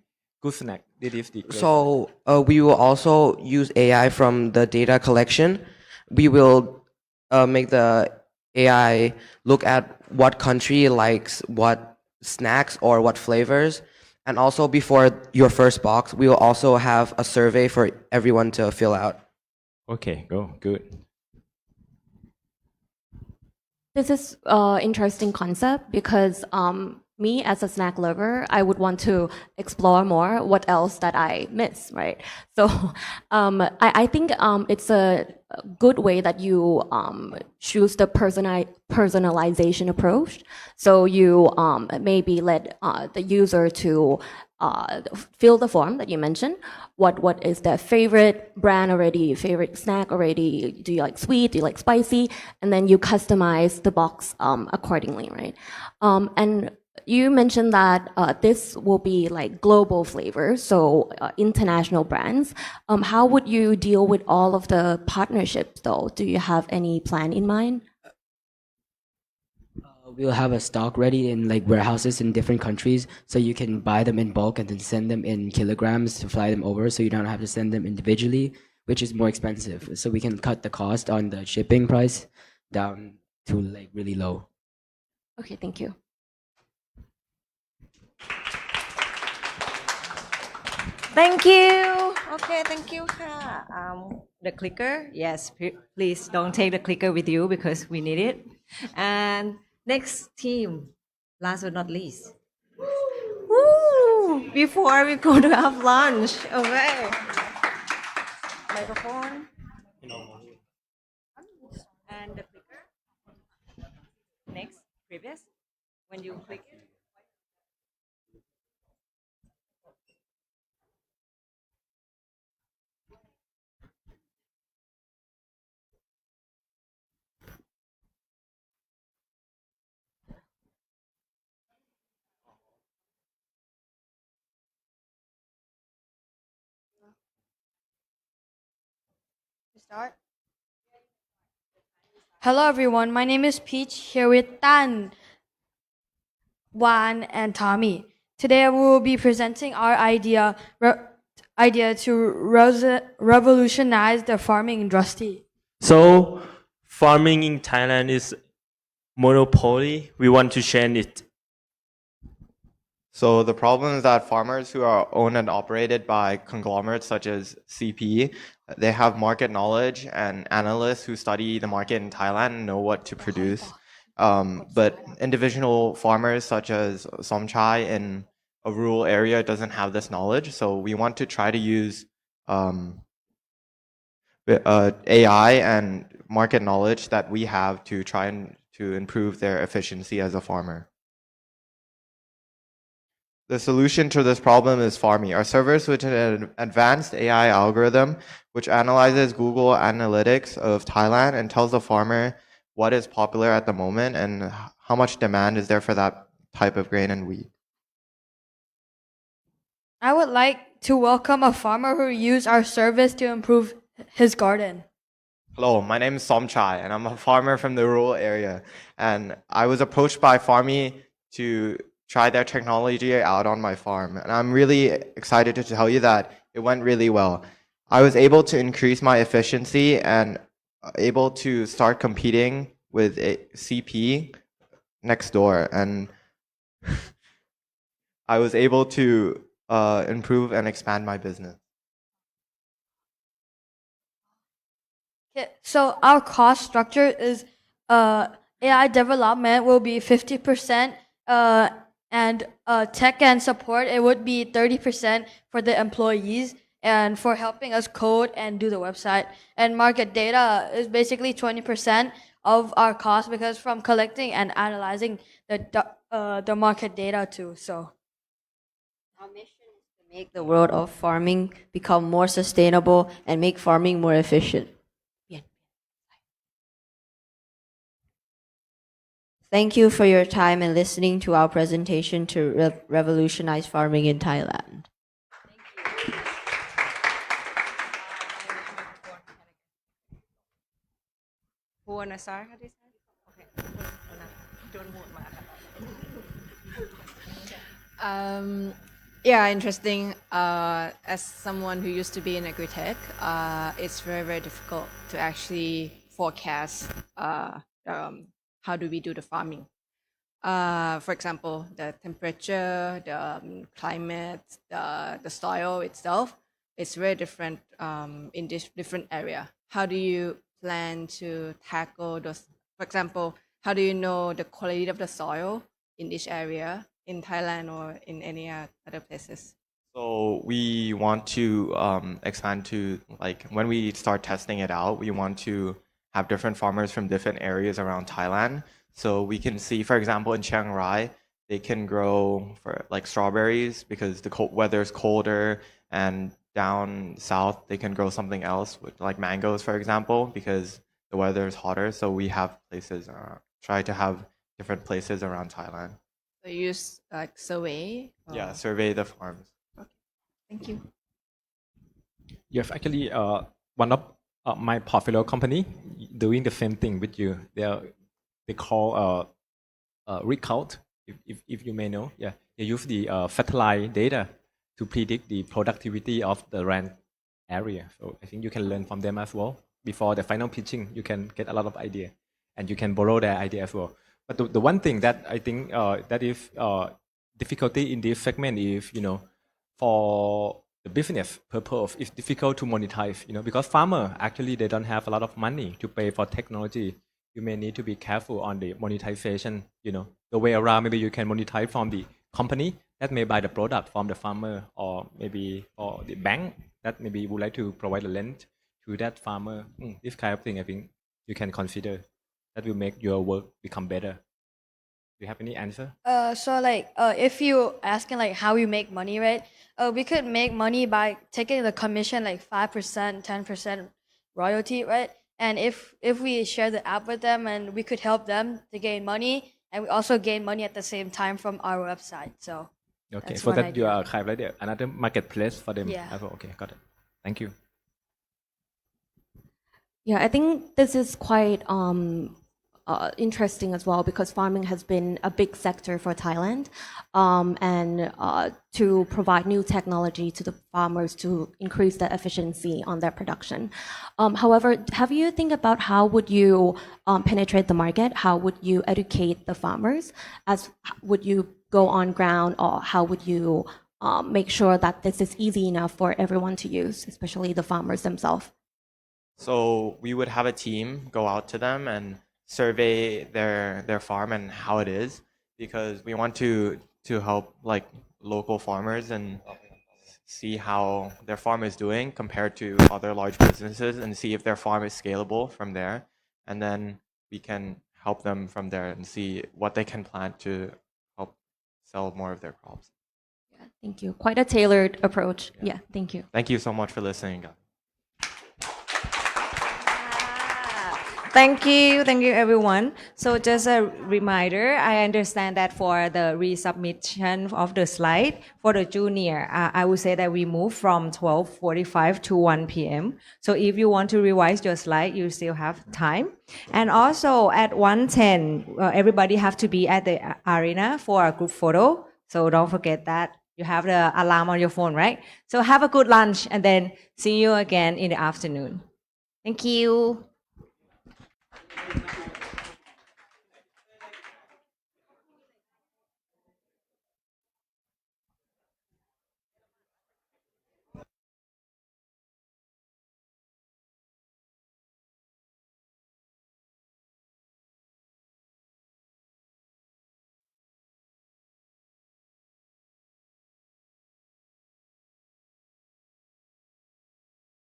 good snack, this is the great snack? So we will also use AI from the data collection. We will make the AI look at what country likes what snacks or what flavors. And also before your first box, we will also have a survey for everyone to fill out. Okay, good. This is interesting concept because me as a snack lover, I would want to explore more what else that I miss, right? So I think it's a good way that you choose the personalization approach. So you maybe let the user to fill the form that you mentioned. What is their favorite brand already, favorite snack already? Do you like sweet? Do you like spicy? And then you customize the box accordingly, right? And you mentioned that this will be like global flavors, so international brands. How would you deal with all of the partnerships, though? Do you have any plan in mind? We'll have a stock ready in like warehouses in different countries, so you can buy them in bulk and then send them in kilograms to fly them over, so you don't have to send them individually, which is more expensive. So we can cut the cost on the shipping price down to like really low. Okay, thank you. Thank you. Okay, thank you. The clicker, yes, please don't take the clicker with you because we need it. And next team, last but not least. Woo! Before we go to have lunch, okay. Microphone. And the clicker. Next, previous. When you click it. Start. Hello everyone, my name is Peach here with Tan, Wan, and Tommy. Today we will be presenting our idea to revolutionize the farming industry. So, farming in Thailand is monopoly. We want to change it. So the problem is that farmers who are owned and operated by conglomerates such as CP, they have market knowledge, and analysts who study the market in Thailand know what to produce. But individual farmers such as Somchai in a rural area doesn't have this knowledge. So we want to try to use AI and market knowledge that we have to try and to improve their efficiency as a farmer. The solution to this problem is Farmy, our service which is an advanced AI algorithm which analyzes Google Analytics of Thailand and tells the farmer what is popular at the moment and how much demand is there for that type of grain and wheat. I would like to welcome a farmer who used our service to improve his garden. Hello, my name is Somchai, and I'm a farmer from the rural area. And I was approached by Farmy to try their technology out on my farm. And I'm really excited to tell you that it went really well. I was able to increase my efficiency and able to start competing with a CP next door. And I was able to improve and expand my business. Okay, so our cost structure is AI development will be 50%, and tech and support it would be 30% for the employees and for helping us code and do the website. And market data is basically 20% of our cost because from collecting and analyzing the market data too. So. Our mission is to make the world of farming become more sustainable and make farming more efficient. Thank you for your time and listening to our presentation to revolutionize farming in Thailand. Who wanna start? Okay. Yeah, interesting. As someone who used to be in agri-tech, it's very, very difficult to actually forecast how do we do the farming. For example, the temperature, the climate, the soil itself, it's very different in this different area. How do you plan to tackle those? For example, how do you know the quality of the soil in this area in Thailand or in any other places? So we want to expand to, like, when we start testing it out, we want to have different farmers from different areas around Thailand. So we can see, for example, in Chiang Rai, they can grow for like strawberries because the weather is colder, and down south they can grow something else, with like mangoes, for example, because the weather is hotter. So we have places, try to have different places around Thailand. So you use like survey? Yeah, survey the farms. Okay, thank you. Yes, actually, one of my portfolio company doing the same thing with you. They call Recount, if you may know. Yeah, they use the satellite data to predict the productivity of the land area. So I think you can learn from them as well. Before the final pitching, you can get a lot of idea, and you can borrow their idea as well. But the one thing that I think that is difficulty in this segment is, for the business purpose, it's difficult to monetize, because farmer actually they don't have a lot of money to pay for technology. You may need to be careful on the monetization, the way around. Maybe you can monetize from the company that may buy the product from the farmer, or maybe or the bank that maybe would like to provide a lend to that farmer. This kind of thing, I think you can consider. That will make your work become better. Do you have any answer? So like, if you asking like how we make money, right? We could make money by taking the commission like 5%, 10% royalty, right? And if we share the app with them, and we could help them to gain money, and we also gain money at the same time from our website. So Okay, that's so one that idea. you are kind of like another marketplace for them. Yeah. as well. Okay, got it. Thank you. Yeah, I think this is quite interesting as well, because farming has been a big sector for Thailand, and to provide new technology to the farmers to increase the efficiency on their production. However, have you think about how would you penetrate the market? How would you educate the farmers? Would you go on ground, or how would you make sure that this is easy enough for everyone to use, especially the farmers themselves? So we would have a team go out to them and survey their farm and how it is, because we want to help like local farmers and see how their farm is doing compared to other large businesses, and see if their farm is scalable from there, and then we can help them from there and see what they can plant to help sell more of their crops. Yeah, thank you. Quite a tailored approach. Yeah, thank you. Thank you so much for listening, guys. Thank you everyone. So just a reminder, I understand that for the resubmission of the slide for the junior, I would say that we move from 12:45 to 1 p.m. So if you want to revise your slide, you still have time. And also at 1:10, everybody have to be at the arena for a group photo. So don't forget that. You have the alarm on your phone, right? So have a good lunch and then see you again in the afternoon. Thank you.